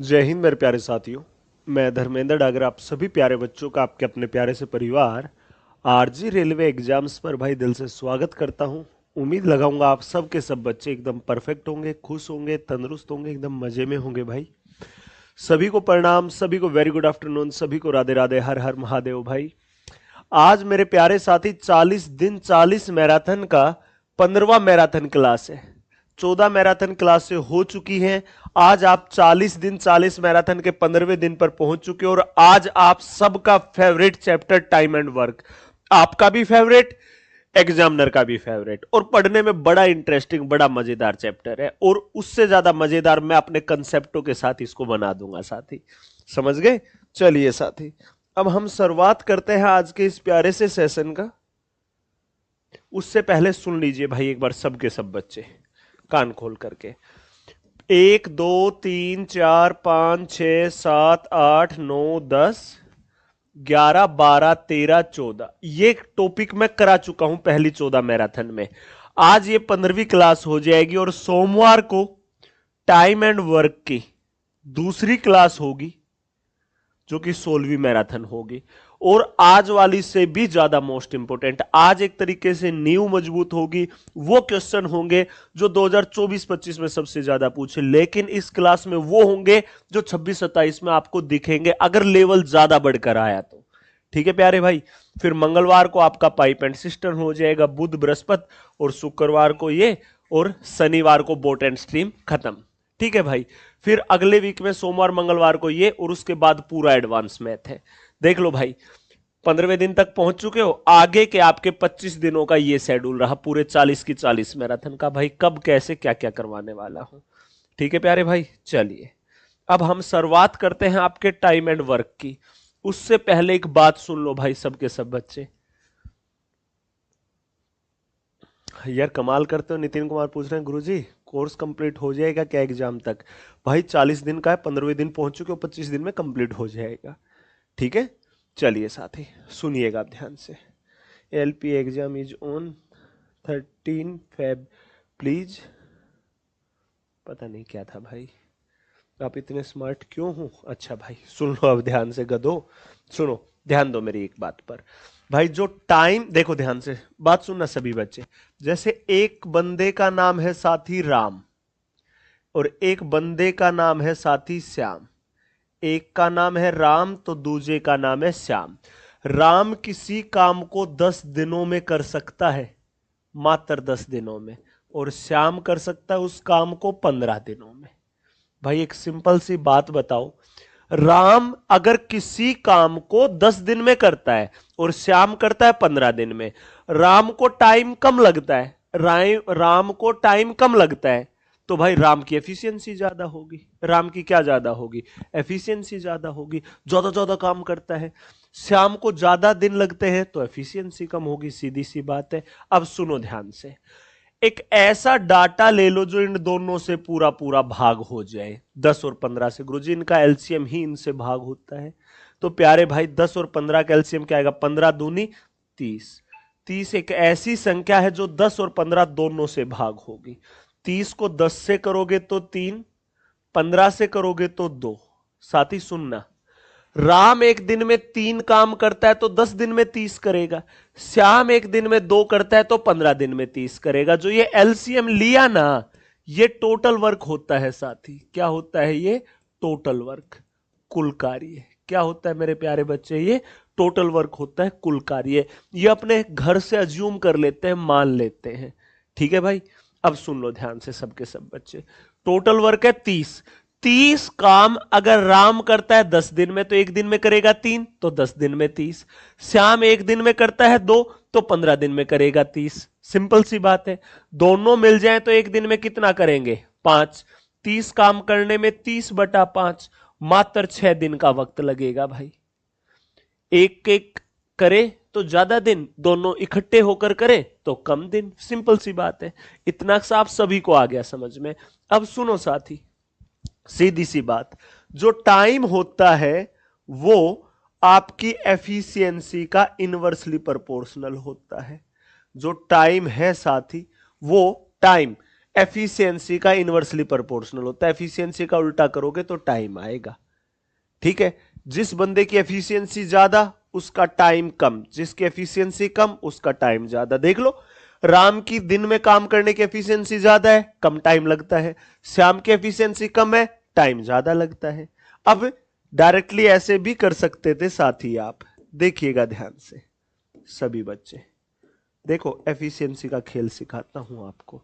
जय हिंद मेरे प्यारे साथियों। मैं धर्मेंद्र डागर आप सभी प्यारे बच्चों का आपके अपने प्यारे से परिवार आरजी रेलवे एग्जाम्स पर भाई दिल से स्वागत करता हूं। उम्मीद लगाऊंगा आप सब के सब बच्चे एकदम परफेक्ट होंगे, खुश होंगे, तंदुरुस्त होंगे, एकदम मजे में होंगे भाई। सभी को प्रणाम, सभी को वेरी गुड आफ्टरनून, सभी को राधे राधे, हर हर महादेव भाई। आज मेरे प्यारे साथी 40 दिन 40 मैराथन का 15वां मैराथन क्लास है। 14 मैराथन क्लास से हो चुकी हैं। आज आप 40 दिन 40 मैराथन के 15वें दिन पर पहुंच चुके हो और आज आप सबका favourite chapter time and work, आपका भी फेवरेट, एग्जामिनर का भी फेवरेट और पढ़ने में बड़ा इंटरेस्टिंग, बड़ा मजेदार चैप्टर है। और उससे ज्यादा मजेदार मैं अपने कंसेप्टों के साथ इसको बना दूंगा साथी। समझ गए? चलिए साथी, अब हम शुरुआत करते हैं आज के इस प्यारे से सेशन का। उससे पहले सुन लीजिए भाई एक बार सबके सब बच्चे कान खोल करके। 1 2 3 4 5 6 7 8 9 10 11 12 13 14 ये टॉपिक मैं करा चुका हूं पहली 14 मैराथन में। आज ये 15वीं क्लास हो जाएगी और सोमवार को टाइम एंड वर्क की दूसरी क्लास होगी जो कि 16वीं मैराथन होगी। और आज वाली से भी ज्यादा मोस्ट इंपोर्टेंट, आज एक तरीके से नींव मजबूत होगी। वो क्वेश्चन होंगे जो 2024-25 में सबसे ज्यादा पूछे, लेकिन इस क्लास में वो होंगे जो 26-27 में आपको दिखेंगे अगर लेवल ज्यादा बढ़कर आया तो। ठीक है प्यारे भाई। फिर मंगलवार को आपका पाइप एंड सिस्टम हो जाएगा, बुध बृहस्पति और शुक्रवार को ये, और शनिवार को बोट एंड स्ट्रीम खत्म। ठीक है भाई। फिर अगले वीक में सोमवार मंगलवार को ये, और उसके बाद पूरा एडवांस मैथ है। देख लो भाई, 15वें दिन तक पहुंच चुके हो। आगे के आपके 25 दिनों का ये शेड्यूल रहा, पूरे 40 की 40 मैराथन का भाई, कब कैसे क्या क्या करवाने वाला हूं। ठीक है प्यारे भाई। चलिए अब हम शुरुआत करते हैं आपके टाइम एंड वर्क की। उससे पहले एक बात सुन लो भाई सबके सब बच्चे। यार कमाल करते हो। नितिन कुमार पूछ रहे हैं गुरुजी कोर्स कंप्लीट हो जाएगा क्या एग्जाम तक? भाई 40 दिन का है, 15वें दिन पहुंच चुके हो, 25 दिन में कंप्लीट हो जाएगा। ठीक है। चलिए साथी सुनिएगा आप ध्यान से। LP exam is on 13 Feb please. पता नहीं क्या था भाई, आप इतने स्मार्ट क्यों हो? अच्छा भाई सुन लो अब ध्यान से गधो। सुनो, ध्यान दो मेरी एक बात पर। भाई जो टाइम, देखो ध्यान से बात सुनना सभी बच्चे। जैसे एक बंदे का नाम है साथी राम, और एक बंदे का नाम है साथी श्याम। एक का नाम है राम तो दूसरे का नाम है श्याम। राम किसी काम को 10 दिनों में कर सकता है, मात्र 10 दिनों में, और श्याम कर सकता है उस काम को 15 दिनों में। भाई एक सिंपल सी बात बताओ, राम अगर किसी काम को 10 दिन में करता है और श्याम करता है 15 दिन में, राम को टाइम कम लगता है, राम को टाइम कम लगता है, तो भाई राम की एफिशिएंसी ज्यादा होगी। राम की क्या ज्यादा होगी? एफिशिएंसी ज्यादा होगी, ज्यादा ज्यादा काम करता है। श्याम को ज्यादा दिन लगते हैं तो एफिशिएंसी कम होगी, सीधी सी बात है। अब सुनो ध्यान से, एक ऐसा डाटा ले लो जो इन दोनों से पूरा पूरा भाग हो जाए, 10 और 15 से। गुरुजी इनका एलसीएम ही इनसे भाग होता है। तो प्यारे भाई 10 और 15 का एलसीएम क्या आएगा? 15 दूनी 30। 30 एक ऐसी संख्या है जो 10 और 15 दोनों से भाग होगी। 30 को 10 से करोगे तो 3, 15 से करोगे तो 2। साथ ही सुनना, राम एक दिन में 3 काम करता है तो 10 दिन में 30 करेगा। श्याम एक दिन में 2 करता है तो 15 दिन में 30 करेगा। जो ये एलसीएम लिया ना, ये टोटल वर्क होता है साथी। क्या होता है ये? टोटल वर्क, कुल कार्य। क्या होता है मेरे प्यारे बच्चे? ये टोटल वर्क होता है, कुल कार्य। ये अपने घर से अज्यूम कर लेते हैं, मान लेते हैं। ठीक है भाई। अब सुन लो ध्यान से सबके सब बच्चे। टोटल वर्क है 30। 30 काम अगर राम करता है 10 दिन में तो एक दिन में करेगा 3, तो 10 दिन में 30। श्याम एक दिन में करता है 2 तो 15 दिन में करेगा 30। सिंपल सी बात है। दोनों मिल जाए तो एक दिन में कितना करेंगे? 5। 30 काम करने में 30/5, मात्र 6 दिन का वक्त लगेगा भाई। एक एक करे तो ज्यादा दिन, दोनों इकट्ठे होकर करें तो कम दिन। सिंपल सी बात है। इतना सा आप सभी को आ गया समझ में। अब सुनो साथी, सीधी सी बात, जो टाइम होता है वो आपकी एफिशिएंसी का इनवर्सली प्रोपोर्शनल होता है। जो टाइम है साथी, वो टाइम एफिशिएंसी का इनवर्सली प्रोपोर्शनल होता है। एफिशिएंसी का उल्टा करोगे तो टाइम आएगा। ठीक है, जिस बंदे की एफिशिएंसी ज्यादा उसका टाइम कम, जिसकी एफिशिएंसी कम उसका टाइम ज्यादा। देख लो, राम की दिन में काम करने की एफिशिएंसी ज्यादा है, कम टाइम लगता है। श्याम की एफिशिएंसी कम है, टाइम ज्यादा लगता है। अब डायरेक्टली ऐसे भी कर सकते थे साथी, आप देखिएगा ध्यान से सभी बच्चे। देखो एफिशिएंसी का खेल सिखाता हूं आपको।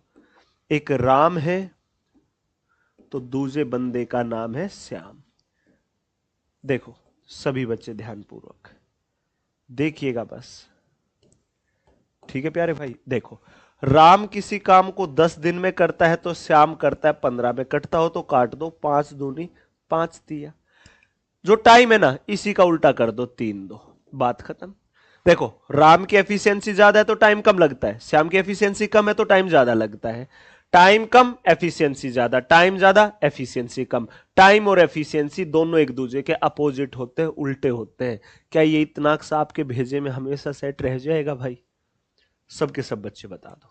एक राम है तो दूसरे बंदे का नाम है श्याम। देखो सभी बच्चे ध्यानपूर्वक देखिएगा बस। ठीक है प्यारे भाई, देखो राम किसी काम को 10 दिन में करता है तो श्याम करता है 15 में। कटता हो तो काट दो, 5 दूनी 5 दिया। जो टाइम है ना इसी का उल्टा कर दो, 3 दो, बात खत्म। देखो राम की एफिशिएंसी ज्यादा है तो टाइम कम लगता है, श्याम की एफिशिएंसी कम है तो टाइम ज्यादा लगता है। टाइम कम एफिशिएंसी ज्यादा, टाइम ज्यादा एफिशिएंसी कम। टाइम और एफिशिएंसी दोनों एक दूसरे के अपोजिट होते हैं, उल्टे होते हैं। क्या ये इतना सा आपके भेजे में हमेशा सेट रह जाएगा भाई? सबके सब बच्चे बता दो।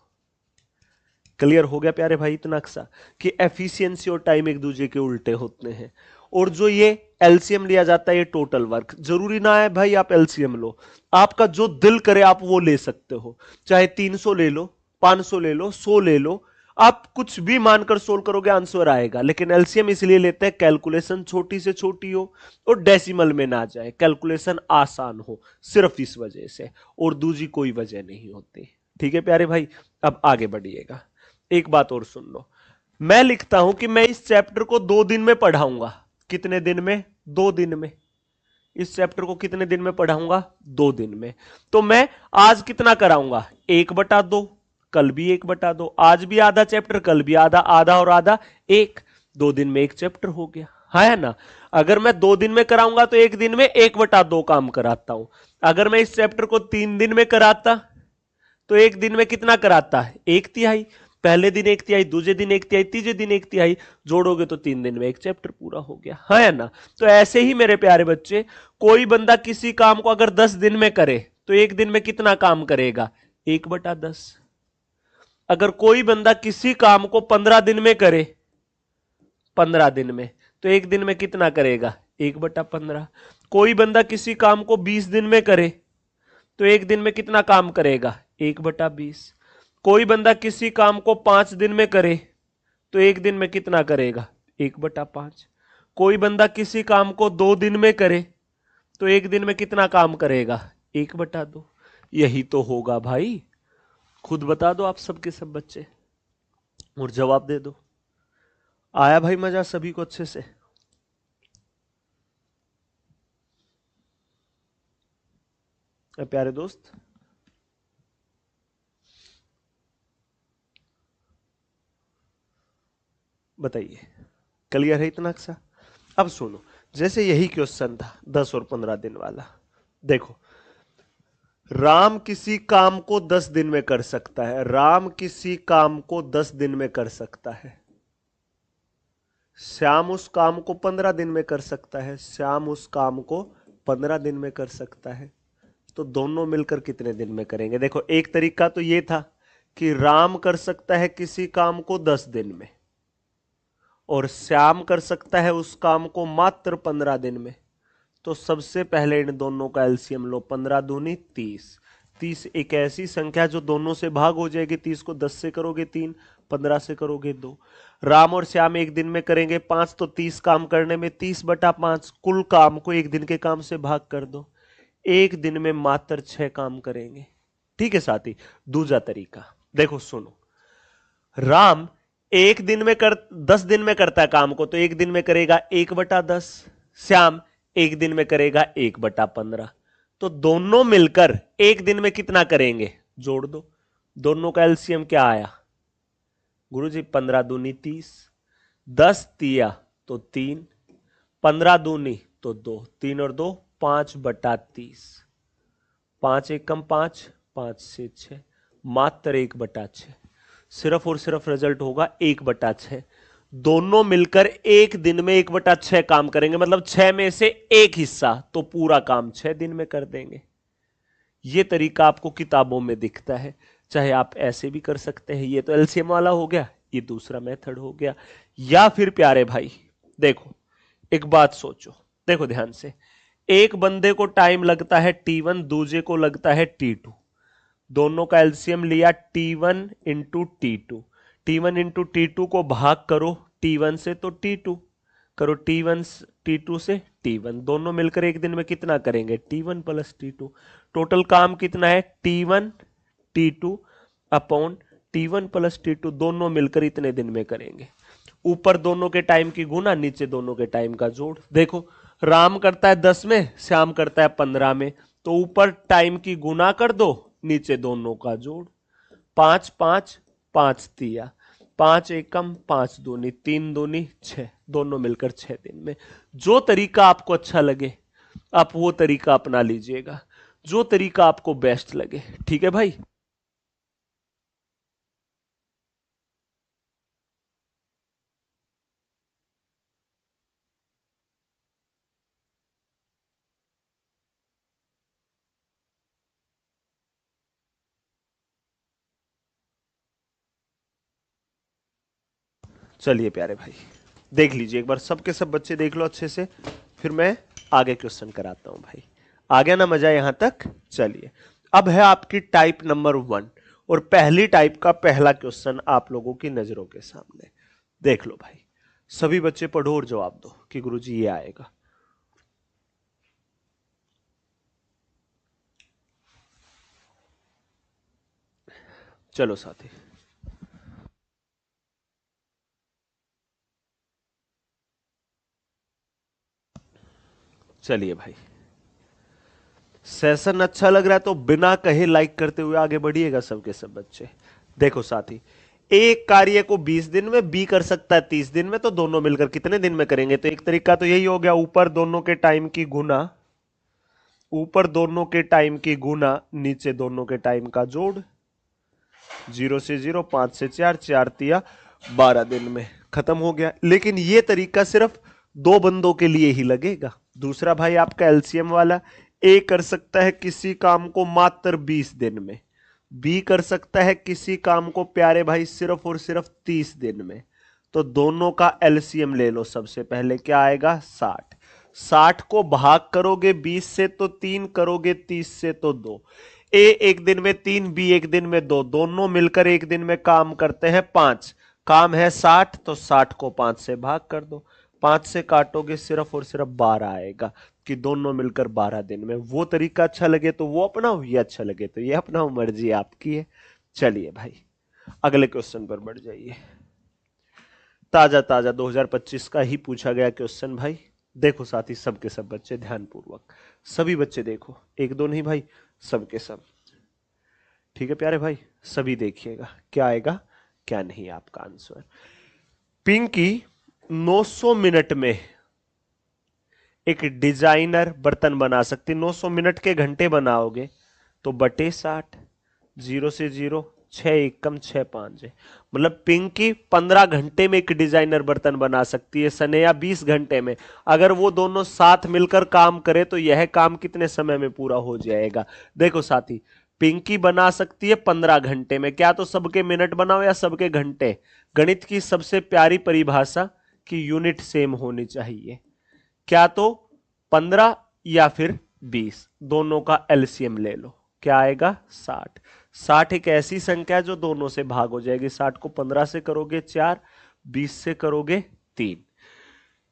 क्लियर हो गया प्यारे भाई इतना सा कि एफिशिएंसी और टाइम एक दूसरे के उल्टे होते हैं। और जो ये एलसीएम लिया जाता है ये टोटल वर्क, जरूरी ना है भाई आप एलसीएम लो, आपका जो दिल करे आप वो ले सकते हो। चाहे 300 ले लो, 500 ले लो, 100 ले लो, आप कुछ भी मानकर सोल्व करोगे आंसर आएगा। लेकिन एलसीएम इसलिए लेते हैं कैलकुलेशन छोटी से छोटी हो और डेसिमल में ना जाए, कैलकुलेशन आसान हो, सिर्फ इस वजह से, और दूसरी कोई वजह नहीं होती। ठीक है प्यारे भाई, अब आगे बढ़िएगा। एक बात और सुन लो, मैं लिखता हूं कि मैं इस चैप्टर को 2 दिन में पढ़ाऊंगा। कितने दिन में? 2 दिन में। इस चैप्टर को कितने दिन में पढ़ाऊंगा? 2 दिन में। तो मैं आज कितना कराऊंगा? 1/2, कल भी 1/2, आज भी आधा चैप्टर, कल भी आधा, आधा और आधा 1। 2 दिन में 1 चैप्टर हो गया, है ना? अगर मैं 2 दिन में कराऊंगा तो 1 दिन में 1/2 काम कराता हूं। अगर मैं इस चैप्टर को 3 दिन में कराता तो 1 दिन में कितना कराता है? 1/3। पहले दिन 1/3, दूसरे दिन 1/3, तीसरे दिन 1/3, जोड़ोगे तो 3 दिन में 1 चैप्टर पूरा हो गया, है ना? तो ऐसे ही मेरे प्यारे बच्चे, कोई बंदा किसी काम को अगर 10 दिन में करे तो 1 दिन में कितना काम करेगा? 1/10। अगर कोई बंदा किसी काम को 15 दिन में करे, 15 दिन में, तो 1 दिन में कितना करेगा? 1/15। कोई बंदा किसी काम को 20 दिन में करे तो 1 दिन में कितना काम करेगा? 1/20। कोई बंदा किसी काम को 5 दिन में करे तो 1 दिन में कितना करेगा? 1/5। कोई बंदा किसी काम को 2 दिन में करे तो 1 दिन में कितना काम करेगा? 1/2। यही तो होगा भाई, खुद बता दो आप सबके सब बच्चे और जवाब दे दो। आया भाई मजा सभी को अच्छे से? प्यारे दोस्त, बताइए क्लियर है इतना सा? अब सुनो, जैसे यही क्वेश्चन था 10 और 15 दिन वाला। देखो राम किसी काम को 10 दिन में कर सकता है, राम किसी काम को 10 दिन में कर सकता है। श्याम उस काम को 15 दिन में कर सकता है, श्याम उस काम को 15 दिन में कर सकता है। तो दोनों मिलकर कितने दिन में करेंगे? देखो एक तरीका तो ये था कि राम कर सकता है किसी काम को 10 दिन में और श्याम कर सकता है उस काम को मात्र 15 दिन में। तो सबसे पहले इन दोनों का एलसीएम लो, 15 दूनी 30। 30 एक ऐसी संख्या जो दोनों से भाग हो जाएगी। 30 को 10 से करोगे 3, 15 से करोगे 2। राम और श्याम 1 दिन में करेंगे 5, तो 30 काम करने में 30/5, कुल काम को 1 दिन के काम से भाग कर दो। 1 दिन में मात्र 6 काम करेंगे। ठीक है साथी? दूसरा तरीका देखो, सुनो, राम 1 दिन में 10 दिन में करता है काम को, तो 1 दिन में करेगा 1/10। श्याम 1 दिन में करेगा 1/15। तो दोनों मिलकर 1 दिन में कितना करेंगे? जोड़ दो, दोनों का एलसीएम क्या आया गुरुजी? 15 दूनी 30, 10 तिया तो 3, 15 दूनी तो 2, 3 और 2 5/30। 5 एक कम 5, 5 से 6, मात्र 1/6। सिर्फ और सिर्फ रिजल्ट होगा 1/6। दोनों मिलकर 1 दिन में 1/6 काम करेंगे, मतलब 6 में से 1 हिस्सा, तो पूरा काम 6 दिन में कर देंगे। यह तरीका आपको किताबों में दिखता है, चाहे आप ऐसे भी कर सकते हैं। ये तो एलसीएम वाला हो गया, ये दूसरा मेथड हो गया। या फिर प्यारे भाई देखो, एक बात सोचो, देखो ध्यान से, एक बंदे को टाइम लगता है T1, दूसरे को लगता है T2, दोनों का एलसीएम लिया T1 into T2, T1 into T2 को भाग करो T1 से तो T2, करो T1 T2 से T1, दोनों मिलकर एक दिन में कितना करेंगे T1 प्लस T2, टोटल काम कितना है T1 T2 upon T1 plus T2, दोनों मिलकर इतने दिन में करेंगे। ऊपर दोनों के टाइम की गुना, नीचे दोनों के टाइम का जोड़। देखो राम करता है 10 में, श्याम करता है 15 में, तो ऊपर टाइम की गुना कर दो, नीचे दोनों का जोड़। 5 5 5 दिया, 5 एकम 5 दूनी, 3 दूनी 6, दोनों मिलकर 6 दिन में। जो तरीका आपको अच्छा लगे आप वो तरीका अपना लीजिएगा, जो तरीका आपको बेस्ट लगे। ठीक है भाई। चलिए प्यारे भाई देख लीजिए एक बार, सबके सब बच्चे देख लो अच्छे से, फिर मैं आगे क्वेश्चन कराता हूं भाई। आ गया ना मजा यहां तक? चलिए अब है आपकी टाइप नंबर 1, और पहली टाइप का पहला क्वेश्चन आप लोगों की नजरों के सामने। देख लो भाई, सभी बच्चे पढ़ो और जवाब दो कि गुरुजी ये आएगा। चलो साथी, चलिए भाई, सेशन अच्छा लग रहा है तो बिना कहे लाइक करते हुए आगे बढ़िएगा सबके सब बच्चे। देखो साथी, एक कार्य को 20 दिन में, बी कर सकता है 30 दिन में, तो दोनों मिलकर कितने दिन में करेंगे? तो एक तरीका तो यही हो गया, ऊपर दोनों के टाइम की गुना, ऊपर दोनों के टाइम की गुना, नीचे दोनों के टाइम का जोड़। 0 से 0, 5 से 4, 4 तिया 12 दिन में खत्म हो गया। लेकिन ये तरीका सिर्फ दो बंदों के लिए ही लगेगा। दूसरा भाई आपका एलसीएम वाला, ए कर सकता है किसी काम को मात्र 20 दिन में, बी कर सकता है किसी काम को प्यारे भाई सिर्फ और सिर्फ 30 दिन में। तो दोनों का एलसीएम ले लो। सबसे पहले क्या आएगा? 60। 60 को भाग करोगे 20 से तो 3, करोगे 30 से तो 2। ए एक दिन में 3, बी एक दिन में 2, दोनों मिलकर एक दिन में काम करते हैं 5। काम है 60, तो 60 को 5 से भाग कर दो, 5 से काटोगे सिर्फ और सिर्फ 12 आएगा, कि दोनों मिलकर 12 दिन में। वो तरीका अच्छा लगे तो वो अपनाओ, ये अच्छा लगे तो ये अपनाओ, मर्जी आपकी है। चलिए भाई अगले क्वेश्चन पर बढ़ जाइए। ताजा ताजा 2025 का ही पूछा गया क्वेश्चन भाई। देखो साथी, सबके सब बच्चे ध्यान पूर्वक, सभी बच्चे देखो, एक दो नहीं भाई, सबके सब। ठीक है प्यारे भाई, सभी देखिएगा क्या आएगा क्या नहीं आपका आंसर। पिंकी 900 मिनट में एक डिजाइनर बर्तन बना सकती। 900 मिनट के घंटे बनाओगे तो बटे 60, 0 से 0, 6 एकम 6 5 है, मतलब पिंकी 15 घंटे में एक डिजाइनर बर्तन बना सकती है, सनेया 20 घंटे में। अगर वो दोनों साथ मिलकर काम करे तो यह काम कितने समय में पूरा हो जाएगा? देखो साथी, पिंकी बना सकती है 15 घंटे में, क्या तो सबके मिनट बनाओ या सबके घंटे। गणित की सबसे प्यारी परिभाषा कि यूनिट सेम होनी चाहिए, क्या तो 15 या फिर 20, दोनों का एलसीएम ले लो, क्या आएगा? 60। 60 एक ऐसी संख्या है जो दोनों से भाग हो जाएगी। 60 को 15 से करोगे 4, 20 से करोगे 3।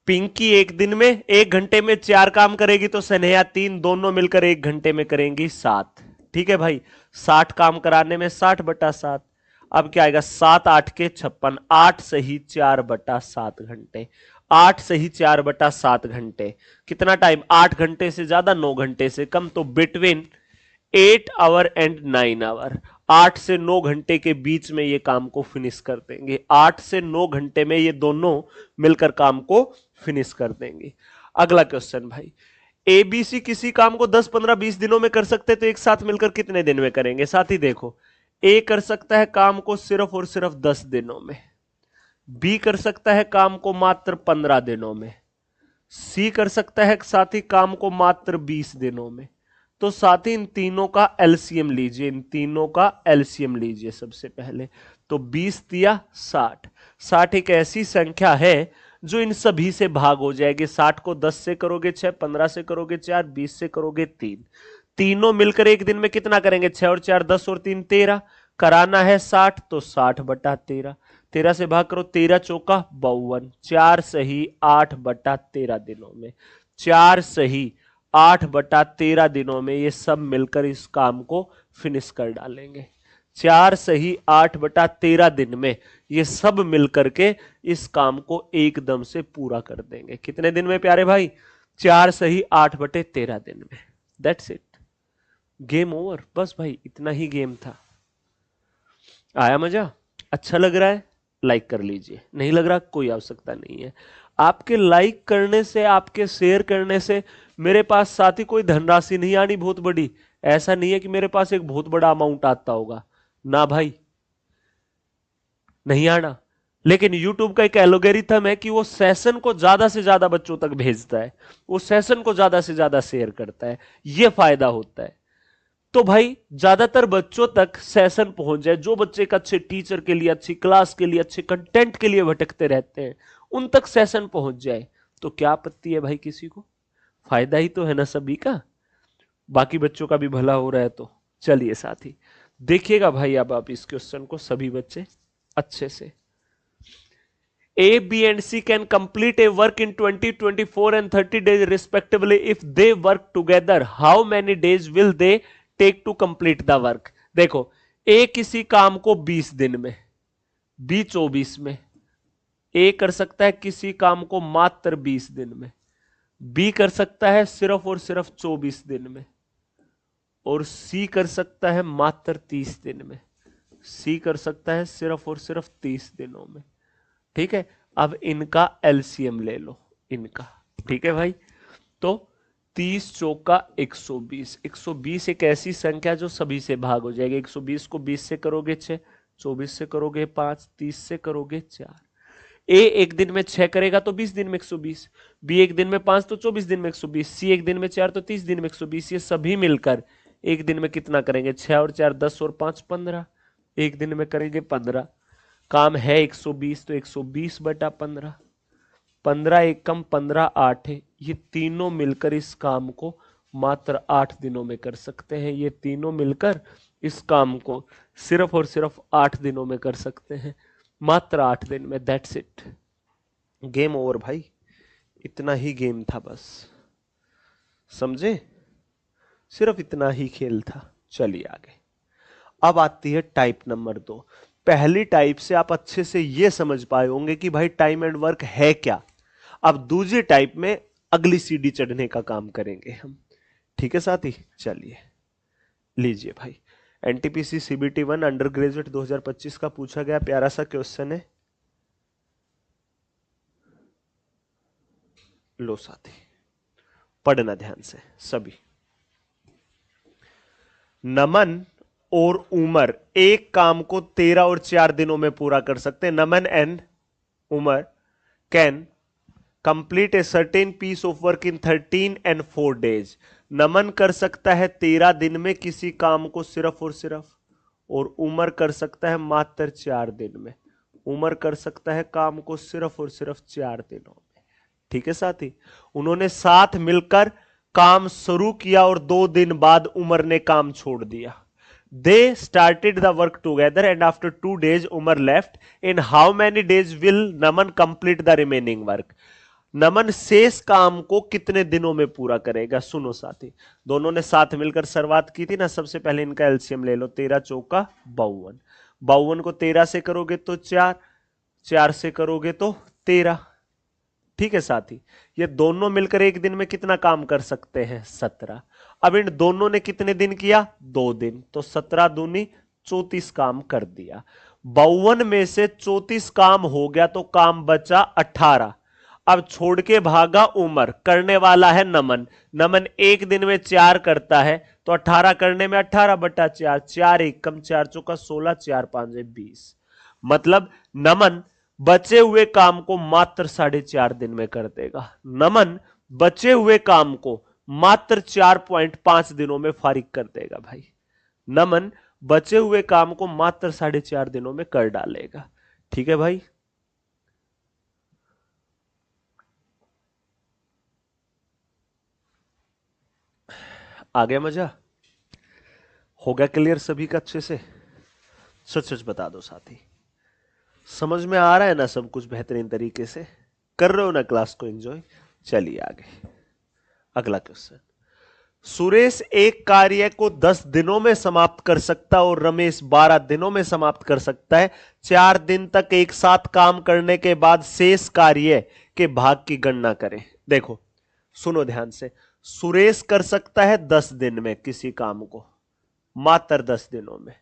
पिंकी एक दिन में, एक घंटे में 4 काम करेगी, तो सनेहा 3, दोनों मिलकर एक घंटे में करेंगी 7। ठीक है भाई, 60 काम कराने में 60 बटा 7। अब क्या आएगा? 7 8 के 56, 8 सही 4 बटा 7 घंटे। 8 सही 4 बटा 7 घंटे कितना टाइम? 8 घंटे से ज्यादा, 9 घंटे से कम, तो बिटवीन 8 आवर एंड 9 आवर, 8 से 9 घंटे के बीच में ये काम को फिनिश कर देंगे। 8 से 9 घंटे में ये दोनों मिलकर काम को फिनिश कर देंगे। अगला क्वेश्चन भाई, एबीसी किसी काम को 10 15 20 दिनों में कर सकते, तो एक साथ मिलकर कितने दिन में करेंगे? साथ ही देखो, ए कर सकता है काम को सिर्फ और सिर्फ 10 दिनों में, बी कर सकता है काम को मात्र 15 दिनों में, सी कर सकता है साथ ही काम को मात्र 20 दिनों में, तो साथ ही इन तीनों का एलसीएम लीजिए, इन तीनों का एलसीएम लीजिए सबसे पहले। तो 20 दिया 60। 60 एक ऐसी संख्या है जो इन सभी से भाग हो जाएगी। 60 को 10 से करोगे 6, 15 से करोगे 4, 20 से करोगे 3। तीनों मिलकर एक दिन में कितना करेंगे? 6 और 4 10 और 3 13। कराना है 60 तो 60/13। 13 से भाग करो, 13 चौका 52। 4 सही 8/13 दिनों में। 4 सही 8/13 दिनों में ये सब मिलकर इस काम को फिनिश कर डालेंगे। 4 सही 8/13 दिन में ये सब मिलकर के इस काम को एकदम से पूरा कर देंगे। कितने दिन में प्यारे भाई? 4 सही 8/13 दिन में। That's it, game over. बस भाई इतना ही गेम था। आया मजा? अच्छा लग रहा है? लाइक कर लीजिए, नहीं लग रहा कोई आवश्यकता नहीं है। आपके लाइक करने से, आपके शेयर करने से मेरे पास साथ ही कोई धनराशि नहीं आनी बहुत बड़ी। ऐसा नहीं है कि मेरे पास एक बहुत बड़ा अमाउंट आता होगा, ना भाई, नहीं आना। लेकिन YouTube का एक एल्गोरिथम है कि वो सेशन को ज्यादा से ज्यादा बच्चों तक भेजता है, वो सेशन को ज्यादा से ज्यादा शेयर करता है, ये फायदा होता है। तो भाई ज्यादातर बच्चों तक सेशन पहुंच जाए। जो बच्चे एक अच्छे टीचर के लिए, अच्छी क्लास के लिए, अच्छे कंटेंट के लिए भटकते रहते हैं, उन तक सेशन पहुंच जाए तो क्या आपत्ति है भाई? किसी को फायदा ही तो है ना सभी का, बाकी बच्चों का भी भला हो रहा है। तो चलिए साथी देखिएगा भाई, अब आप इस क्वेश्चन को सभी बच्चे अच्छे से। A, B and C can complete a work in 20, 24 and 30 days respectively. If they work together, how many days will they take to complete the work? देखो, A किसी काम को 20 दिन में, B 24 में, A कर सकता है किसी काम को मात्र 20 दिन में, B कर सकता है सिर्फ और सिर्फ 24 दिन में, और C कर सकता है मात्र 30 दिन में। C कर सकता है सिर्फ और सिर्फ 30 दिनों में। ठीक है, अब इनका एलसीएम ले लो इनका। ठीक है भाई, तो 30 चौका 120। 120 एक ऐसी संख्या जो सभी से भाग हो जाएगी। 120 को 20 से करोगे 6, 24 से करोगे 5, 30 से करोगे 4। ए एक दिन में 6 करेगा तो 20 दिन में 120, बी एक दिन में 5 तो 24 दिन में 120, सी एक दिन में 4 तो 30 दिन में 120। ये सभी मिलकर एक दिन में कितना करेंगे? 6 और 4 10 और 5 15। एक दिन में करेंगे 15। काम है 120 तो 120/15। 15 एक कम 15 8 है। ये तीनों मिलकर इस काम को मात्र 8 दिनों में कर सकते हैं। ये तीनों मिलकर इस काम को सिर्फ और सिर्फ 8 दिनों में कर सकते हैं, मात्र 8 दिन में। दैट्स इट, गेम ओवर भाई। इतना ही गेम था बस, समझे? सिर्फ इतना ही खेल था। चलिए आगे। अब आती है टाइप नंबर 2। पहली टाइप से आप अच्छे से यह समझ पाए होंगे कि भाई टाइम एंड वर्क है क्या। अब दूसरी टाइप में अगली सीढ़ी चढ़ने का काम करेंगे हम। ठीक है साथी, चलिए लीजिए भाई। एनटीपीसी सीबीटी 1 अंडर ग्रेजुएट 2025 का पूछा गया प्यारा सा क्वेश्चन है। लो साथी, पढ़ना ध्यान से सभी। नमन और उमर एक काम को 13 और 4 दिनों में पूरा कर सकते हैं। Naman and Umar can complete a certain piece of work in 13 and 4 days। Naman कर सकता है 13 दिन में किसी काम को सिर्फ और सिर्फ, और उमर कर सकता है मात्र 4 दिन में। उमर कर सकता है काम को सिर्फ और सिर्फ 4 दिनों में। ठीक है साथी, उन्होंने साथ मिलकर काम शुरू किया और 2 दिन बाद उमर ने काम छोड़ दिया। They started the work together and after 2 days Umar left. In how many days will Naman complete the remaining work? नमन शेष काम को कितने दिनों में पूरा करेगा? सुनो साथी, दोनों ने साथ मिलकर शुरुआत की थी ना। सबसे पहले इनका एलसीएम ले लो। 13 चौका 52। 52 को 13 से करोगे तो 4, 4 से करोगे तो 13। ठीक है साथी, ये दोनों मिलकर एक दिन में कितना काम कर सकते हैं? 17। अब इन दोनों ने कितने दिन किया? 2 दिन, तो 17 दूनी 34 काम कर दिया। 52 में से 34 काम हो गया तो काम बचा 18। अब छोड़ के भागा उमर, करने वाला है नमन। नमन एक दिन में 4 करता है तो 18 करने में 18/4। 4 एक कम 4 चौका 16, 4 5 20। मतलब नमन बचे हुए काम को मात्र 4.5 दिन में कर देगा। नमन बचे हुए काम को मात्र 4.5 दिनों में फारिग कर देगा भाई। नमन बचे हुए काम को मात्र 4.5 दिनों में कर डालेगा। ठीक है भाई। आ गया मजा? हो गया क्लियर सभी का अच्छे से? सच सच बता दो साथी, समझ में आ रहा है ना सब कुछ बेहतरीन तरीके से? कर रहे हो ना क्लास को एंजॉय? चलिए आगे, अगला क्वेश्चन। सुरेश एक कार्य को 10 दिनों में समाप्त कर सकता है और रमेश 12 दिनों में समाप्त कर सकता है। 4 दिन तक एक साथ काम करने के बाद शेष कार्य के भाग की गणना करें। देखो सुनो ध्यान से, सुरेश कर सकता है 10 दिन में किसी काम को, मात्र 10 दिनों में।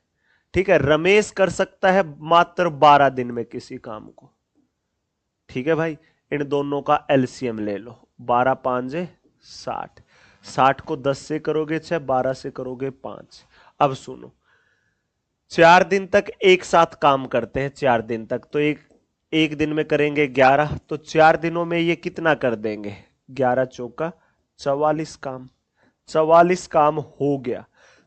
ठीक है, रमेश कर सकता है मात्र 12 दिन में किसी काम को। ठीक है भाई, इन दोनों का एलसीएम ले लो। 12 पांजे 60, 60 को 10 से करोगे 6, 12 से करोगे 5। अब सुनो, 4 दिन तक एक साथ काम करते हैं, 4 दिन तक तो एक दिन में करेंगे 11, तो 4 दिनों में ये कितना कर देंगे? 11 चौका 44 काम। 44 काम हो गया,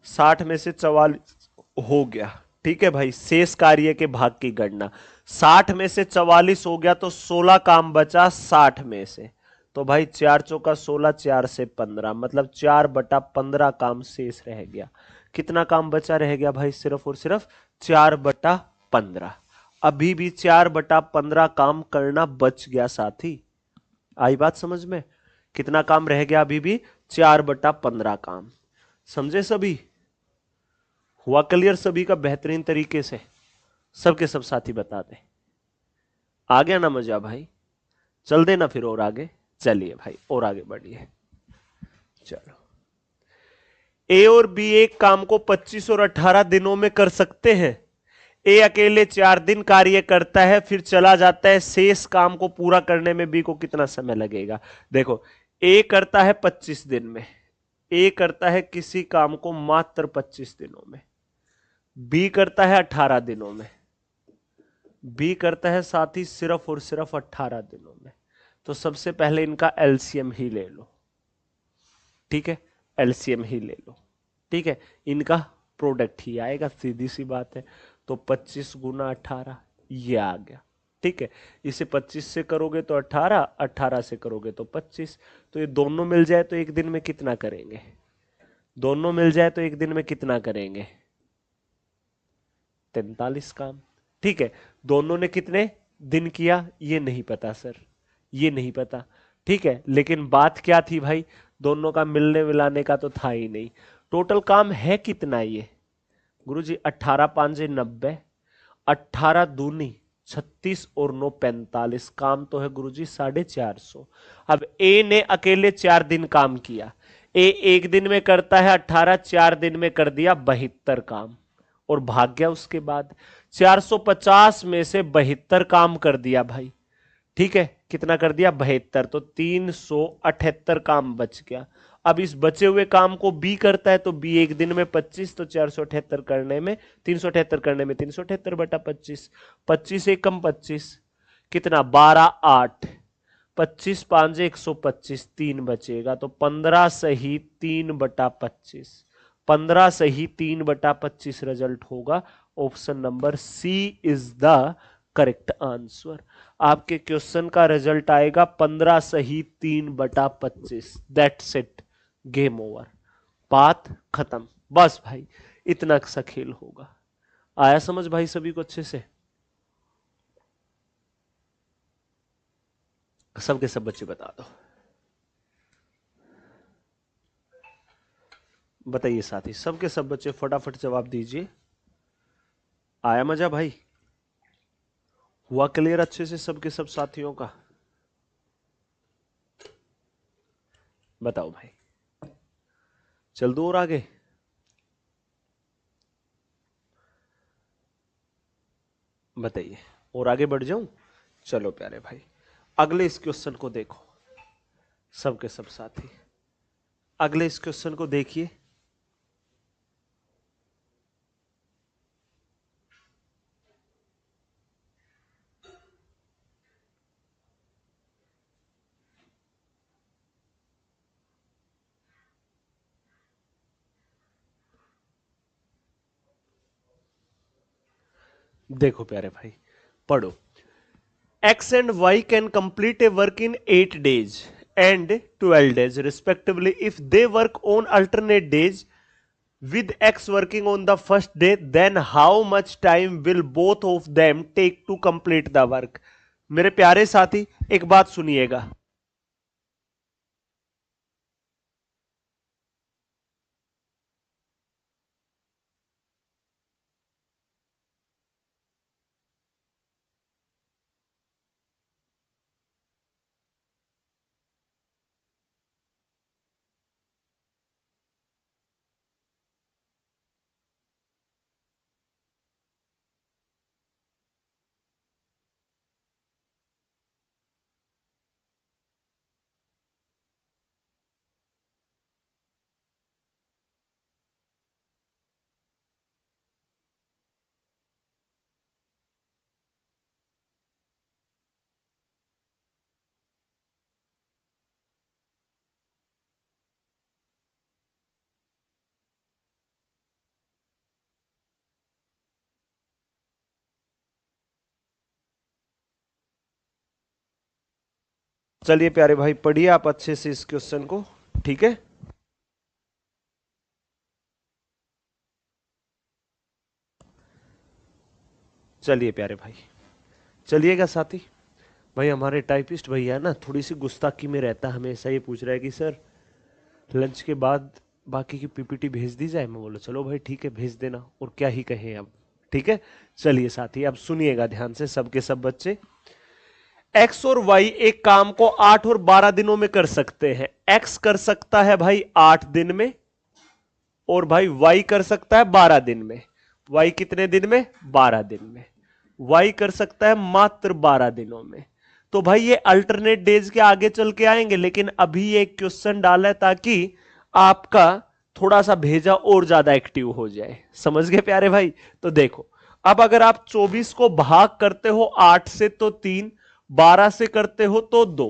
60 में से 44 हो गया। ठीक है भाई, शेष कार्य के भाग की गणना। 60 में से 44 हो गया तो 16 काम बचा 60 में से। तो भाई 4 चौका 16, 4 से 15, मतलब 4/15 काम शेष रह गया। कितना काम बचा रह गया भाई? सिर्फ और सिर्फ 4/15। अभी भी 4/15 काम करना बच गया साथी। आई बात समझ में? कितना काम रह गया अभी भी? 4/15 काम। समझे सभी? हुआ क्लियर सभी का बेहतरीन तरीके से? सबके सब साथी बता दे। आ गया ना मजा भाई? चल देना फिर और आगे। चलिए भाई और आगे बढ़िए। चलो, ए और बी एक काम को 25 और 18 दिनों में कर सकते हैं। ए अकेले 4 दिन कार्य करता है फिर चला जाता है। शेष काम को पूरा करने में बी को कितना समय लगेगा? देखो, ए करता है 25 दिन में, ए करता है किसी काम को मात्र 25 दिनों में। बी करता है 18 दिनों में, बी करता है साथी सिर्फ और सिर्फ 18 दिनों में। तो सबसे पहले इनका एलसीएम ही ले लो। ठीक है, एलसीएम ही ले लो। ठीक है, इनका प्रोडक्ट ही आएगा, सीधी सी बात है। तो 25 गुना 18 ये आ गया। ठीक है, इसे 25 से करोगे तो 18, 18 से करोगे तो 25। तो ये दोनों मिल जाए तो एक दिन में कितना करेंगे? दोनों मिल जाए तो एक दिन में कितना करेंगे? 43 काम। ठीक है, दोनों ने कितने दिन किया ये नहीं पता सर, ये नहीं पता। ठीक है, लेकिन बात क्या थी भाई? दोनों का मिलने मिलाने का तो था ही नहीं। टोटल काम है कितना ये गुरुजी? 18 पांजे 90, 18 दूनी 36 और 9 45। काम तो है गुरुजी 450। अब ए ने अकेले 4 दिन काम किया। ए एक दिन में करता है 18, 4 दिन में कर दिया 72 काम और भाग गया। उसके बाद 450 में से 72 काम कर दिया भाई। ठीक है, कितना कर दिया? 72। तो 378 काम बच गया। अब इस बचे हुए काम को बी करता है तो बी एक दिन में 25, तो 478 करने में 378 करने में 378/25। 25 एकम 25 कितना? 12 8, 25 पांजे 125, 3 बचेगा तो 15 सही 3/25। 15 सही 3/25 रिजल्ट होगा। Option number C is the correct answer. आपके क्वेश्चन का रिजल्ट आएगा 15 सही 3/25। दैट्स इट, गेम ओवर, बात खत्म। बस भाई इतना सा खेल होगा। आया समझ भाई सभी को अच्छे से? सबके सब बच्चे बता दो, बताइए साथी, सबके सब बच्चे फटाफट जवाब दीजिए। आया मजा भाई? हुआ क्लियर अच्छे से सबके सब साथियों का? बताओ भाई, चल दो और आगे। बताइए और आगे बढ़ जाऊं? चलो प्यारे भाई, अगले इस क्वेश्चन को देखो सबके सब साथी। अगले इस क्वेश्चन को देखिए। देखो प्यारे भाई, पढ़ो। X and Y can complete a work in 8 days and 12 days respectively if they work on alternate days with X working on the first day, then how much time will both of them take to complete the work? मेरे प्यारे साथी, एक बात सुनिएगा। चलिए प्यारे भाई, पढ़िए आप अच्छे से इस क्वेश्चन को, ठीक है। चलिए प्यारे भाई, चलिएगा साथी। भाई हमारे टाइपिस्ट भैया ना थोड़ी सी गुस्ताखी में रहता है, हमेशा ये पूछ रहा है कि सर लंच के बाद बाकी की पीपीटी भेज दी जाए। मैं बोला चलो भाई ठीक है, भेज देना, और क्या ही कहें अब, ठीक है। चलिए साथी, अब सुनिएगा ध्यान से सबके सब बच्चे। एक्स और वाई एक काम को 8 और 12 दिनों में कर सकते हैं। एक्स कर सकता है भाई 8 दिन में, और भाई वाई कर सकता है 12 दिन में। वाई कितने दिन में? 12 दिन में। वाई कर सकता है मात्र 12 दिनों में। तो भाई ये अल्टरनेट डेज के आगे चल के आएंगे, लेकिन अभी ये क्वेश्चन डाला है ताकि आपका थोड़ा सा भेजा और ज्यादा एक्टिव हो जाए। समझ गए प्यारे भाई? तो देखो, अब अगर आप 24 को भाग करते हो 8 से तो 3, 12 से करते हो तो 2,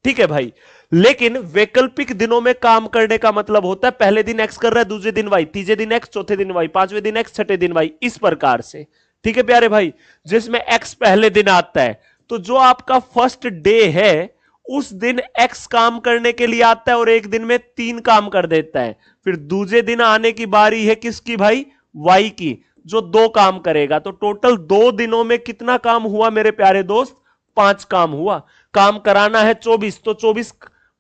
ठीक है भाई। लेकिन वैकल्पिक दिनों में काम करने का मतलब होता है पहले दिन एक्स कर रहा है, दूसरे दिन वाई, तीसरे दिन एक्स, चौथे दिन वाई, पांचवें दिन एक्स, छठे दिन वाई, इस प्रकार से, ठीक है प्यारे भाई। जिसमें एक्स पहले दिन आता है, तो जो आपका फर्स्ट डे है उस दिन एक्स काम करने के लिए आता है और एक दिन में 3 काम कर देता है। फिर दूसरे दिन आने की बारी है किसकी भाई? वाई की, जो 2 काम करेगा। तो टोटल 2 दिनों में कितना काम हुआ मेरे प्यारे दोस्त? 5 काम हुआ। काम कराना है 24, तो 24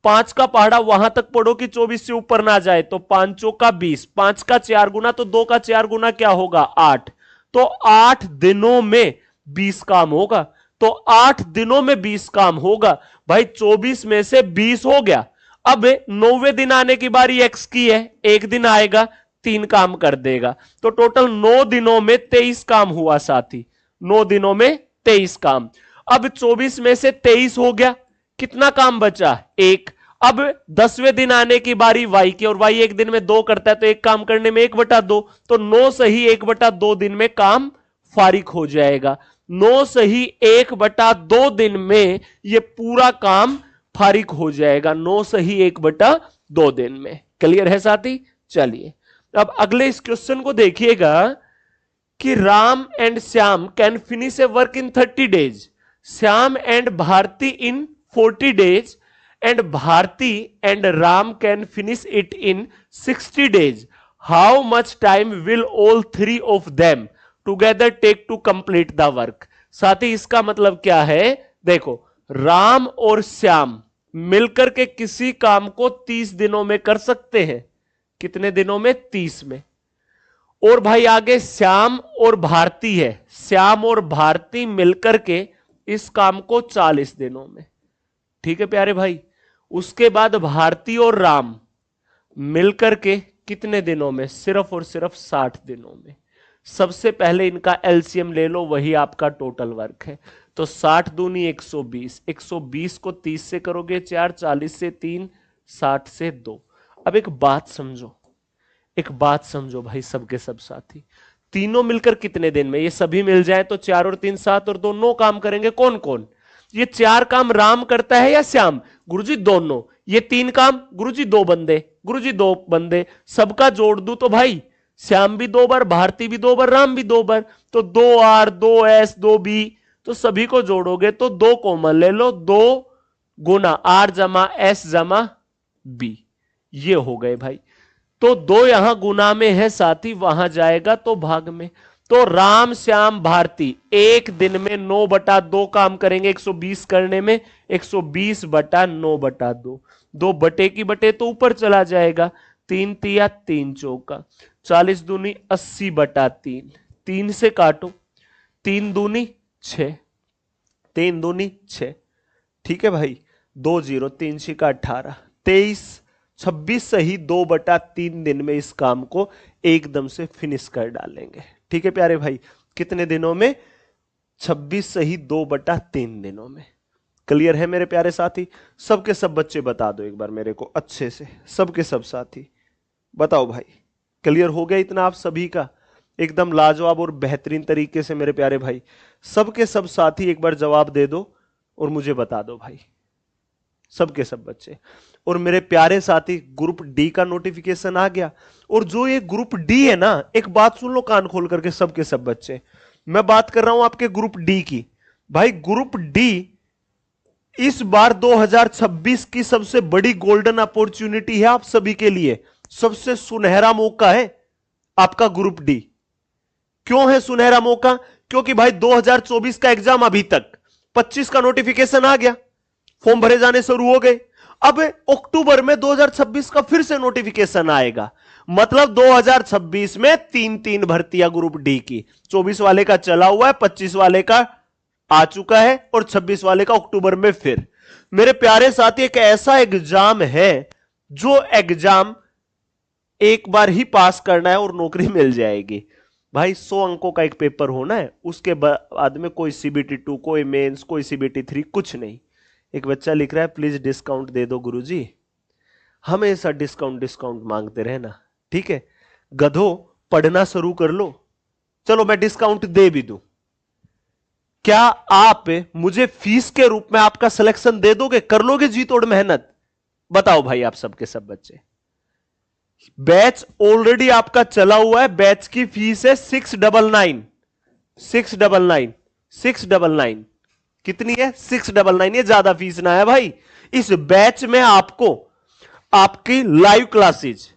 5 का पहाड़ा वहां तक पढ़ो कि 24 से ऊपर ना जाए। तो 5 का 20, 5 का 4 गुना, तो 2 का 4 गुना क्या होगा? 8। तो 8 दिनों में 20 काम होगा। तो 8 दिनों में 20 काम होगा भाई। 24 में से 20 हो गया। अब 9वें दिन आने की बारी एक्स की है, एक दिन आएगा 3 काम कर देगा। तो टोटल 9 दिनों में 23 काम हुआ साथी। 9 दिनों में 23 काम। अब 24 में से 23 हो गया, कितना काम बचा? 1। अब 10वें दिन आने की बारी वाई की, और वाई एक दिन में 2 करता है, तो एक काम करने में 1/2। तो 9 सही 1/2 दिन में काम फारिग हो जाएगा। 9 सही 1/2 दिन में यह पूरा काम फारिग हो जाएगा। 9 सही 1/2 दिन में। क्लियर है साथी? चलिए अब अगले इस क्वेश्चन को देखिएगा कि Ram and Shyam can finish a work in 30 days, Shyam and Bharti in 40 days, and Bharti and Ram can finish it in 60 days. How much time will all 3 of them together take to complete the work? साथ ही इसका मतलब क्या है? देखो, राम और श्याम मिलकर के किसी काम को 30 दिनों में कर सकते हैं। कितने दिनों में? 30 में। और भाई आगे श्याम और भारती है, श्याम और भारती मिलकर के इस काम को 40 दिनों में। ठीक है प्यारे भाई। उसके बाद भारती और राम मिलकर के कितने दिनों में? सिर्फ और सिर्फ 60 दिनों में। सबसे पहले इनका एलसीएम ले लो, वही आपका टोटल वर्क है। तो 60 दूनी 120, 120 को 30 से करोगे 4, 40 से 3, 60 से 2। अब एक बात समझो, एक बात समझो भाई सबके सब साथी, तीनों मिलकर कितने दिन में? ये सभी मिल जाए तो 4 और 3 7 और 2 9 काम करेंगे। कौन कौन? ये 4 काम राम करता है या श्याम? गुरुजी दोनों। ये 3 काम गुरुजी 2 बंदे, गुरुजी 2 बंदे। सबका जोड़ दूं तो भाई श्याम भी 2 बार, भारती भी 2 बार, राम भी 2 बार, तो 2R 2S 2B, तो सभी को जोड़ोगे तो 2 कॉमन ले लो, 2 गुना R जमा S जमा B, ये हो गए भाई। तो 2 यहां गुना में है साथी, वहां जाएगा तो भाग में। तो राम श्याम भारती एक दिन में 9/2 काम करेंगे 120 करने में, 120/9/2, 2 बटे की बटे तो ऊपर चला जाएगा, 3 तिया 3 चौका, 40 दूनी 80/3, 3 से काटो, 3 दूनी 6, 3 दूनी 6, ठीक है भाई, 2 0, 3 छिका 18, 23, 26 सही 2/3 दिन में इस काम को एकदम से फिनिश कर डालेंगे। ठीक है प्यारे भाई, कितने दिनों में? 26 सही 2/3 दिनों में। क्लियर है मेरे प्यारे साथी? सबके सब बच्चे बता दो एक बार मेरे को अच्छे से, सबके सब साथी बताओ भाई, क्लियर हो गया इतना आप सभी का? एकदम लाजवाब और बेहतरीन तरीके से मेरे प्यारे भाई, सबके सब साथी एक बार जवाब दे दो और मुझे बता दो भाई, सबके सब बच्चे। और मेरे प्यारे साथी, ग्रुप डी का नोटिफिकेशन आ गया। और जो ये ग्रुप डी है ना, एक बात सुन लो कान खोल करके सबके सब बच्चे, मैं बात कर रहा हूं आपके ग्रुप डी की। भाई ग्रुप डी इस बार 2026 की सबसे बड़ी गोल्डन अपॉर्चुनिटी है आप सभी के लिए, सबसे सुनहरा मौका है आपका ग्रुप डी। क्यों है सुनहरा मौका? क्योंकि भाई 2024 का एग्जाम अभी तक, 25 का नोटिफिकेशन आ गया, फॉर्म भरे जाने शुरू हो गए, अब अक्टूबर में 2026 का फिर से नोटिफिकेशन आएगा, मतलब 2026 में 3-3 भर्तियां ग्रुप डी की, 24 वाले का चला हुआ है, 25 वाले का आ चुका है और 26 वाले का अक्टूबर में फिर। मेरे प्यारे साथी, एक ऐसा एग्जाम है जो एग्जाम एक बार ही पास करना है और नौकरी मिल जाएगी। भाई 100 अंकों का एक पेपर होना है, उसके बाद में कोई CBT 2, कोई मेंस, कोई CBT 3, कुछ नहीं। एक बच्चा लिख रहा है प्लीज डिस्काउंट दे दो गुरुजी, हमेशा डिस्काउंट डिस्काउंट मांगते रहना, ठीक है गधो, पढ़ना शुरू कर लो। चलो मैं डिस्काउंट दे भी दूं, क्या आप मुझे फीस के रूप में आपका सिलेक्शन दे दोगे? कर लोगे जी तोड़ मेहनत? बताओ भाई आप सबके सब बच्चे। बैच ऑलरेडी आपका चला हुआ है, बैच की फीस है 699, 699, 699, कितनी है? 699। ये ज्यादा फीस ना है भाई। इस बैच में आपको आपकी लाइव क्लासेज,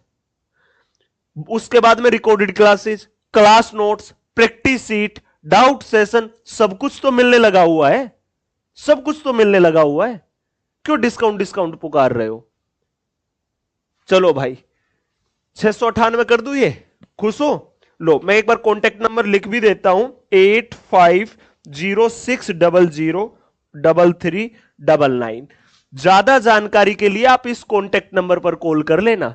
उसके बाद में recorded classes, class notes, practice seat, doubt session, सब कुछ तो मिलने लगा हुआ है, सब कुछ तो मिलने लगा हुआ है। क्यों डिस्काउंट डिस्काउंट पुकार रहे हो? चलो भाई 698 कर दूं ये, खुश हो? लो मैं एक बार कॉन्टेक्ट नंबर लिख भी देता हूं, 8506003399। ज्यादा जानकारी के लिए आप इस कॉन्टेक्ट नंबर पर कॉल कर लेना।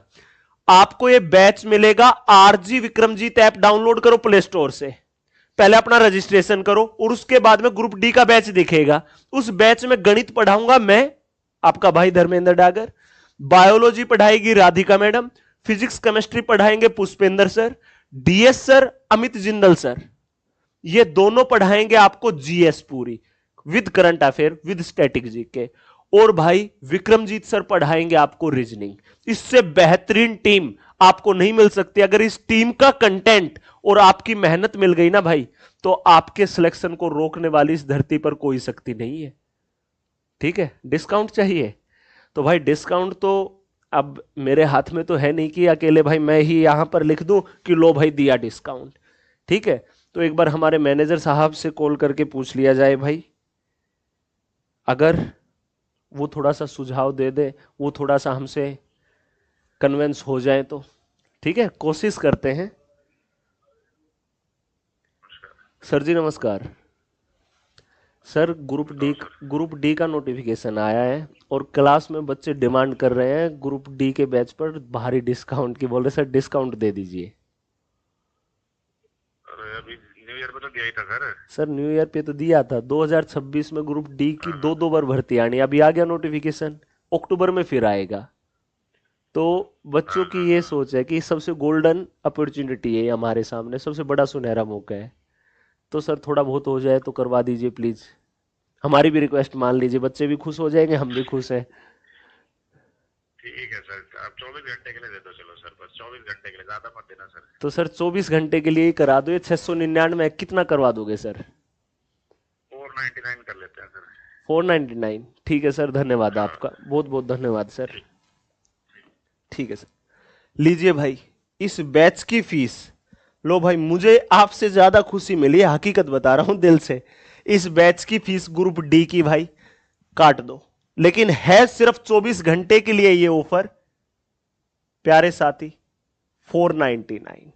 आपको ये बैच मिलेगा, आरजी विक्रमजीत ऐप डाउनलोड करो प्ले स्टोर से, पहले अपना रजिस्ट्रेशन करो और उसके बाद में ग्रुप डी का बैच दिखेगा। उस बैच में गणित पढ़ाऊंगा मैं, आपका भाई धर्मेंद्र डागर, बायोलॉजी पढ़ाएगी राधिका मैडम, फिजिक्स केमिस्ट्री पढ़ाएंगे Pushpendra sir, DS sir Amit Jindal sir, ये दोनों पढ़ाएंगे आपको जीएस पूरी with current affair with static GK, और भाई विक्रमजीत सर पढ़ाएंगे आपको रीजनिंग। इससे बेहतरीन टीम आपको नहीं मिल सकती। अगर इस टीम का कंटेंट और आपकी मेहनत मिल गई ना भाई, तो आपके सिलेक्शन को रोकने वाली इस धरती पर कोई शक्ति नहीं है। ठीक है, डिस्काउंट चाहिए तो भाई डिस्काउंट तो अब मेरे हाथ में तो है नहीं कि अकेले भाई मैं ही यहां पर लिख दूं कि लो भाई दिया डिस्काउंट। ठीक है, तो एक बार हमारे मैनेजर साहब से कॉल करके पूछ लिया जाए भाई, अगर वो थोड़ा सा सुझाव दे दे, वो थोड़ा सा हमसे कन्विंस हो जाए तो ठीक है, कोशिश करते हैं। सर जी नमस्कार। सर ग्रुप डी का नोटिफिकेशन आया है और क्लास में बच्चे डिमांड कर रहे हैं ग्रुप डी के बैच पर भारी डिस्काउंट की, बोल रहे सर डिस्काउंट दे दीजिए। अरे अभी न्यू ईयर पे तो दिया ही था सर। सर न्यू ईयर पे तो दिया था, 2026 में ग्रुप डी की 2-2 बार भर्ती आनी, अभी आ गया नोटिफिकेशन, अक्टूबर में फिर आएगा। तो बच्चों की ये सोच है कि सबसे गोल्डन अपॉर्चुनिटी है हमारे सामने, सबसे बड़ा सुनहरा मौका है। तो सर थोड़ा बहुत हो जाए तो करवा दीजिए प्लीज, हमारी भी रिक्वेस्ट मान लीजिए, बच्चे भी खुश हो जाएंगे, हम भी खुश हैं। ठीक है सर, आप 24 घंटे के लिए दे दो। चलो सर, बस 24 घंटे के लिए, ज्यादा मत देना सर। तो सर 24 घंटे के लिए ही करा दो। ये 699 कितना करवा दोगे सर? 499 कर लेते हैं सर। 499 ठीक है सर, धन्यवाद हाँ। आपका, बहुत बहुत धन्यवाद सर। ठीक। ठीक है सर, लीजिए भाई इस बैच की फीस। लो भाई, मुझे आपसे ज्यादा खुशी मिली है, हकीकत बता रहा हूं दिल से। इस बैच की फीस ग्रुप डी की भाई काट दो, लेकिन है सिर्फ 24 घंटे के लिए ये ऑफर प्यारे साथी। 499,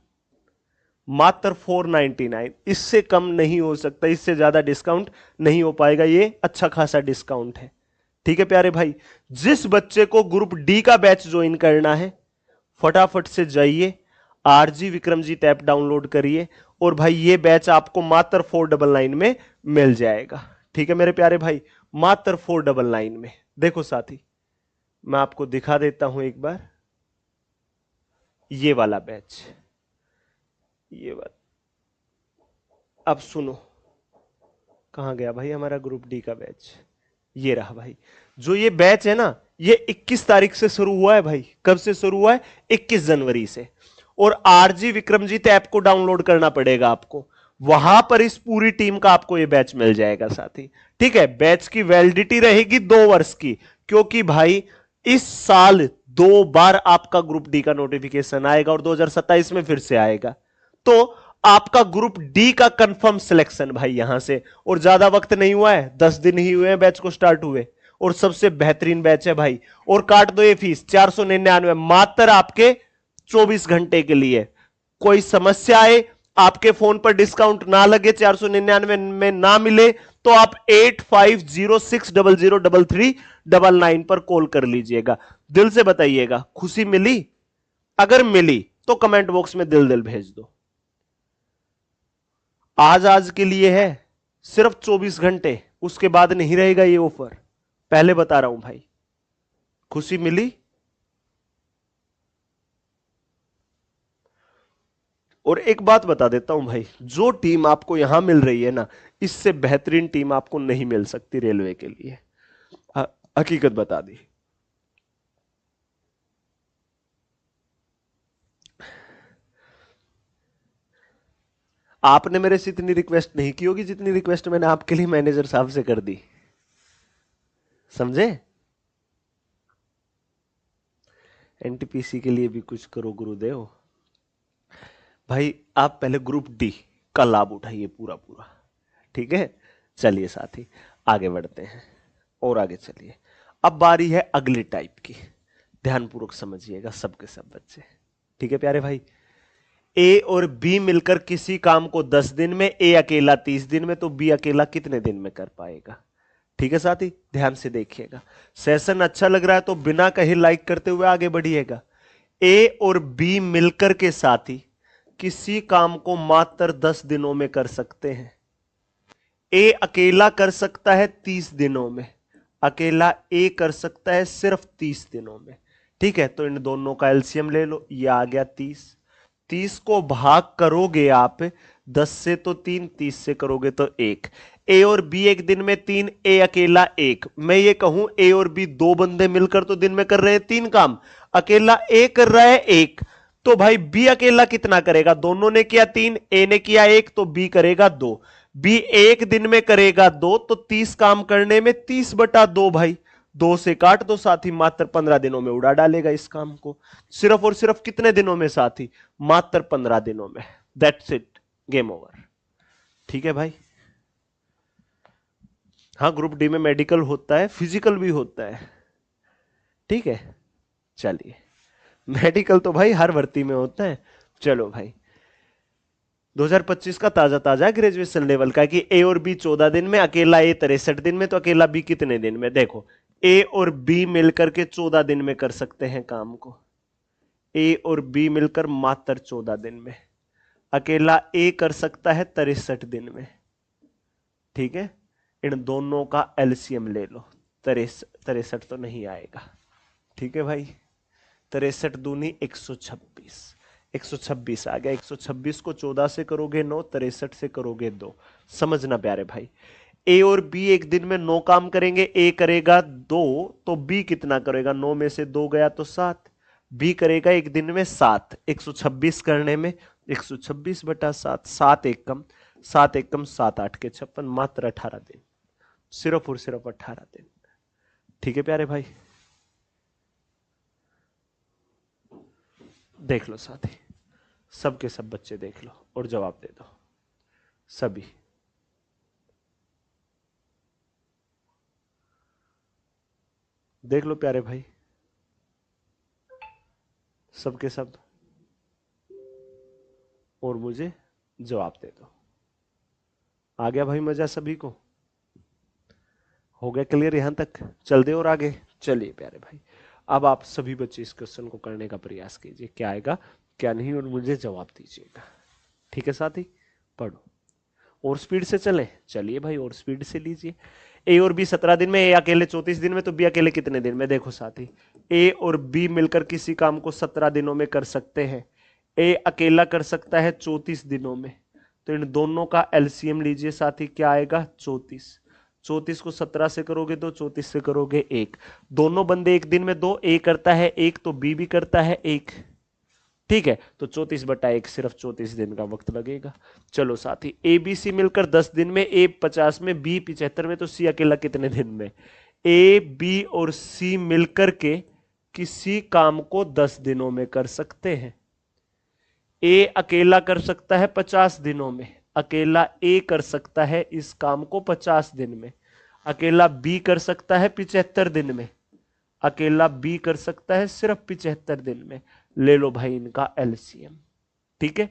मात्र 499, इससे कम नहीं हो सकता, इससे ज्यादा डिस्काउंट नहीं हो पाएगा। ये अच्छा खासा डिस्काउंट है। ठीक है प्यारे भाई, जिस बच्चे को ग्रुप डी का बैच ज्वाइन करना है फटाफट से जाइए, आरजी विक्रमजीत ऐप डाउनलोड करिए, और भाई ये बैच आपको मात्र 499 में मिल जाएगा। ठीक है मेरे प्यारे भाई, मात्र 499 में। देखो साथी, मैं आपको दिखा देता हूं एक बार ये वाला बैच, ये वाला। अब सुनो, कहां गया भाई हमारा ग्रुप डी का बैच? ये रहा भाई। जो ये बैच है ना, ये 21 तारीख से शुरू हुआ है भाई। कब से शुरू हुआ है? 21 जनवरी से। और आरजी विक्रमजीत ऐप को डाउनलोड करना पड़ेगा आपको, वहां पर इस पूरी टीम का आपको ये बैच मिल जाएगा साथी। ठीक है, बैच की वैलिडिटी रहेगी 2 वर्ष की, क्योंकि भाई इस साल 2 बार आपका ग्रुप डी का नोटिफिकेशन आएगा और 2027 में फिर से आएगा। तो आपका ग्रुप डी का कंफर्म सिलेक्शन भाई यहां से। और ज्यादा वक्त नहीं हुआ है, 10 दिन ही हुए हैं बैच को स्टार्ट हुए, और सबसे बेहतरीन बैच है भाई। और काट दो ये फीस 499, मात्र आपके 24 घंटे के लिए। कोई समस्या आए, आपके फोन पर डिस्काउंट ना लगे, 499 में ना मिले, तो आप 8506003399 पर कॉल कर लीजिएगा। दिल से बताइएगा खुशी मिली? अगर मिली तो कमेंट बॉक्स में दिल दिल भेज दो। आज के लिए है, सिर्फ 24 घंटे, उसके बाद नहीं रहेगा ये ऑफर। पहले बता रहा हूं भाई, खुशी मिली? और एक बात बता देता हूं भाई, जो टीम आपको यहां मिल रही है ना, इससे बेहतरीन टीम आपको नहीं मिल सकती रेलवे के लिए। हकीकत बता दी। आपने मेरे से इतनी रिक्वेस्ट नहीं की होगी जितनी रिक्वेस्ट मैंने आपके लिए मैनेजर साहब से कर दी, समझे? एनटीपीसी के लिए भी कुछ करो गुरुदेव। भाई आप पहले ग्रुप डी का लाभ उठाइए पूरा पूरा। ठीक है, चलिए साथी आगे बढ़ते हैं, और आगे चलिए। अब बारी है अगली टाइप की, ध्यानपूर्वक समझिएगा सबके सब बच्चे। ठीक है प्यारे भाई, ए और बी मिलकर किसी काम को 10 दिन में, ए अकेला 30 दिन में, तो बी अकेला कितने दिन में कर पाएगा? ठीक है साथी, ध्यान से देखिएगा। सेशन अच्छा लग रहा है तो बिना कहीं लाइक करते हुए आगे बढ़िएगा। ए और बी मिलकर के साथी किसी काम को मात्र 10 दिनों में कर सकते हैं। ए अकेला कर सकता है 30 दिनों में, अकेला ए कर सकता है सिर्फ 30 दिनों में। ठीक है, तो इन दोनों का एलसीएम ले लो, ये आ गया 30। 30 को भाग करोगे आप 10 से तो 3, 30 से करोगे तो 1। ए और बी एक दिन में 3, ए अकेला 1। मैं ये कहूं ए और बी 2 बंदे मिलकर तो दिन में कर रहे हैं 3 काम, अकेला ए कर रहा है 1। तो भाई बी अकेला कितना करेगा? दोनों ने किया 3, ए ने किया 1, तो बी करेगा 2। बी एक दिन में करेगा 2, तो 30 काम करने में 30/2 भाई, 2 से काट दो साथी, मात्र 15 दिनों में उड़ा डालेगा इस काम को। सिर्फ और सिर्फ कितने दिनों में साथी? मात्र 15 दिनों में। That's it, game over. ठीक है भाई। हाँ, ग्रुप डी में मेडिकल होता है, फिजिकल भी होता है। ठीक है, चलिए, मेडिकल तो भाई हर भर्ती में होता है। चलो भाई, 2025 का ताजा ताजा ग्रेजुएशन लेवल का कि ए और बी 14 दिन में, अकेला ए 63 दिन में, तो अकेला बी कितने दिन में? देखो, ए और बी मिलकर के 14 दिन में कर सकते हैं काम को। ए और बी मिलकर मात्र 14 दिन में, अकेला ए कर सकता है 63 दिन में। ठीक है, इन दोनों का एलसीएम ले लो, 63 तो नहीं आएगा। ठीक है भाई, 63 दूनी 126, 126 आ गया। 126 को 14 से करोगे 9, 63 से करोगे 2। समझना प्यारे भाई, ए और बी एक दिन में 9 काम करेंगे, ए करेगा 2, तो बी कितना करेगा? 9 में से 2 गया तो 7। बी करेगा एक दिन में 7, 126 करने में 126/7, 7 एक कम 7 एक कम 7 8 के 56, मात्र 18 दिन, सिर्फ और सिर्फ 18 दिन। ठीक है प्यारे भाई, देख लो साथी, सबके सब बच्चे देख लो और जवाब दे दो सभी। देख लो प्यारे भाई, सबके सब, और मुझे जवाब दे दो। आ गया भाई मजा सभी को? हो गया क्लियर यहां तक? चल दे और आगे। चलिए प्यारे भाई, अब आप सभी बच्चे इस क्वेश्चन को करने का प्रयास कीजिए, क्या आएगा क्या नहीं, और मुझे जवाब दीजिएगा। ठीक है साथी, पढ़ो और स्पीड से चले। चलिए भाई और स्पीड से लीजिए। ए और बी 17 दिन में, ए अकेले 34 दिन में, तो बी अकेले कितने दिन में? देखो साथी, ए और बी मिलकर किसी काम को 17 दिनों में कर सकते हैं। ए अकेला कर सकता है 34 दिनों में, तो इन दोनों का एलसीएम लीजिए साथी, क्या आएगा? 34। 34 को 17 से करोगे 2, 34 से करोगे 1। दोनों बंदे एक दिन में 2, ए करता है 1 तो बी भी करता है 1। ठीक है, तो 34/1 सिर्फ 34 दिन का वक्त लगेगा। चलो साथी, ए बी सी मिलकर 10 दिन में, ए 50 में, बी 75 में, तो सी अकेला कितने दिन में? ए बी और सी मिलकर के किसी काम को 10 दिनों में कर सकते हैं। ए अकेला कर सकता है 50 दिनों में, अकेला ए कर सकता है इस काम को 50 दिन में। अकेला बी कर सकता है 75 दिन में, अकेला बी कर सकता है सिर्फ 75 दिन में। ले लो भाई इनका एलसीएम। ठीक है,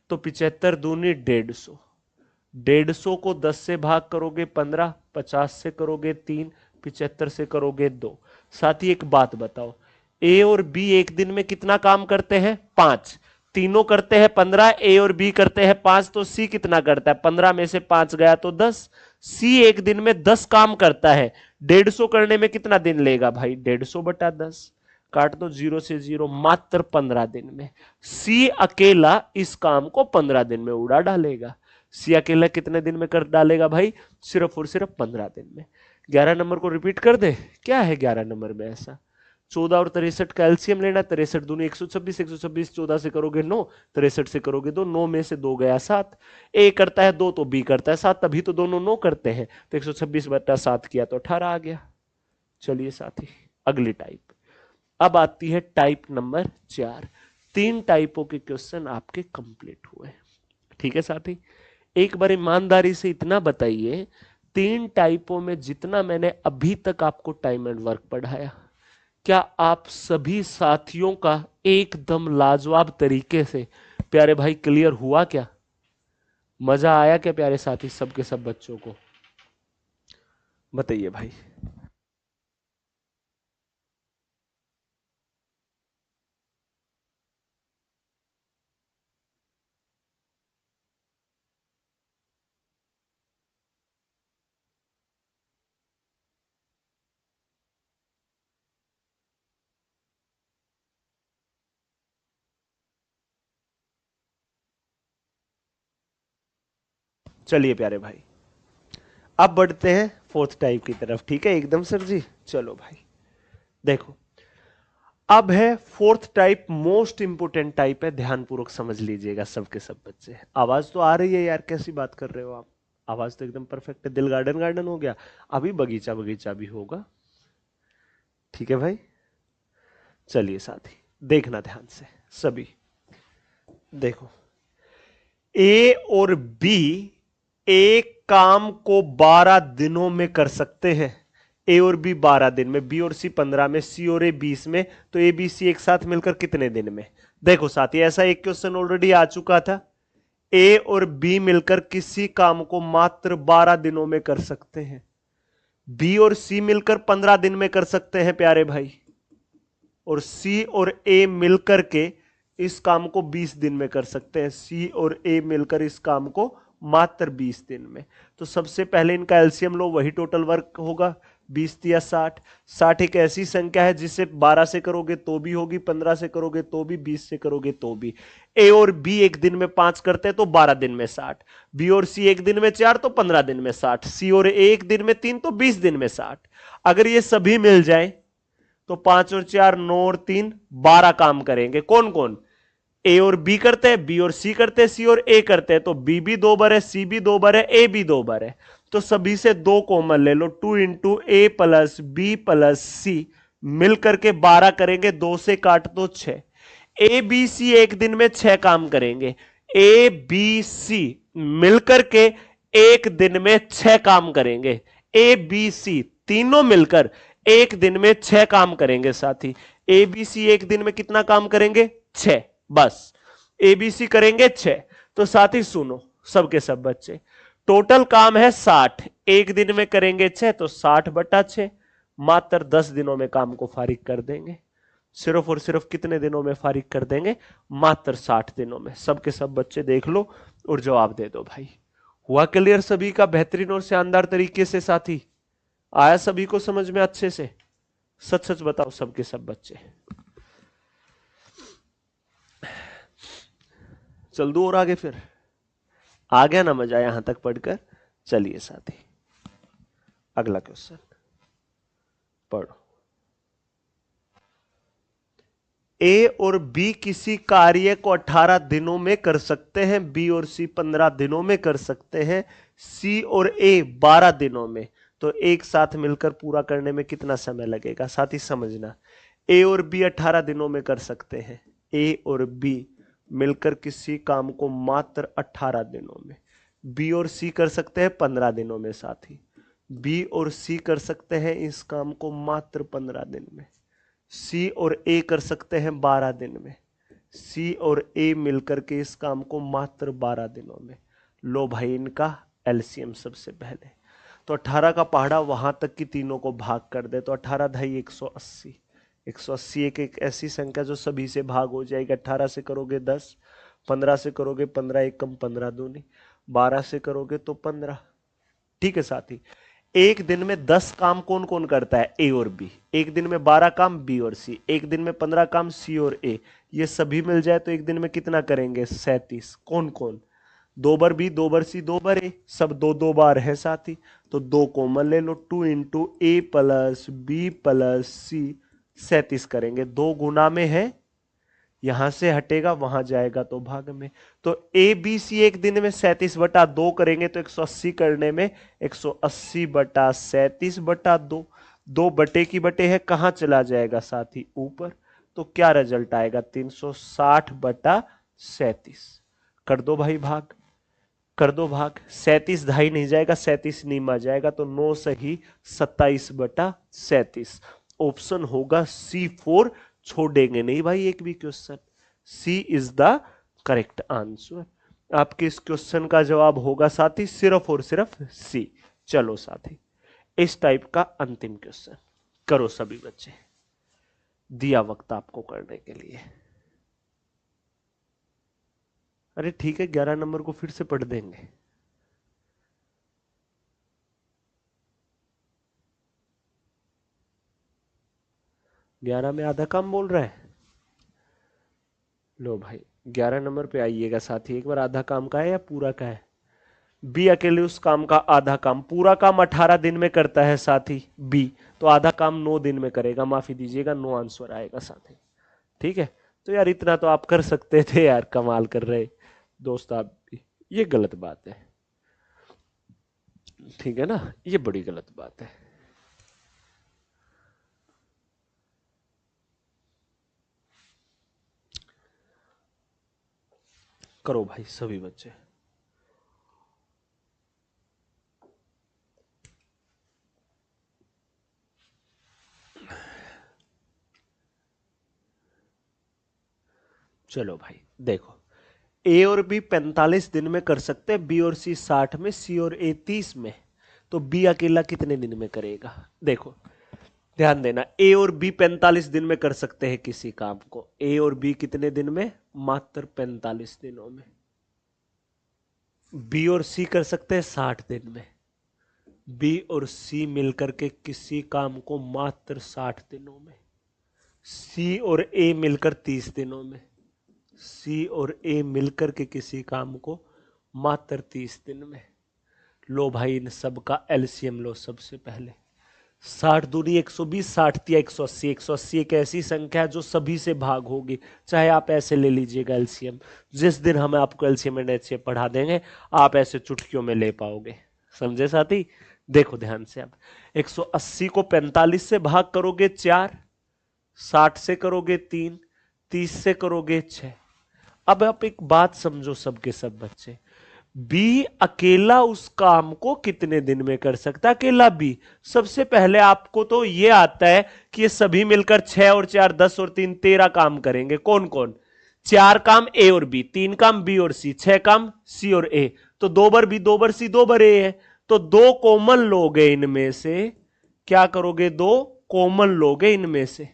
तो 75 दूनी 150, 150 को 10 से भाग करोगे 15, 50 से करोगे 3, 75 से करोगे 2। साथ ही एक बात बताओ, ए और बी एक दिन में कितना काम करते हैं? 5। तीनों करते हैं 15, ए और बी करते हैं 5, तो सी कितना करता है? 15 में से 5 गया तो 10। सी एक दिन में 10 काम करता है। 150 करने में कितना दिन लेगा भाई? 150/10, काट दो 0 से 0, मात्र 15 दिन में। सी अकेला इस काम को 15 दिन में उड़ा डालेगा। सी अकेला कितने दिन में कर डालेगा भाई? सिर्फ और सिर्फ 15 दिन में। 11 नंबर को रिपीट कर दे, क्या है 11 नंबर में ऐसा? 14 और 63 का एलसीएम लेना, 63 दूनी 126, 126 14 से करोगे 9, 63 से करोगे 2, 9 में से 2 गया 7। ए करता है 2 तो बी करता है 7, तभी तो दोनों 9 करते हैं, तो 126/7 किया तो 18 आ गया। चलिए साथी अगली टाइप, अब आती है टाइप नंबर 4। 3 टाइपों के क्वेश्चन आपके कंप्लीट हुए। ठीक है साथी, एक बार ईमानदारी से इतना बताइए, 3 टाइपों में जितना मैंने अभी तक आपको टाइम एंड वर्क पढ़ाया, क्या आप सभी साथियों का एकदम लाजवाब तरीके से प्यारे भाई क्लियर हुआ? क्या मजा आया क्या प्यारे साथी सबके सब बच्चों को? बताइए भाई। चलिए प्यारे भाई, अब बढ़ते हैं फोर्थ टाइप की तरफ। ठीक है एकदम सर जी। चलो भाई देखो, अब है fourth type, most important type है, ध्यानपूर्वक समझ लीजिएगा सबके सब बच्चे। आवाज तो आ रही है यार, कैसी बात कर रहे हो आप? आवाज तो एकदम परफेक्ट है, दिल गार्डन गार्डन हो गया, अभी बगीचा बगीचा भी होगा। ठीक है भाई, चलिए साथी देखना ध्यान से सभी। देखो, ए और बी एक काम को 12 दिनों में कर सकते हैं। ए और बी 12 दिन में, बी और सी 15 में, सी और ए 20 में, तो ए बी सी एक साथ मिलकर कितने दिन में? देखो साथी, ऐसा एक क्वेश्चन ऑलरेडी आ चुका था। ए और बी मिलकर किसी काम को मात्र 12 दिनों में कर सकते हैं। बी और सी मिलकर 15 दिन में कर सकते हैं प्यारे भाई, और सी और ए मिलकर के इस काम को 20 दिन में कर सकते हैं। सी और ए मिलकर इस काम को मात्र 20 दिन में। तो सबसे पहले इनका एलसीएम लो, वही टोटल वर्क होगा। 20 तिया 60। 60 एक ऐसी संख्या है जिसे 12 से करोगे तो भी होगी, 15 से करोगे तो भी, 20 से करोगे तो भी। ए और बी एक दिन में 5 करते हैं तो 12 दिन में 60, बी और सी एक दिन में 4 तो 15 दिन में 60, सी और ए एक दिन में 3 तो 20 दिन में 60। अगर ये सभी मिल जाए तो 5 और 4 9 और 3 12 काम करेंगे। कौन कौन? ए और बी करते हैं, बी और सी करते हैं, सी और ए करते हैं, तो बी भी 2 बार है, सी भी 2 बार है, ए भी 2 बार है। तो सभी से 2 कॉमन ले लो, 2 इंटू ए प्लस बी प्लस सी मिलकर के 12 करेंगे, 2 से काट दो 6। ए बी सी एक दिन में 6 काम करेंगे, ए बी सी मिलकर के एक दिन में 6 काम करेंगे। ए बी सी तीनों मिलकर एक दिन में 6 काम करेंगे साथी। ए बी सी एक दिन में कितना काम करेंगे? 6। बस एबीसी करेंगे 6। तो साथी सुनो सबके सब बच्चे, टोटल काम है 60, एक दिन में करेंगे 6 तो 60/6, मात्र 10 दिनों में काम को फारिग कर देंगे। सिर्फ और सिर्फ कितने दिनों में फारिग कर देंगे? मात्र 60 दिनों में। सबके सब बच्चे देख लो और जवाब दे दो भाई। हुआ क्लियर सभी का बेहतरीन और शानदार तरीके से साथी? आया सभी को समझ में अच्छे से? सच सच बताओ सबके सब बच्चे। चल दो और आगे फिर। आ गया ना मजा यहां तक पढ़कर? चलिए साथी अगला क्वेश्चन पढ़ो। ए और बी किसी कार्य को 18 दिनों में कर सकते हैं, बी और सी 15 दिनों में कर सकते हैं, सी और ए 12 दिनों में। तो एक साथ मिलकर पूरा करने में कितना समय लगेगा? साथी समझना, ए और बी 18 दिनों में कर सकते हैं, ए और बी मिलकर किसी काम को मात्र 18 दिनों में। बी और सी कर सकते हैं 15 दिनों में साथी, बी और सी कर सकते हैं इस काम को मात्र 15 दिन में, सी और ए कर सकते हैं 12 दिन में, सी और ए मिलकर के इस काम को मात्र 12 दिनों में। लो भाई इनका एलसीएम सबसे पहले। तो 18 का पहाड़ा वहां तक की तीनों को भाग कर दे, तो 18 ढाई 180। 180 एक ऐसी संख्या जो सभी से भाग हो जाएगी। 18 से करोगे 10, 15 से करोगे 15, एक कम 15 दूनी, 12 से करोगे तो 15। ठीक है साथी, एक दिन में 10 काम कौन कौन करता है? ए और बी। एक दिन में 12 काम बी और सी, एक दिन में 15 काम सी और ए। ये सभी मिल जाए तो एक दिन में कितना करेंगे? 37। कौन कौन? 2 बार बी, 2 बार सी, 2 बार ए, सब 2 बार है साथी। तो 2 कॉमन ले लो, 2 इंटू ए प्लस बी प्लस सी 37 करेंगे। 2 गुना में है, यहां से हटेगा वहां जाएगा तो भाग में। तो ए बी सी एक दिन में 37/2 करेंगे तो 180 करने में 180/37/2। 2 बटे की बटे है, कहां चला जाएगा साथी? ऊपर। तो क्या रिजल्ट आएगा? 360/37। कर दो भाई भाग, कर दो भाग। 37 ढाई नहीं जाएगा, 37 नीमा जाएगा, तो 9 सही 27/37। ऑप्शन होगा C4। छोड़ेंगे नहीं भाई एक भी question. C is the correct answer. आपके इस क्वेश्चन का जवाब होगा साथी सिर्फ और सिर्फ सी। चलो साथी इस टाइप का अंतिम क्वेश्चन करो सभी बच्चे, दिया वक्त आपको करने के लिए। अरे ठीक है, 11 नंबर को फिर से पढ़ देंगे। ग्यारह में आधा काम बोल रहा है। लो भाई 11 नंबर पे आइएगा साथी, एक बार आधा काम का है या पूरा का है? बी अकेले उस काम का आधा काम, पूरा काम 18 दिन में करता है साथी बी, तो आधा काम 9 दिन में करेगा। माफी दीजिएगा, 9 आंसर आएगा साथी। ठीक है, तो यार इतना तो आप कर सकते थे यार, कमाल कर रहे दोस्त आप भी। ये गलत बात है, ठीक है ना, ये बड़ी गलत बात है। करो भाई सभी बच्चे। चलो भाई देखो, ए और बी 45 दिन में कर सकते हैं, बी और सी 60 में, सी और ए 30 में। तो बी अकेला कितने दिन में करेगा? देखो ध्यान देना, ए और बी 45 दिन में कर सकते हैं किसी काम को। ए और बी कितने दिन में? मात्र 45 दिनों में। बी और सी कर सकते हैं 60 दिन में। बी और सी मिलकर के किसी काम को मात्र 60 दिनों में, सी और ए मिलकर 30 दिनों में, सी और ए मिलकर के किसी काम को मात्र 30 दिन में। लो भाई इन सब का एलसीएम लो सबसे पहले। 60 दूनी 120, 60 तिया 180, 180 एक ऐसी संख्या है जो सभी से भाग होगी, चाहे आप ऐसे ले लीजिएगा एलसीएम। जिस दिन हम आपको एलसीएम एंड एचसीएफ पढ़ा देंगे आप ऐसे चुटकियों में ले पाओगे। समझे साथी? देखो ध्यान से, अब 180 को 45 से भाग करोगे 4, 60 से करोगे 3, 30 से करोगे 6। अब आप एक बात समझो सबके सब बच्चे, बी अकेला उस काम को कितने दिन में कर सकता है? अकेला बी। सबसे पहले आपको तो ये आता है कि ये सभी मिलकर 6 और 4 10 और 3 13 काम करेंगे। कौन कौन? 4 काम ए और बी, 3 काम बी और सी, 6 काम सी और ए। तो 2 बार बी 2 बार सी 2 बार ए है, तो 2 कॉमन लोगे इनमें से। क्या करोगे? 2 कॉमन लोगे इनमें से।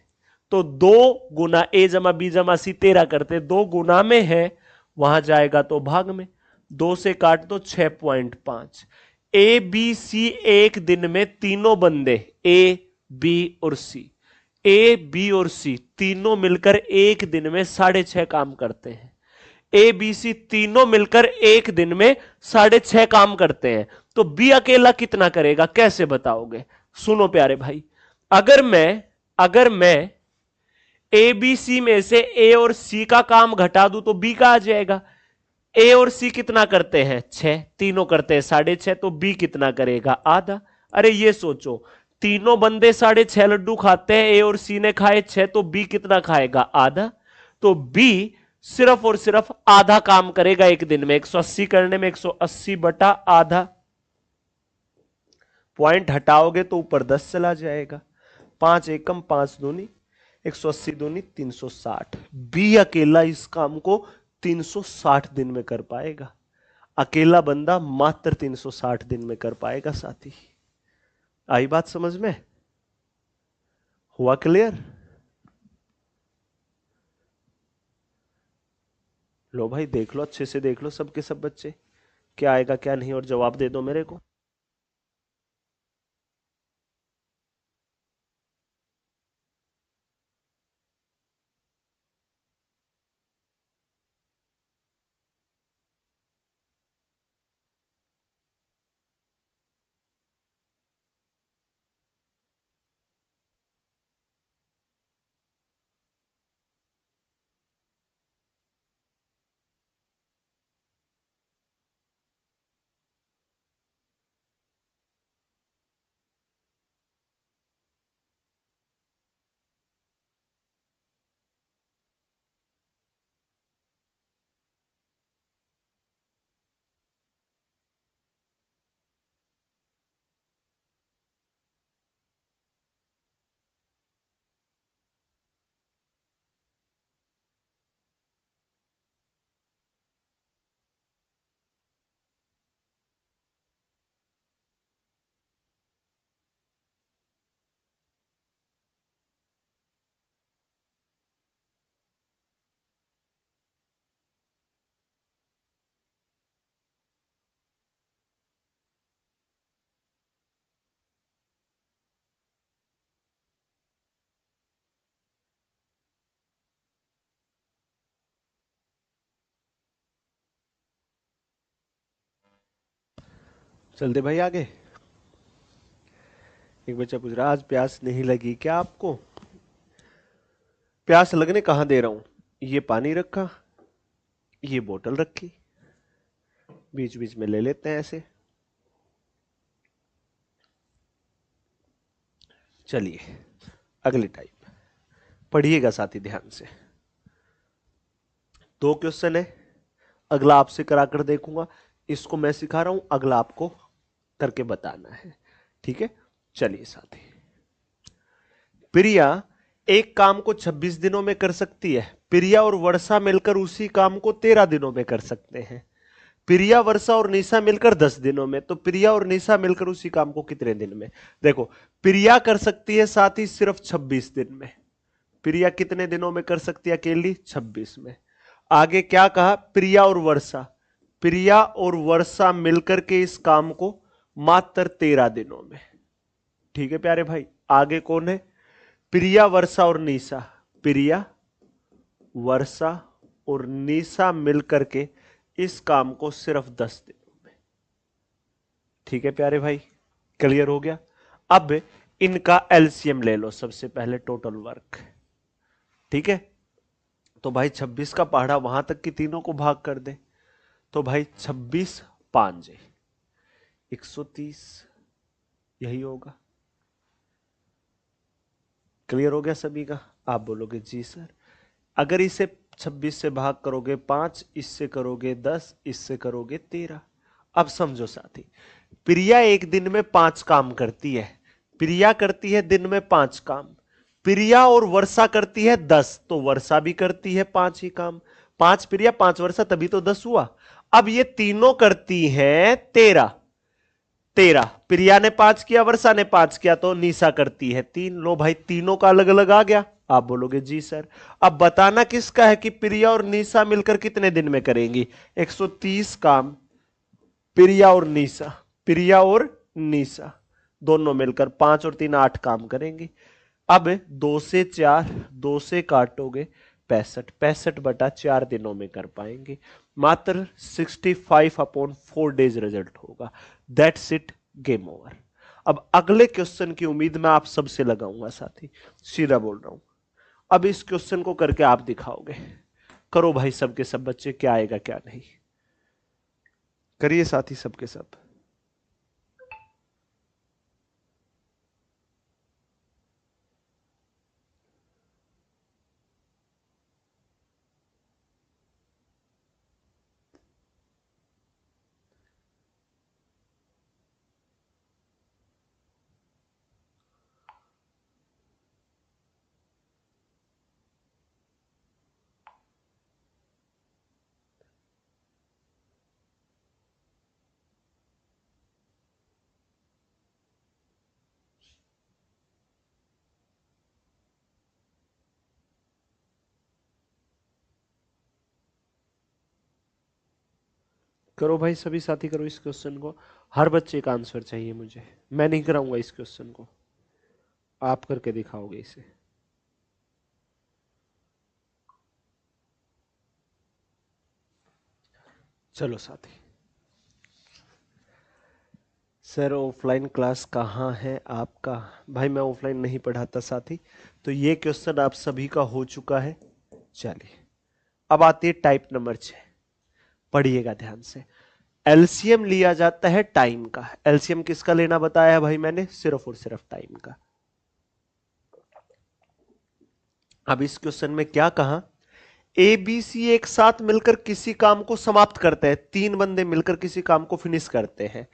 तो 2 गुना ए जमा बी जमा सी 13 करते, 2 गुना में है, वहां जाएगा तो भाग में। 2 से काट दो 6.5। ए बी सी एक दिन में तीनों बंदे ए बी और सी, ए बी और सी तीनों मिलकर एक दिन में 6.5 काम करते हैं। ए बी सी तीनों मिलकर एक दिन में 6.5 काम करते हैं। तो बी अकेला कितना करेगा? कैसे बताओगे? सुनो प्यारे भाई, अगर मैं ए बी सी में से ए और सी का काम घटा दूं तो बी का आ जाएगा। ए और सी कितना करते हैं? 6, तीनों करते हैं 6.5, तो बी कितना करेगा? आधा। अरे ये सोचो, तीनों बंदे 6.5 लड्डू खाते हैं, ए और सी ने खाए 6, तो बी कितना खाएगा? आधा। तो बी सिर्फ और सिर्फ आधा काम करेगा एक दिन में। 180 करने में 180 बटा आधा, पॉइंट हटाओगे तो ऊपर 10 चला जाएगा। 5 एकम 5 दूनी 180 दूनी 360। बी अकेला इस काम को 360 दिन में कर पाएगा। अकेला बंदा मात्र 360 दिन में कर पाएगा साथी। आई बात समझ में? हुआ क्लियर? लो भाई देख लो, अच्छे से देख लो सबके सब बच्चे, क्या आएगा क्या नहीं, और जवाब दे दो मेरे को। चलते भाई आगे। एक बच्चा पूछ रहा आज प्यास नहीं लगी क्या आपको? प्यास लगने कहां दे रहा हूं? ये पानी रखा, ये बोतल रखी, बीच बीच में ले लेते हैं ऐसे। चलिए अगली टाइप पढ़िएगा साथी ध्यान से। 2 क्वेश्चन है, अगला आपसे कराकर देखूंगा। इसको मैं सिखा रहा हूं, अगला आपको करके बताना है। ठीक है, चलिए साथी। प्रिया एक काम को 26 दिनों में कर सकती है। प्रिया और वर्षा मिलकर उसी काम को 13 दिनों में कर सकते हैं। प्रिया वर्षा और निशा मिलकर 10 दिनों में, तो प्रिया और निशा मिलकर उसी काम को कितने दिन में? देखो प्रिया कर सकती है साथी सिर्फ 26 दिन में। प्रिया कितने दिनों में कर सकती है अकेली? 26 में। आगे क्या कहा? प्रिया और वर्षा, प्रिया और वर्षा मिलकर के इस काम को मात्र 13 दिनों में। ठीक है प्यारे भाई, आगे कौन है? प्रिया, वर्षा और निशा। प्रिया, वर्षा और निशा मिलकर के इस काम को सिर्फ 10 दिनों में। ठीक है प्यारे भाई, क्लियर हो गया? अब इनका एलसीएम ले लो सबसे पहले, टोटल वर्क। ठीक है, तो भाई 26 का पहाड़ा वहां तक की तीनों को भाग कर दे, तो भाई 26 5 130, यही होगा। क्लियर हो गया सभी का? आप बोलोगे जी सर। अगर इसे 26 से भाग करोगे 5, इससे करोगे 10, इससे करोगे 13। अब समझो साथी, प्रिया एक दिन में 5 काम करती है। प्रिया करती है दिन में 5 काम। प्रिया और वर्षा करती है 10, तो वर्षा भी करती है 5 ही काम। 5 प्रिया 5 वर्षा, तभी तो 10 हुआ। अब ये तीनों करती हैं 13। 13 प्रिया ने 5 किया, वर्षा ने 5 किया, तो निशा करती है 3। लो भाई, तीनों का अलग अलग आ गया। आप बोलोगे जी सर। अब बताना किसका है कि प्रिया और निशा मिलकर कितने दिन में करेंगी? 130 काम प्रिया और निशा, प्रिया और निशा दोनों मिलकर 5 और 3 8 काम करेंगी। अब 2 से 4, 2 से काटोगे 65, 65/4 दिनों में कर पाएंगे। मात्र 65/4 डेज रिजल्ट होगा। That's it, game over. अब अगले क्वेश्चन की उम्मीद मैं आप सबसे लगाऊंगा साथी, सीधा बोल रहा हूं। अब इस क्वेश्चन को करके आप दिखाओगे। करो भाई सबके सब बच्चे, क्या आएगा क्या नहीं, करिए साथी सबके सब। करो भाई सभी साथी, करो इस क्वेश्चन को। हर बच्चे का आंसर चाहिए मुझे, मैं नहीं कराऊंगा इस क्वेश्चन को, आप करके दिखाओगे इसे। चलो साथी। सर ऑफलाइन क्लास कहाँ है आपका? भाई मैं ऑफलाइन नहीं पढ़ाता साथी, तो ये क्वेश्चन आप सभी का हो चुका है। चलिए, अब आती है टाइप नंबर 6, पढ़िएगा ध्यान से। एलसीएम लिया जाता है टाइम का। एलसीएम किसका लेना बताया भाई मैंने? सिर्फ और सिर्फ टाइम का। अब इस क्वेश्चन में क्या कहा? ए बी सी एक साथ मिलकर किसी काम को समाप्त करते हैं। 3 बंदे मिलकर किसी काम को फिनिश करते हैं।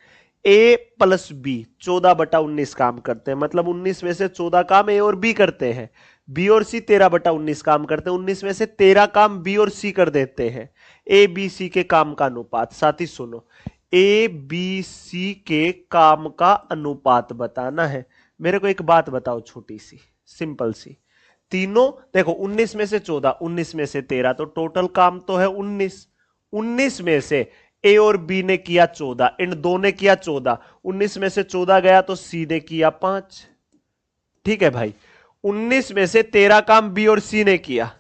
ए प्लस बी 14/19 काम करते हैं, मतलब 19 में से 14 काम ए और बी करते हैं। बी और सी 13/19 काम करते हैं, 19 में से 13 काम बी और सी कर देते हैं। ए बी सी के काम का अनुपात। साथी सुनो, ए बी सी के काम का अनुपात बताना है। मेरे को एक बात बताओ छोटी सी, सिंपल सी। तीनों देखो, 19 में से 14, 19 में से 13, तो टोटल काम तो है 19। 19 में से ए और बी ने किया 14, इन दो ने किया 14, 19 में से 14 गया तो सी ने किया 5। ठीक है भाई, 19 में से 13 काम बी और सी ने किया,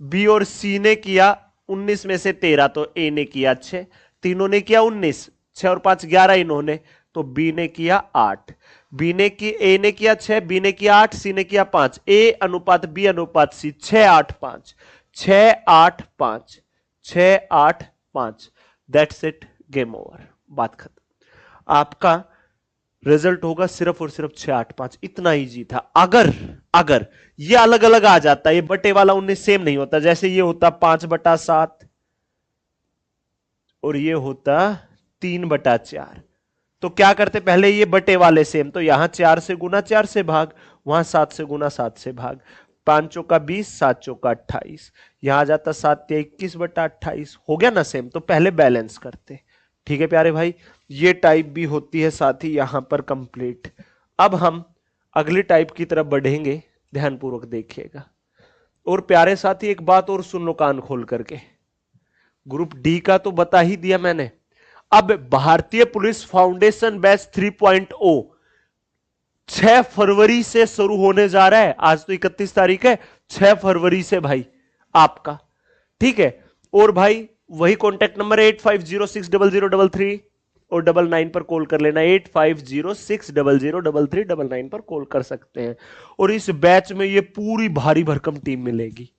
बी और सी ने किया 19 में से 13, तो ए ने किया 6, तीनों ने किया 19, 6 और 5 11 इन्होंने, तो बी ने किया 8। बी ने की ए ने किया 6, बी ने किया 8, सी ने किया 5। ए अनुपात बी अनुपात सी 6 8 5, 6 8 5, 6 8 5। दैट्स इट, गेम ओवर, बात खत्म। आपका रिजल्ट होगा सिर्फ और सिर्फ 6 8 5। इतना इजी था। अगर अगर ये अलग अलग आ जाता, ये बटे वाला 19 सेम नहीं होता, जैसे ये होता 5/7 और ये होता 3/4, तो क्या करते? पहले ये बटे वाले सेम, तो यहां 4 से गुना 4 से भाग, वहां 7 से गुना 7 से भाग। 5 चौका 20, 7 चौका 28, यहां आ जाता 7 या 21/28, हो गया ना सेम, तो पहले बैलेंस करते। ठीक है प्यारे भाई, ये टाइप भी होती है साथी यहां पर कंप्लीट। अब हम अगली टाइप की तरफ बढ़ेंगे, ध्यानपूर्वक देखिएगा। और प्यारे साथी एक बात और सुन लो कान खोल करके, ग्रुप डी का तो बता ही दिया मैंने। अब भारतीय पुलिस फाउंडेशन बैच 3.0 6 फरवरी से शुरू होने जा रहा है। आज तो 31 तारीख है, 6 फरवरी से भाई आपका, ठीक है। और भाई वही कॉन्टैक्ट नंबर 85060033 और 99 पर कॉल कर लेना, 8506003399 पर कॉल कर सकते हैं। और इस बैच में ये पूरी भारी भरकम टीम मिलेगी,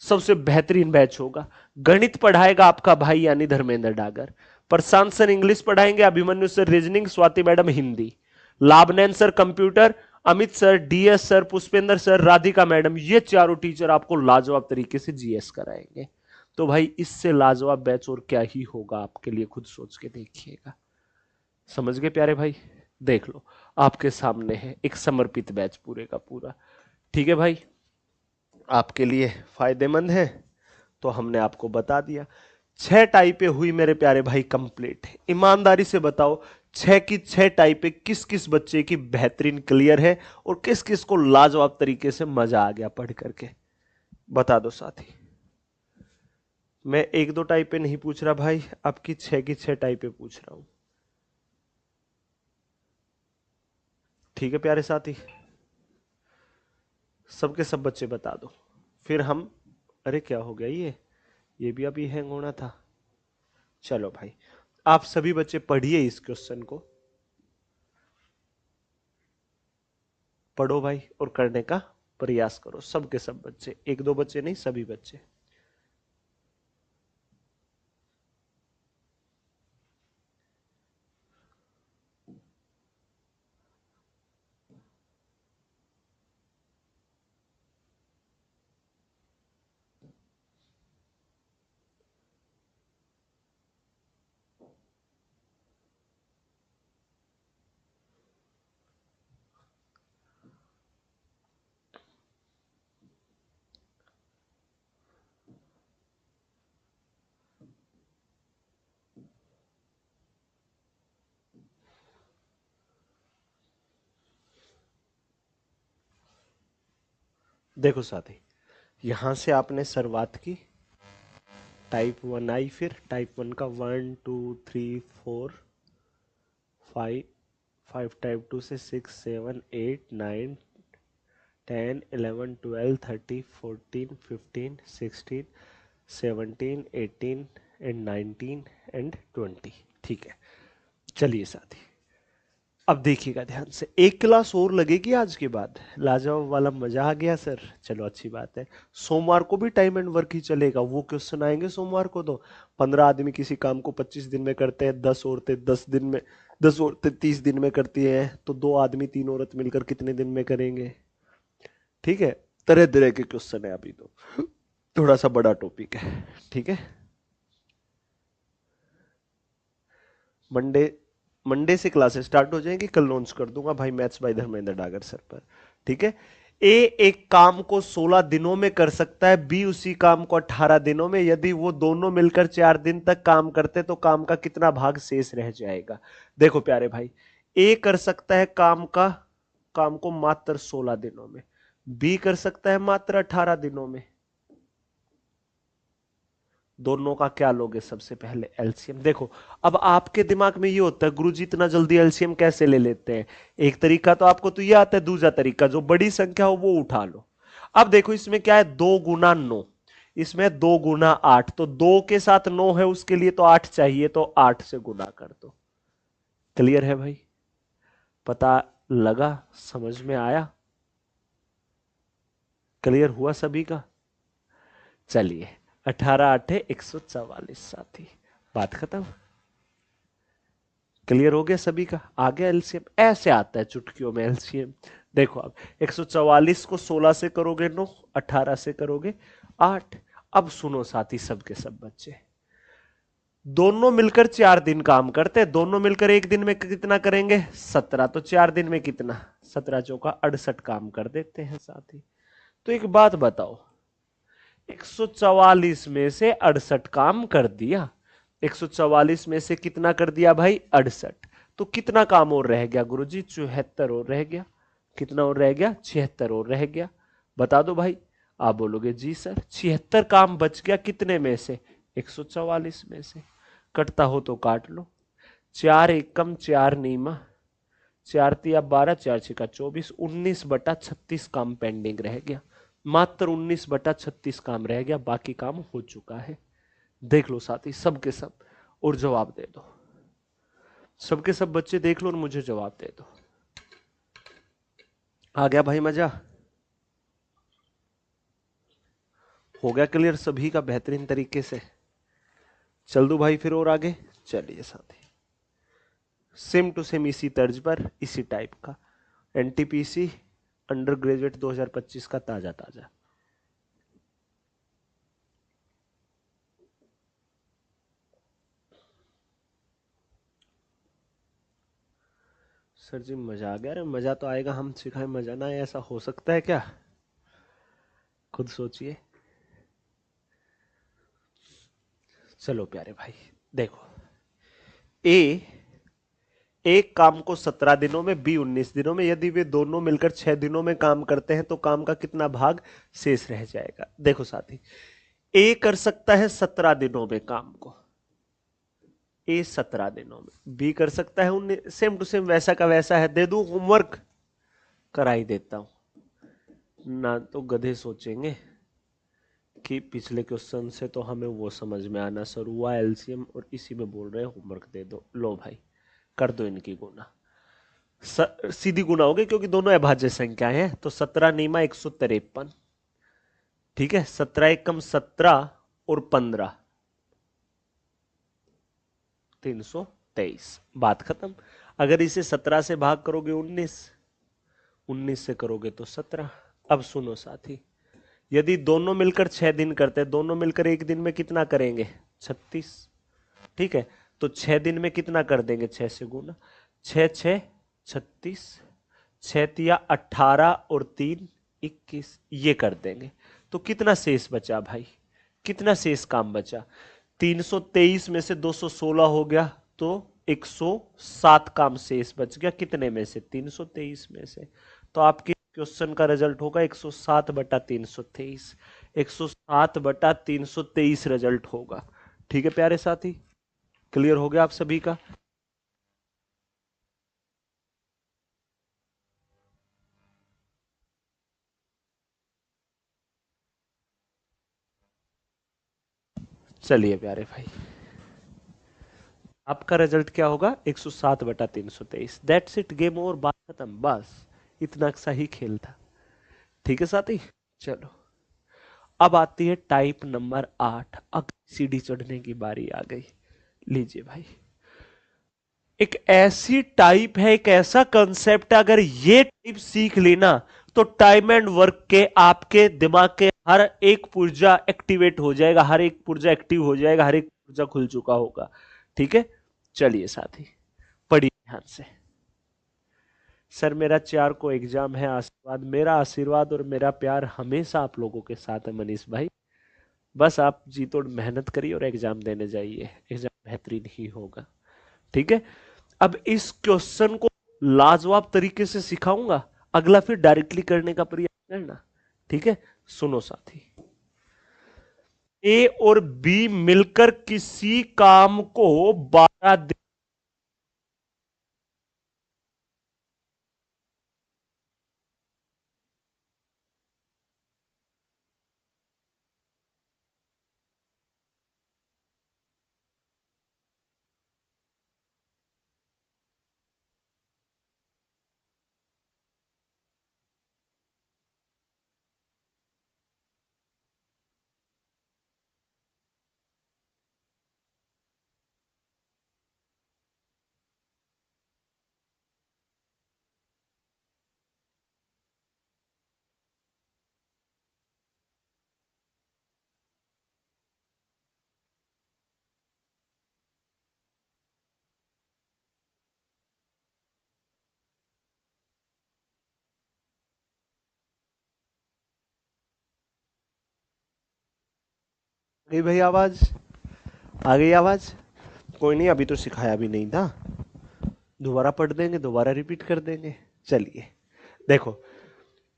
सबसे बेहतरीन बैच होगा। गणित पढ़ाएगा आपका भाई यानी धर्मेंद्र डागर, प्रशांत सर इंग्लिश पढ़ाएंगे, Abhimanyu sir reasoning, Swati madam Hindi, Labhnain sir computer, Amit sir DS sir, Pushpendra sir, Radhika madam, ये चारों टीचर आपको लाजवाब तरीके से जीएस कराएंगे। तो भाई इससे लाजवाब बैच और क्या ही होगा आपके लिए, खुद सोच के देखिएगा। समझ गए प्यारे भाई? देख लो आपके सामने है एक समर्पित बैच पूरे का पूरा, ठीक है भाई, आपके लिए फायदेमंद है। तो हमने आपको बता दिया 6 टाइपें हुई मेरे प्यारे भाई कंप्लीट। ईमानदारी से बताओ 6 की 6 टाइपें किस किस बच्चे की बेहतरीन क्लियर है और किस किस को लाजवाब तरीके से मजा आ गया पढ़ करके, बता दो साथी। मैं 1-2 टाइपें नहीं पूछ रहा भाई, आपकी 6 की 6 टाइपें पूछ रहा हूं, ठीक है प्यारे साथी? सबके सब बच्चे बता दो, फिर हम, अरे क्या हो गया ये भी अभी हैंग होना था। चलो भाई आप सभी बच्चे पढ़िए इस क्वेश्चन को, पढ़ो भाई और करने का प्रयास करो, सबके सब बच्चे, 1-2 बच्चे नहीं, सभी बच्चे। देखो साथी, यहां से आपने शुरुआत की, टाइप 1 आई, फिर टाइप 1 का 1 2 3 4 5, 5 टाइप 2 से 6 7 8 9 10 11 12 13 14 15 16 17 18 एंड 19 एंड 20, ठीक है। चलिए साथी अब देखिएगा ध्यान से, एक क्लास और लगेगी आज के बाद, लाजवाब वाला मजा आ गया सर, चलो अच्छी बात है। सोमवार को भी टाइम एंड वर्क ही चलेगा, वो क्वेश्चन आएंगे सोमवार को। तो 15 आदमी किसी काम को 25 दिन में करते हैं, 10 औरतें 10 दिन में, 10 औरतें 30 दिन में करती हैं, तो 2 आदमी 3 औरत मिलकर कितने दिन में करेंगे, ठीक है। तरह तरह के क्वेश्चन है, अभी तो थोड़ा सा बड़ा टॉपिक है, ठीक है। मंडे मंडे से क्लासेस स्टार्ट हो जाएंगी, कल लॉन्च कर दूंगा भाई maths by Dharmendra Dagar sir पर, ठीक है। ए एक काम को 16 दिनों में कर सकता है, बी उसी काम को 18 दिनों में, यदि वो दोनों मिलकर 4 दिन तक काम करते तो काम का कितना भाग शेष रह जाएगा। देखो प्यारे भाई, ए कर सकता है काम को मात्र 16 दिनों में, बी कर सकता है मात्र 18 दिनों में। दोनों का क्या लोगे, सबसे पहले एलसीएम। देखो अब आपके दिमाग में ये होता है गुरुजी इतना जल्दी एलसीएम कैसे ले लेते हैं, एक तरीका तो आपको तो ये आता है, दूसरा तरीका जो बड़ी संख्या हो वो उठा लो। अब देखो इसमें क्या है, 2 गुना 9, इसमें 2 गुना 8, तो 2 के साथ 9 है, उसके लिए तो 8 चाहिए, तो 8 से गुना कर दो। क्लियर है भाई? पता लगा? समझ में आया? क्लियर हुआ सभी का? चलिए 18 8 144 साथी, बात खत्म। क्लियर हो गया सभी का? आ गया एलसीएम, ऐसे आता है चुटकियों में एलसीएम। देखो अब 144 को 16 से करोगे 9, 18 से करोगे 8। अब सुनो साथी सबके सब बच्चे, दोनों मिलकर 4 दिन काम करते हैं, दोनों मिलकर एक दिन में कितना करेंगे, 17, तो 4 दिन में कितना, 17 चौका 68 काम कर देते हैं साथी। तो एक बात बताओ, 144 में से 68 काम कर दिया, 144 में से कितना कर दिया भाई, 68, तो कितना काम और रह गया गुरुजी, 74 और रह गया। कितना और रह गया, 76 और रह गया। बता दो भाई, आप बोलोगे जी सर 76 काम बच गया, कितने में से, 144 में से। कटता हो तो काट लो। 4 एकम 4 नीमा, 4 तिया 12, 4 छिका 24, 19/36 काम पेंडिंग रह गया। मात्र 19/36 काम रह गया, बाकी काम हो चुका है। देख लो साथी सब के सब और जवाब दे दो। सबके सब बच्चे देख लो और मुझे जवाब दे दो। आ गया भाई मजा? हो गया क्लियर सभी का बेहतरीन तरीके से? चल दो भाई फिर और आगे। चलिए साथी सेम टू सेम इसी तर्ज पर इसी टाइप का एनटीपीसी अंडर ग्रेजुएट 2025 का ताजा ताजा। सर जी मजा आ गया। अरे मजा तो आएगा, हम सिखाए मजा ना आए ऐसा हो सकता है क्या? खुद सोचिए। चलो प्यारे भाई देखो, ए एक काम को 17 दिनों में, बी 19 दिनों में, यदि वे दोनों मिलकर 6 दिनों में काम करते हैं तो काम का कितना भाग शेष रह जाएगा? देखो साथी, ए कर सकता है 17 दिनों में काम को, ए 17 दिनों में, बी कर सकता है 19। सेम टू सेम वैसा का वैसा है। दे दूं होमवर्क? करा ही देता हूं ना, तो गधे सोचेंगे कि पिछले क्वेश्चन से तो हमें वो समझ में आना शुरू हुआ एलसीएम, और इसी में बोल रहे हैं होमवर्क दे दो। लो भाई कर दो इनकी गुना। सीधी गुना हो गई क्योंकि दोनों अभाज्य संख्याएं हैं। तो 17 नीमा 153, ठीक है। 17 एकम 17 और 15 323, बात खत्म। अगर इसे 17 से भाग करोगे 19, 19 से करोगे तो 17। अब सुनो साथी, यदि दोनों मिलकर 6 दिन करते हैं, दोनों मिलकर एक दिन में कितना करेंगे? 36, ठीक है। तो 6 दिन में कितना कर देंगे? 6 से गुना, 6 6 36, 6 तिया 18 और 3 21, ये कर देंगे। तो कितना शेष बचा भाई? कितना शेष काम बचा? 323 में से 216 हो गया तो 107 काम शेष बच गया। कितने में से? 323 में से। तो आपके क्वेश्चन का रिजल्ट होगा 107/323, 107/323 रिजल्ट होगा। ठीक है प्यारे साथी, क्लियर हो गया आप सभी का? चलिए प्यारे भाई, आपका रिजल्ट क्या होगा? 107/323। दैट्स इट, गेम ओवर, बात खत्म। बस इतना सा ही खेल था। ठीक है साथी, चलो अब आती है टाइप नंबर 8। अब सीढ़ी चढ़ने की बारी आ गई। लीजिए भाई, एक ऐसी टाइप है, एक ऐसा कंसेप्ट है, अगर ये टाइप सीख लेना तो टाइम एंड वर्क के आपके दिमाग के हर एक पुर्जा एक्टिवेट हो जाएगा, हर एक पुर्जा एक्टिव हो जाएगा, हर एक पुर्जा खुल चुका होगा। ठीक है, चलिए साथी पढ़िए ध्यान से। सर मेरा 4 को एग्जाम है, आशीर्वाद, मेरा आशीर्वाद और मेरा प्यार हमेशा आप लोगों के साथ है मनीष भाई। बस आप जी तोड़ मेहनत करिए और एग्जाम देने जाइए, एग्जाम बेहतरीन ही होगा। ठीक है, अब इस क्वेश्चन को लाजवाब तरीके से सिखाऊंगा, अगला फिर डायरेक्टली करने का प्रयास करना। ठीक है, सुनो साथी, ए और बी मिलकर किसी काम को 12 दिन आ गई भाई आवाज? आ गई आवाज? कोई नहीं, अभी तो सिखाया भी नहीं था, दोबारा पढ़ देंगे, दोबारा रिपीट कर देंगे। चलिए देखो,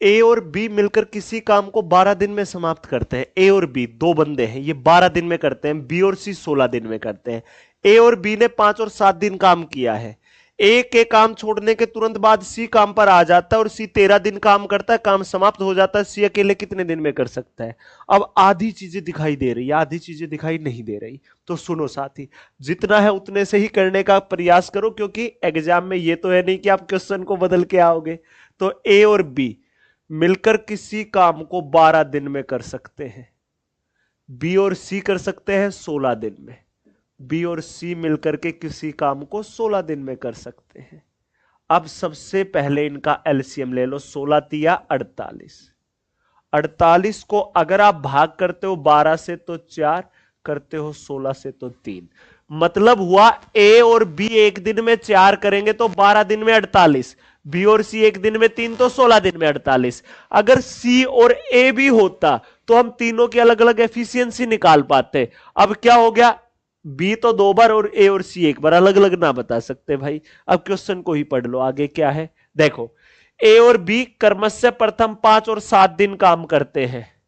ए और बी मिलकर किसी काम को 12 दिन में समाप्त करते हैं। ए और बी दो बंदे हैं, ये 12 दिन में करते हैं। बी और सी 16 दिन में करते हैं। ए और बी ने 5 और 7 दिन काम किया है। ए के काम छोड़ने के तुरंत बाद सी काम पर आ जाता है और सी 13 दिन काम करता है, काम समाप्त हो जाता है। सी अकेले कितने दिन में कर सकता है? अब आधी चीजें दिखाई दे रही, आधी चीजें दिखाई नहीं दे रही। तो सुनो साथी, जितना है उतने से ही करने का प्रयास करो, क्योंकि एग्जाम में ये तो है नहीं कि आप क्वेश्चन को बदल के आओगे। तो ए और बी मिलकर किसी काम को 12 दिन में कर सकते हैं, बी और सी कर सकते हैं 16 दिन में। बी और सी मिलकर के किसी काम को 16 दिन में कर सकते हैं। अब सबसे पहले इनका एलसीएम ले लो, 16 तिया 48। 48 को अगर आप भाग करते हो 12 से तो 4, करते हो 16 से तो 3। मतलब हुआ ए और बी एक दिन में 4 करेंगे तो 12 दिन में 48, बी और सी एक दिन में 3 तो 16 दिन में 48। अगर सी और ए भी होता तो हम तीनों की अलग अलग एफिशिएंसी निकाल पाते। अब क्या हो गया, बी तो 2 बार और ए और सी एक बार, अलग अलग ना बता सकते भाई। अब क्वेश्चन को ही पढ़ लो, आगे क्या है देखो। ए और बी क्रमशः प्रथम 5 और 7 दिन काम करते हैं।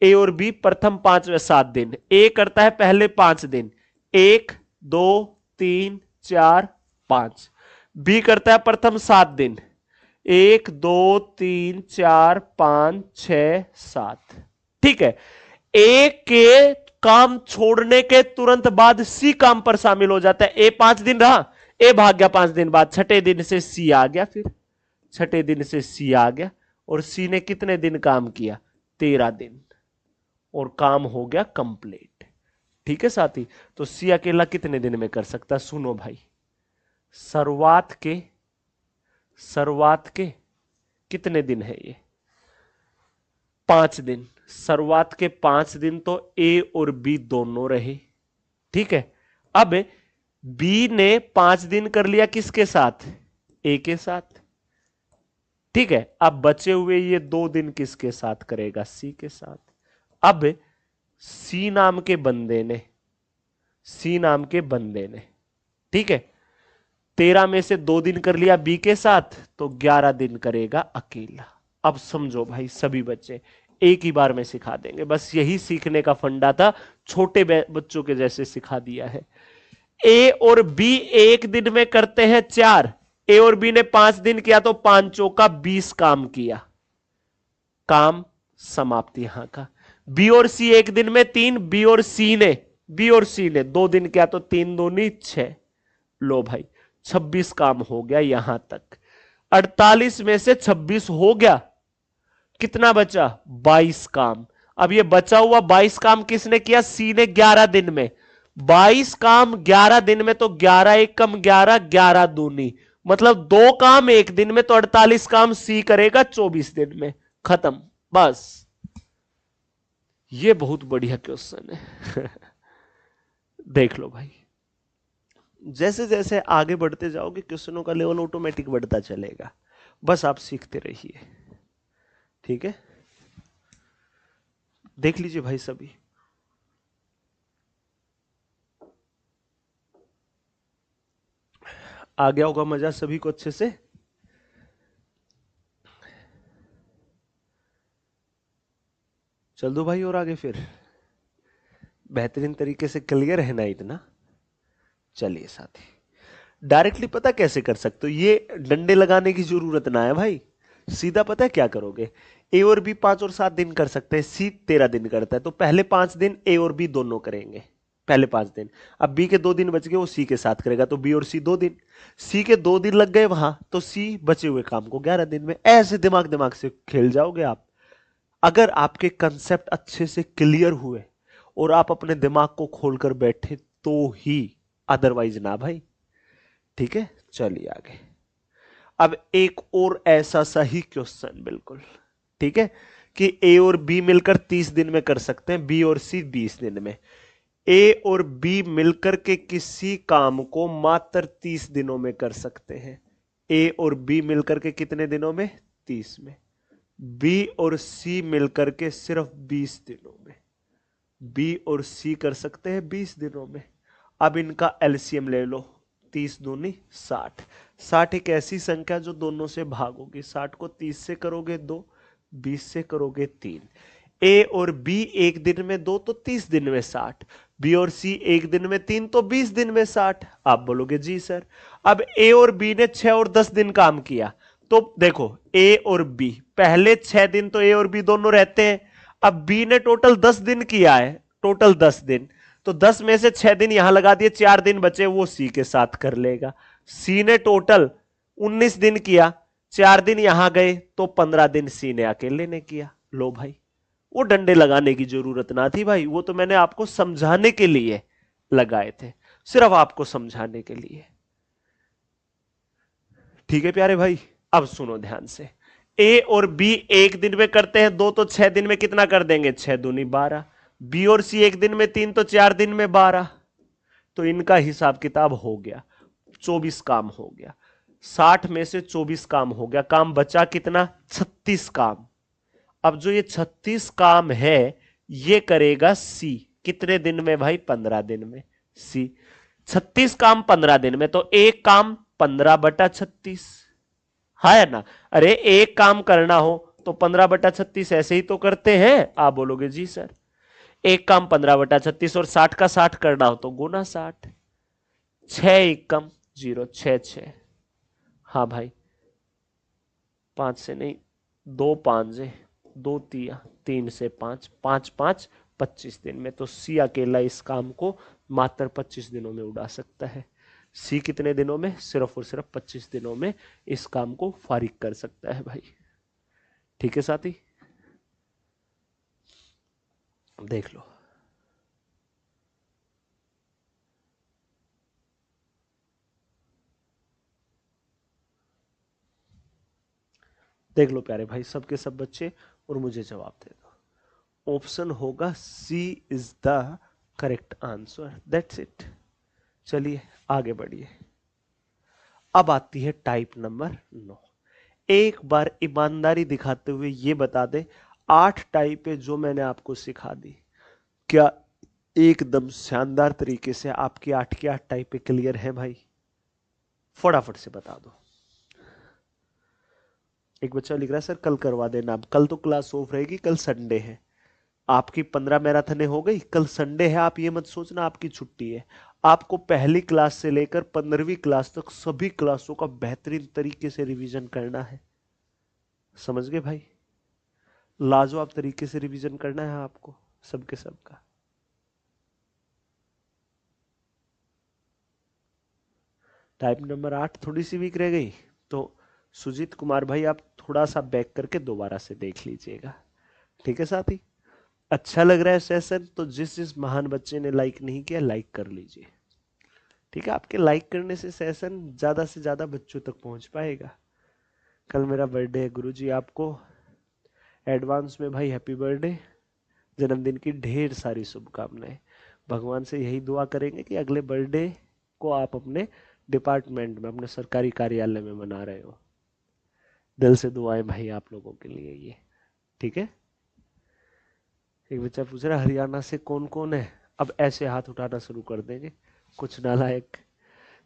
ए और बी प्रथम 5 व 7 दिन। ए करता है पहले 5 दिन, 1 2 3 4 5। बी करता है प्रथम 7 दिन, 1 2 3 4 5 6 7। ठीक है, ए के काम छोड़ने के तुरंत बाद सी काम पर शामिल हो जाता है। ए 5 दिन रहा, ए भाग गया 5 दिन बाद, छठे दिन से सी आ गया, फिर छठे दिन से सी आ गया और सी ने कितने दिन काम किया? 13 दिन, और काम हो गया कंप्लीट। ठीक है साथी, तो सी अकेला कितने दिन में कर सकता है? सुनो भाई, शुरुआत के कितने दिन है ये? 5 दिन। शुरुआत के 5 दिन तो ए और बी दोनों रहे। ठीक है, अब बी ने 5 दिन कर लिया किसके साथ? ए के साथ। ठीक है, अब बचे हुए ये 2 दिन किसके साथ करेगा? सी के साथ। अब सी नाम के बंदे ने ठीक है 13 में से 2 दिन कर लिया बी के साथ, तो 11 दिन करेगा अकेला। अब समझो भाई, सभी बच्चे एक ही बार में सिखा देंगे, बस यही सीखने का फंडा था, छोटे बच्चों के जैसे सिखा दिया है। ए और बी एक दिन में करते हैं 4। ए और बी ने 5 दिन किया तो 5 चौका 20 काम किया, काम समाप्ति यहां का। बी और सी एक दिन में 3, बी और सी ने 2 दिन किया तो 3 दूनी 6। लो भाई 26 काम हो गया यहां तक। 48 में से 26 हो गया, कितना बचा? 22 काम। अब ये बचा हुआ 22 काम किसने किया? सी ने 11 दिन में। 22 काम 11 दिन में, तो 11 एक कम 11, 11 दूनी, मतलब 2 काम एक दिन में, तो 48 काम सी करेगा 24 दिन में, खत्म बस। ये बहुत बढ़िया क्वेश्चन है देख लो भाई, जैसे जैसे आगे बढ़ते जाओगे क्वेश्चनों का लेवल ऑटोमेटिक बढ़ता चलेगा, बस आप सीखते रहिए। ठीक है, देख लीजिए भाई सभी। आ गया होगा मजा सभी को अच्छे से? चल दो भाई और आगे, फिर बेहतरीन तरीके से क्लियर है ना इतना? चलिए साथी, डायरेक्टली पता कैसे कर सकते हो, ये डंडे लगाने की जरूरत ना है भाई, सीधा पता है क्या करोगे। ए और बी 5 और 7 दिन कर सकते हैं, सी 13 दिन करता है, तो पहले 5 दिन ए और बी दोनों करेंगे, पहले 5 दिन। अब बी के 2 दिन बच गए, वो सी के साथ करेगा, तो बी और सी 2 दिन। सी के 2 दिन लग गए वहां, तो सी बचे हुए काम को 11 दिन में। ऐसे दिमाग दिमाग से खेल जाओगे आप। अगर आपके कंसेप्ट अच्छे से क्लियर हुए और आप अपने दिमाग को खोलकर बैठे तो ही, अदरवाइज ना भाई। ठीक है, चलिए आगे। अब एक और ऐसा सही क्वेश्चन बिल्कुल, ठीक है, कि ए और बी मिलकर 30 दिन में कर सकते हैं, बी और सी 20 दिन में। ए और बी मिलकर के किसी काम को मात्र 30 दिनों में कर सकते हैं। ए और बी मिलकर के कितने दिनों में? 30 में। बी और सी मिलकर के सिर्फ 20 दिनों में। बी और सी कर सकते हैं 20 दिनों में। अब इनका एलसीएम ले लो, 30 दूनी 60। 60 एक ऐसी संख्या जो दोनों से भाग होगी। 60 को 30 से करोगे 2, 20 से करोगे 3। ए और बी एक दिन में 2 तो 30 दिन में 60, बी और सी एक दिन में 3 तो 20 दिन में 60। आप बोलोगे जी सर। अब ए और बी ने 6 और 10 दिन काम किया, तो देखो ए और बी पहले 6 दिन तो ए और बी दोनों रहते हैं। अब बी ने टोटल 10 दिन किया है, टोटल 10 दिन, तो 10 में से 6 दिन यहां लगा दिए, 4 दिन बचे वो सी के साथ कर लेगा। सी ने टोटल 19 दिन किया, 4 दिन यहां गए, तो 15 दिन सी ने अकेले ने किया। लो भाई, वो डंडे लगाने की जरूरत ना थी भाई, वो तो मैंने आपको समझाने के लिए लगाए थे, सिर्फ आपको समझाने के लिए। ठीक है प्यारे भाई, अब सुनो ध्यान से। ए और बी एक दिन में करते हैं 2 तो 6 दिन में कितना कर देंगे, 6 दूनी 12। बी और सी एक दिन में 3 तो 4 दिन में 12। तो इनका हिसाब किताब हो गया, 24 काम हो गया। 60 में से 24 काम हो गया, काम बचा कितना, 36 काम। अब जो ये 36 काम है ये करेगा सी, कितने दिन में भाई, 15 दिन में। सी 36 काम 15 दिन में, तो एक काम 15/36, है ना। अरे एक काम करना हो तो 15/36 ऐसे ही तो करते हैं। आप बोलोगे जी सर। एक काम 15/36 और 60 का 60 करना हो तो गुना 60। 6 एक कम 0, 6 6। हाँ भाई, 5 से नहीं, 2 5 है, 2 तिया 3 से 5, 5 5 25 दिन में। तो सी अकेला इस काम को मात्र 25 दिनों में उड़ा सकता है। सी कितने दिनों में, सिर्फ और सिर्फ 25 दिनों में इस काम को फारिग कर सकता है भाई। ठीक है साथी, देख लो। देख लो प्यारे भाई, सबके सब बच्चे, और मुझे जवाब दे दो। ऑप्शन होगा C is the correct answer, that's it. चलिए आगे बढ़िए। अब आती है टाइप नंबर 9। एक बार ईमानदारी दिखाते हुए ये बता दे, 8 टाइप है जो मैंने आपको सिखा दी, क्या एकदम शानदार तरीके से आपकी 8 की 8 टाइप क्लियर है भाई? फटाफट से बता दो। एक बच्चा लिख रहा है सर कल करवा देना। अब कल तो क्लास ऑफ रहेगी, कल संडे है। आपकी 15 मैराथने हो गई, कल संडे है, आप ये मत सोचना आपकी छुट्टी है। आपको पहली क्लास से लेकर 15वीं क्लास तक सभी क्लासों का बेहतरीन तरीके से रिवीजन करना है। समझ गए भाई? लाजवाब तरीके से रिवीजन करना है आपको सबके सबका। टाइप नंबर 8 थोड़ी सी वीक रह गई, तो सुजीत कुमार भाई आप थोड़ा सा बैक करके दोबारा से देख लीजिएगा। ठीक है साथी? अच्छा लग रहा है सेशन तो जिस जिस महान बच्चे ने लाइक नहीं किया लाइक कर लीजिए। ठीक है, आपके लाइक करने से सेशन ज्यादा से ज्यादा बच्चों तक पहुंच पाएगा। कल मेरा बर्थडे है गुरुजी, आपको एडवांस में भाई हैप्पी बर्थडे, जन्मदिन की ढेर सारी शुभकामनाएं। भगवान से यही दुआ करेंगे कि अगले बर्थडे को आप अपने डिपार्टमेंट में, अपने सरकारी कार्यालय में मना रहे हो। दिल से दुआएं भाई आप लोगों के लिए ये। ठीक है। एक बच्चा पूछ रहा है हरियाणा से कौन कौन है। अब ऐसे हाथ उठाना शुरू कर देंगे कुछ नालायक।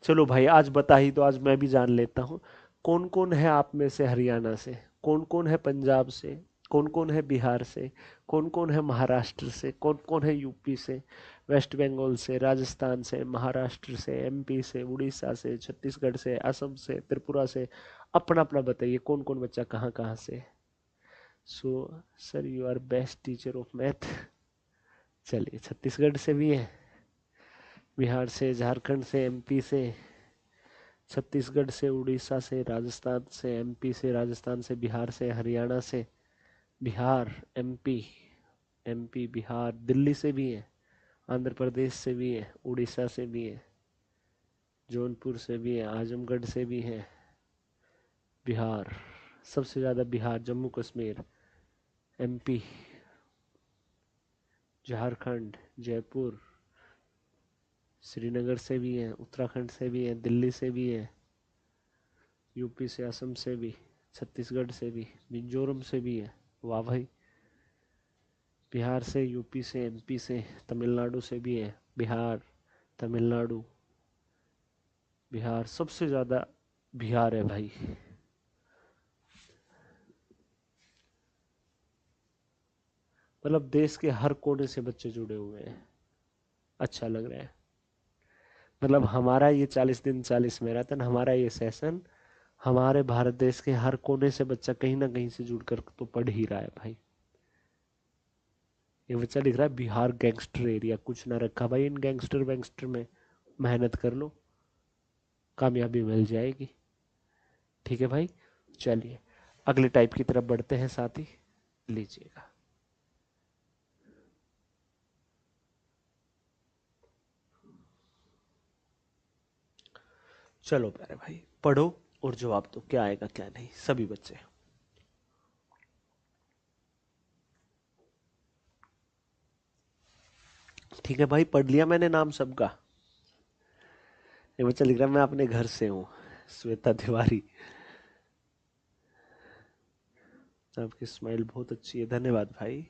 चलो भाई आज बता ही तो, आज मैं भी जान लेता हूँ। कौन कौन है आप में से हरियाणा से, कौन कौन है पंजाब से, कौन कौन है बिहार से, कौन कौन है महाराष्ट्र से, कौन कौन है यूपी से, वेस्ट बंगाल से, राजस्थान से, महाराष्ट्र से, एमपी से, उड़ीसा से, छत्तीसगढ़ से, असम से, त्रिपुरा से। अपना अपना बताइए कौन कौन बच्चा कहाँ कहाँ से। So sir you are best teacher of math. चलिए छत्तीसगढ़ से भी है, बिहार से, झारखंड से, एमपी से, छत्तीसगढ़ से, उड़ीसा से, राजस्थान से, एमपी से, राजस्थान से, बिहार से, हरियाणा से, बिहार, एमपी, एमपी बिहार, दिल्ली से भी है, आंध्र प्रदेश से भी है, उड़ीसा से भी है, जौनपुर से भी है, आजमगढ़ से भी है, बिहार सबसे ज़्यादा, बिहार, जम्मू कश्मीर, एमपी, झारखंड, जयपुर, श्रीनगर से भी है, उत्तराखंड से भी है, दिल्ली से भी है, यूपी से, असम से भी, छत्तीसगढ़ से भी, मिजोरम से भी है। वाह भाई। बिहार से, यूपी से, एमपी से, तमिलनाडु से भी है, बिहार, तमिलनाडु, बिहार सबसे ज़्यादा बिहार है भाई। मतलब देश के हर कोने से बच्चे जुड़े हुए हैं। अच्छा लग रहा है। मतलब हमारा ये 40 दिन 40 मैराथन, हमारा ये सेशन, हमारे भारत देश के हर कोने से बच्चा कहीं ना कहीं से जुड़कर तो पढ़ ही रहा है भाई। ये बच्चा लिख रहा है बिहार गैंगस्टर एरिया, कुछ ना रखा भाई इन गैंगस्टर वैंगस्टर में। मेहनत कर लो, कामयाबी मिल जाएगी। ठीक है भाई, चलिए अगले टाइप की तरफ बढ़ते हैं साथी, लीजिएगा। चलो प्यारे भाई, पढ़ो और जवाब दो, क्या आएगा क्या नहीं, सभी बच्चे। ठीक है भाई, पढ़ लिया मैंने नाम सबका। ये बच्चा लिख रहा है मैं अपने घर से हूँ, श्वेता तिवारी। आपकी स्माइल बहुत अच्छी है, धन्यवाद भाई।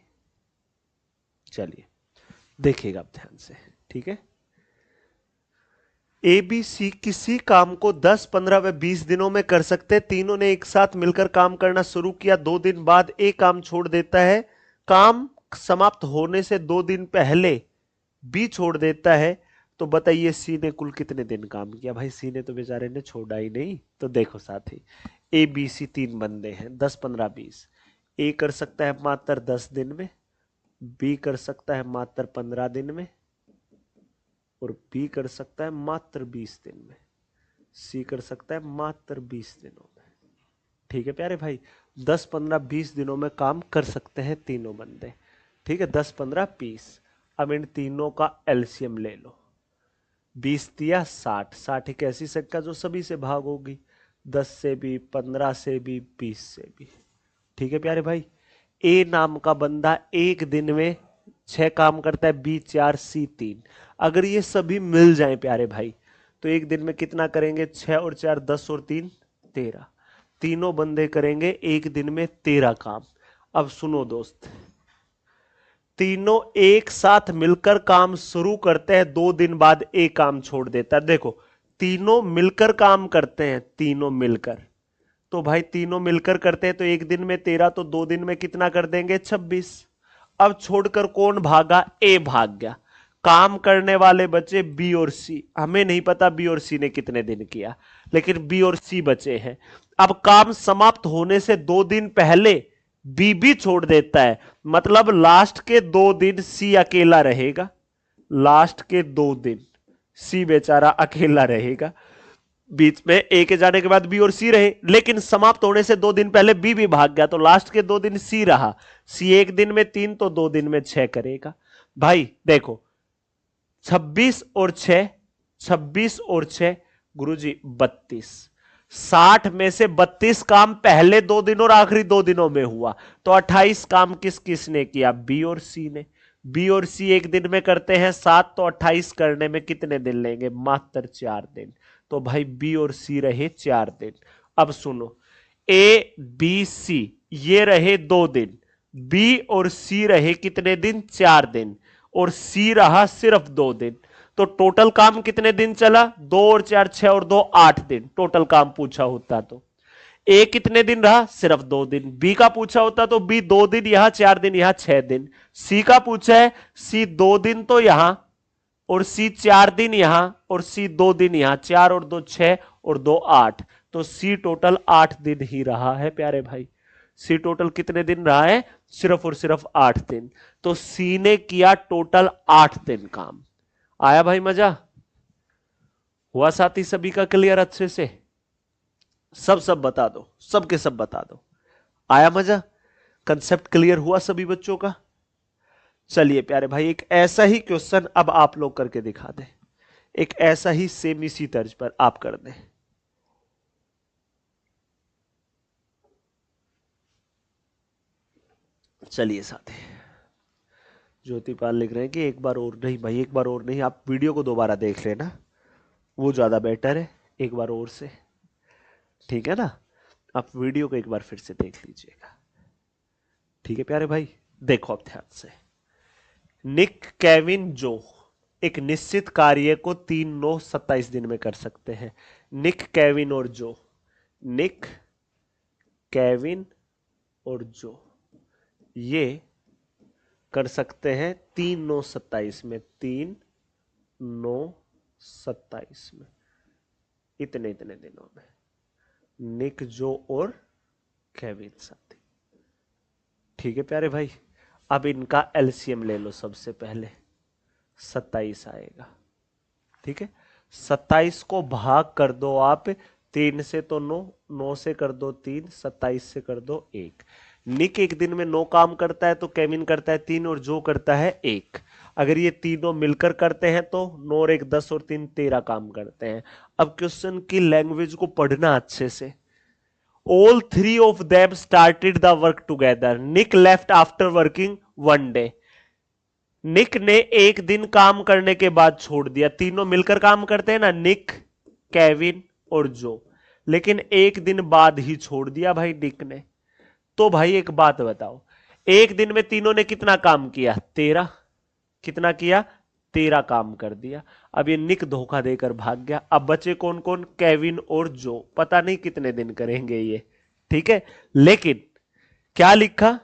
चलिए देखिएगा आप ध्यान से, ठीक है। ए बी सी किसी काम को 10, 15 व 20 दिनों में कर सकते हैं। तीनों ने एक साथ मिलकर काम करना शुरू किया। 2 दिन बाद ए काम छोड़ देता है। काम समाप्त होने से 2 दिन पहले बी छोड़ देता है। तो बताइए सी ने कुल कितने दिन काम किया। भाई सी ने तो बेचारे ने छोड़ा ही नहीं। तो देखो साथी, ए बी सी 3 बंदे हैं, 10, 15, 20। ए कर सकता है मात्र 10 दिन में, बी कर सकता है मात्र 15 दिन में, और बी कर सकता है मात्र 20 दिन में, सी कर सकता है मात्र 20 दिनों में। ठीक है प्यारे भाई, 10, 15, 20 दिनों में काम कर सकते हैं तीनों बंदे। ठीक है, 10, 15, 20। अब इन तीनों का एलसीएम ले लो। 20 दिया 60, 60 एक ऐसी संख्या जो सभी से भाग होगी, 10 से भी, 15 से भी, 20 से भी। ठीक है प्यारे भाई, ए नाम का बंदा एक दिन में 6 काम करता है, बी 4, सी 3। अगर ये सभी मिल जाएं प्यारे भाई, तो एक दिन में कितना करेंगे, 6 और 4 10 और 3 13। तीनों बंदे करेंगे एक दिन में 13 काम। अब सुनो दोस्त, तीनों एक साथ मिलकर काम शुरू करते हैं, 2 दिन बाद एक काम छोड़ देता है। देखो, तीनों मिलकर काम करते हैं, तीनों मिलकर। तो भाई तीनों मिलकर करते हैं तो एक दिन में 13, तो 2 दिन में कितना कर देंगे, 26। अब छोड़कर कौन भागा, ए भाग गया। काम करने वाले बचे बी और सी। हमें नहीं पता बी और सी ने कितने दिन किया, लेकिन बी और सी बचे हैं। अब काम समाप्त होने से 2 दिन पहले बी भी छोड़ देता है, मतलब लास्ट के 2 दिन सी अकेला रहेगा। लास्ट के 2 दिन सी बेचारा अकेला रहेगा। बीच में ए के जाने के बाद बी और सी रहे, लेकिन समाप्त होने से 2 दिन पहले बी भी भाग गया, तो लास्ट के 2 दिन सी रहा। सी एक दिन में 3, तो 2 दिन में 6 करेगा। भाई देखो, 26 और 6, 26 और 6 गुरुजी 32। 60 में से 32 काम पहले 2 दिन और आखिरी 2 दिनों में हुआ, तो 28 काम किस किसने किया, बी और सी ने। बी और सी एक दिन में करते हैं 7, तो 28 करने में कितने दिन लेंगे, मात्र 4 दिन। तो भाई बी और सी रहे 4 दिन। अब सुनो, ए बी सी ये रहे 2 दिन, बी और सी रहे कितने दिन, 4 दिन, और सी रहा सिर्फ 2 दिन। तो टोटल काम कितने दिन चला, 2 और 4 6 और 2 8 दिन टोटल काम पूछा होता। तो ए कितने दिन रहा, सिर्फ 2 दिन। बी का पूछा होता तो बी 2 दिन यहां, 4 दिन यहां, 6 दिन। सी का पूछा है, सी 2 दिन तो यहां, और सी 4 दिन यहां, और सी 2 दिन यहां। 4 और 2 6 और 2 8, तो सी टोटल 8 दिन ही रहा है प्यारे भाई। सी टोटल कितने दिन रहा है, सिर्फ और सिर्फ 8 दिन। तो सी ने किया टोटल 8 दिन काम। आया भाई मजा, हुआ साथी सभी का क्लियर अच्छे से, सब बता दो, सबके सब बता दो। आया मजा, कंसेप्ट क्लियर हुआ सभी बच्चों का। चलिए प्यारे भाई, एक ऐसा ही क्वेश्चन अब आप लोग करके दिखा दें, एक ऐसा ही सेम इसी तर्ज पर आप कर दें। चलिए साथी, ज्योतिपाल लिख रहे हैं कि एक बार और नहीं भाई, एक बार और नहीं, आप वीडियो को दोबारा देख लेना, वो ज्यादा बेटर है, एक बार और से। ठीक है ना, आप वीडियो को एक बार फिर से देख लीजिएगा। ठीक है प्यारे भाई, देखो आप ध्यान से। निक, केविन, जो एक निश्चित कार्य को 3, 9, 27 दिन में कर सकते हैं। निक, केविन और जो, निक, केविन और जो, ये कर सकते हैं 3/9/27 में, 3/9/27 में, इतने इतने दिनों में। निक, जो और केविन साथी। ठीक है प्यारे भाई, अब इनका एलसीएम ले लो। सबसे पहले 27 आएगा। ठीक है, 27 को भाग कर दो आप 3 से तो 9, 9 से कर दो 3, 27 से कर दो 1। निक एक दिन में 9 काम करता है तो केविन करता है 3 और जो करता है 1। अगर ये तीनों मिलकर करते हैं तो 9 और 1 10 और 3 13 काम करते हैं। अब क्वेश्चन की लैंग्वेज को पढ़ना अच्छे से। All three of them started the work together. Nick left after working one day. निक ने एक दिन काम करने के बाद छोड़ दिया। तीनों मिलकर काम करते हैं ना, निक, केविन और जो, लेकिन एक दिन बाद ही छोड़ दिया भाई निक ने। तो भाई एक बात बताओ, एक दिन में तीनों ने कितना काम किया? 13। कितना किया? 13 काम कर दिया। अब ये निक धोखा देकर भाग गया। अब बचे कौन कौन? केविन और जो। पता नहीं कितने दिन करेंगे ये। ठीक है, लेकिन क्या लिखा?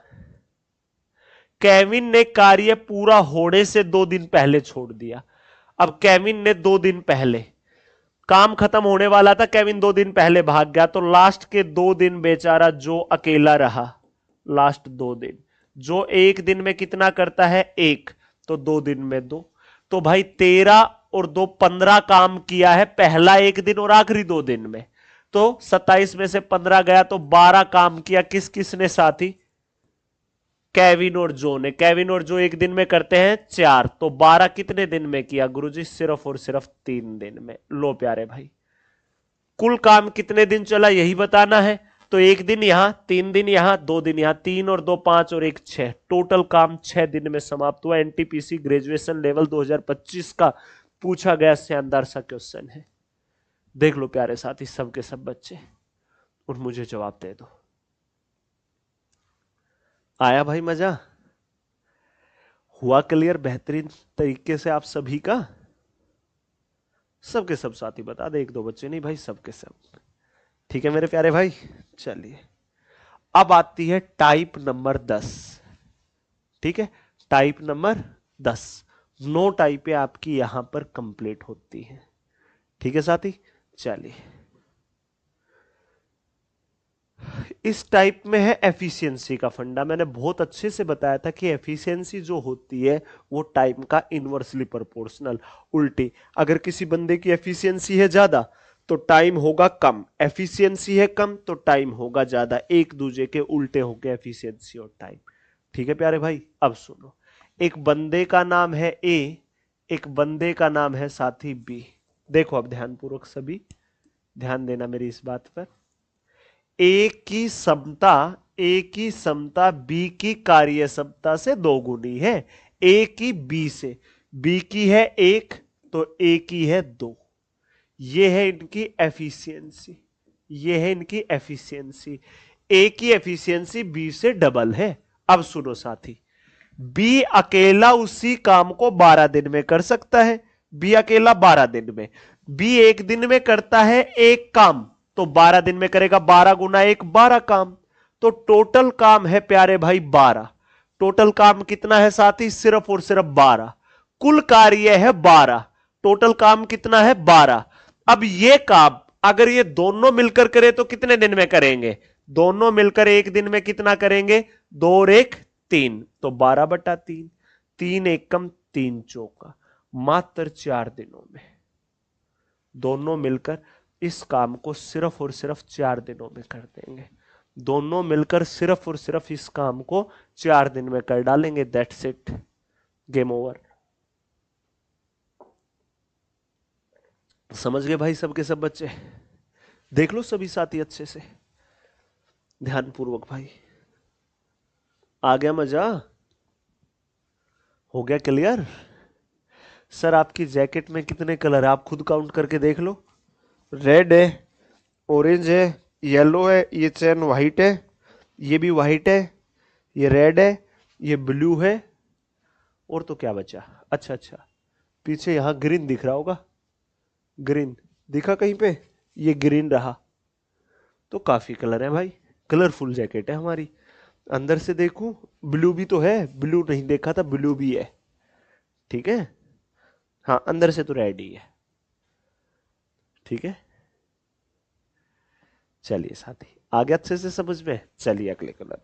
केविन ने कार्य पूरा होने से 2 दिन पहले छोड़ दिया। अब केविन ने 2 दिन पहले, काम खत्म होने वाला था, केविन 2 दिन पहले भाग गया, तो लास्ट के 2 दिन बेचारा जो अकेला रहा। लास्ट 2 दिन जो एक दिन में कितना करता है? 1, तो 2 दिन में 2। तो भाई 13 और 2 15 काम किया है पहला एक दिन और आखिरी 2 दिन में। तो 27 में से 15 गया तो 12 काम किया। किस किसने साथी? केविन और जो ने। केविन और जो एक दिन में करते हैं 4, तो 12 कितने दिन में किया गुरुजी? सिर्फ और सिर्फ 3 दिन में। लो प्यारे भाई, कुल काम कितने दिन चला यही बताना है। तो 1 दिन यहां, 3 दिन यहां, 2 दिन यहां, 3 और 2 5 और 1 6, टोटल काम 6 दिन में समाप्त हुआ। एनटीपीसी ग्रेजुएशन लेवल 2025 का पूछा गया शानदार सा क्वेश्चन है। देख लो प्यारे साथी, सबके सब बच्चे, और मुझे जवाब दे दो। आया भाई मजा? हुआ क्लियर बेहतरीन तरीके से आप सभी का? सबके सब साथी बता दे, 1 2 बच्चे नहीं भाई, सबके सब। ठीक है मेरे प्यारे भाई, चलिए अब आती है टाइप नंबर 10। ठीक है, टाइप नंबर 10। 9 टाइपें आपकी यहां पर कंप्लीट होती हैं। ठीक है साथी, चलिए इस टाइप में है एफिशिएंसी का फंडा। मैंने बहुत अच्छे से बताया था कि एफिशिएंसी जो होती है वो टाइम का इनवर्सली प्रोपोर्शनल, उल्टी। अगर किसी बंदे की एफिशिएंसी है ज्यादा तो टाइम होगा कम, एफिशिएंसी है कम तो टाइम होगा ज्यादा। एक दूसरे के उल्टे होंगे एफिशिएंसी और टाइम। ठीक है प्यारे भाई, अब सुनो। एक बंदे का नाम है ए, एक बंदे का नाम है साथी बी। देखो अब ध्यानपूर्वक सभी ध्यान देना मेरी इस बात पर। ए की समता बी की कार्य समता से 2 गुनी है। ए की बी से, बी की है 1 तो ए की है 2। ये है इनकी एफिशिएंसी, ये है इनकी एफिशिएंसी। ए की एफिशिएंसी बी से डबल है। अब सुनो साथी, बी अकेला उसी काम को 12 दिन में कर सकता है। बी अकेला 12 दिन में, बी एक दिन में करता है 1 काम, तो 12 दिन में करेगा 12 गुना 1 12 काम। तो टोटल काम है प्यारे भाई 12। टोटल काम कितना है साथी? सिर्फ और सिर्फ 12। कुल कार्य है 12, टोटल काम कितना है? 12। अब ये काम अगर ये दोनों मिलकर करे तो कितने दिन में करेंगे? दोनों मिलकर एक दिन में कितना करेंगे? 2 और 1 3, तो 12/3। 3 एकम 3 चौका, मात्र 4 दिनों में दोनों मिलकर इस काम को सिर्फ और सिर्फ 4 दिनों में कर देंगे। दोनों मिलकर सिर्फ और सिर्फ इस काम को 4 दिन में कर डालेंगे। That's it, game over. समझ गए भाई सबके सब बच्चे? देख लो सभी साथी अच्छे से ध्यानपूर्वक भाई। आ गया मजा? हो गया क्लियर? सर आपकी जैकेट में कितने कलर है? आप खुद काउंट करके देख लो। रेड है, ऑरेंज है, येलो है, ये चैन वाइट है, ये भी वाइट है, ये रेड है, ये ब्लू है, और तो क्या बचा? अच्छा, पीछे यहां ग्रीन दिख रहा होगा। ग्रीन दिखा कहीं पे? ये ग्रीन रहा। तो काफी कलर है भाई, कलरफुल जैकेट है हमारी। अंदर से देखूं, ब्लू भी तो है, ब्लू नहीं देखा था, ब्लू भी है, ठीक है। हाँ अंदर से तो रेड ही है, ठीक है। चलिए साथी, आगे अच्छे से समझ में। चलिए अगले कलर,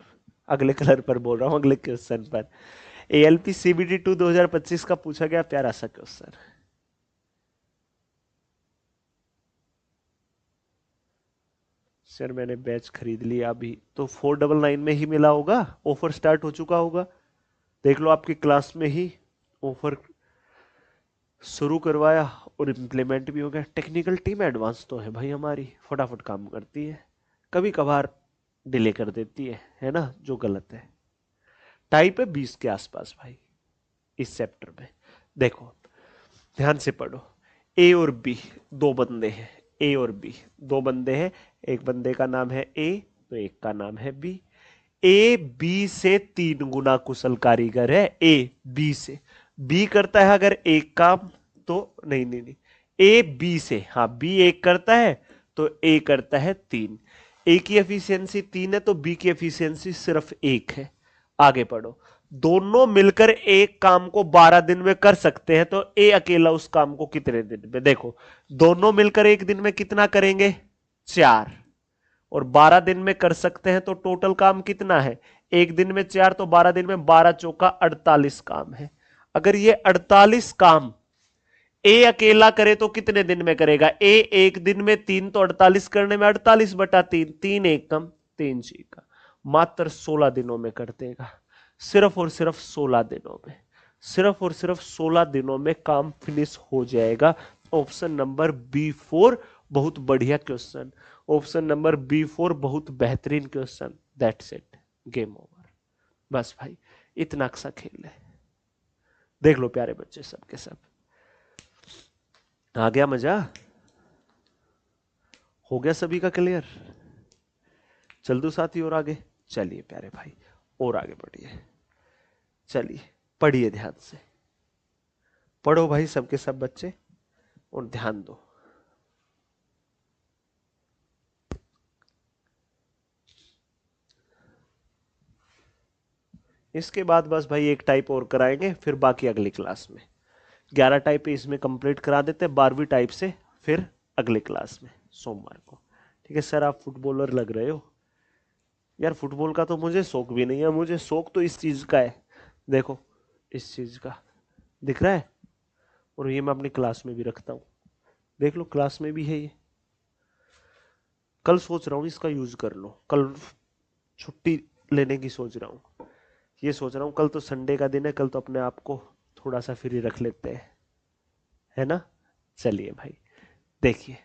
अगले कलर पर बोल रहा हूं, अगले क्वेश्चन पर। एएलपी सीबीटी 2 2025 का पूछा गया प्यारा सा क्वेश्चन। सर मैंने बैच खरीद लिया अभी, तो 499 में ही मिला होगा, ऑफर स्टार्ट हो चुका होगा। देख लो आपकी क्लास में ही ऑफर शुरू करवाया और इम्प्लीमेंट भी हो गया। टेक्निकल टीम एडवांस तो है भाई हमारी, फटाफट काम करती है, कभी कभार डिले कर देती है ना, जो गलत है। टाइप है 20 के आसपास भाई इस चैप्टर में। देखो ध्यान से पढ़ो। ए और बी दो बंदे हैं, ए और बी दो बंदे हैं, एक बंदे का नाम है ए तो एक का नाम है बी। ए बी से 3 गुना कुशल कारीगर है, ए बी से। बी करता है अगर एक काम तो नहीं नहीं नहीं, ए बी से, हाँ बी एक करता है तो ए करता है 3। ए की एफिशिएंसी 3 है तो बी की एफिशिएंसी सिर्फ 1 है। आगे पढ़ो। दोनों मिलकर एक काम को 12 दिन में कर सकते हैं तो ए अकेला उस काम को कितने दिन में। देखो दोनों मिलकर एक दिन में कितना करेंगे, 4, और 12 दिन में कर सकते हैं तो टोटल काम कितना है, एक दिन में 4 तो 12 दिन में 12 चौका 48 काम है। अगर ये 48 काम ए अकेला करे तो कितने दिन में करेगा, ए एक दिन में 3 तो 48 करने में 48/3, 3 एक कम 3 जी का, मात्र 16 दिनों में कर देगा। सिर्फ और सिर्फ 16 दिनों में, सिर्फ और सिर्फ 16 दिनों में काम फिनिश हो जाएगा। ऑप्शन नंबर B4 बहुत बढ़िया क्वेश्चन, ऑप्शन नंबर B4 बहुत बेहतरीन question. That's it, game over. बस भाई इतना सा खेल है। देख लो प्यारे बच्चे सबके सब, आ गया मजा, हो गया सभी का क्लियर। चल दो साथी और आगे, चलिए प्यारे भाई और आगे बढ़िए। चलिए पढ़िए ध्यान से, पढ़ो भाई सबके सब बच्चे और ध्यान दो। इसके बाद बस भाई एक टाइप और कराएंगे, फिर बाकी अगली क्लास में। 11 टाइप इसमें कंप्लीट करा देते, 12वीं टाइप से फिर अगले क्लास में सोमवार को। ठीक है सर, आप फुटबॉलर लग रहे हो यार, फुटबॉल का तो मुझे शौक भी नहीं है, मुझे शौक तो इस चीज का है, देखो इस चीज का दिख रहा है, और ये मैं अपनी क्लास में भी रखता हूँ, देख लो क्लास में भी है ये। कल सोच रहा हूँ इसका यूज कर लो, कल छुट्टी लेने की सोच रहा हूँ, ये सोच रहा हूँ कल तो संडे का दिन है, कल तो अपने आप को थोड़ा सा फ्री रख लेते हैं, है ना। चलिए भाई देखिए,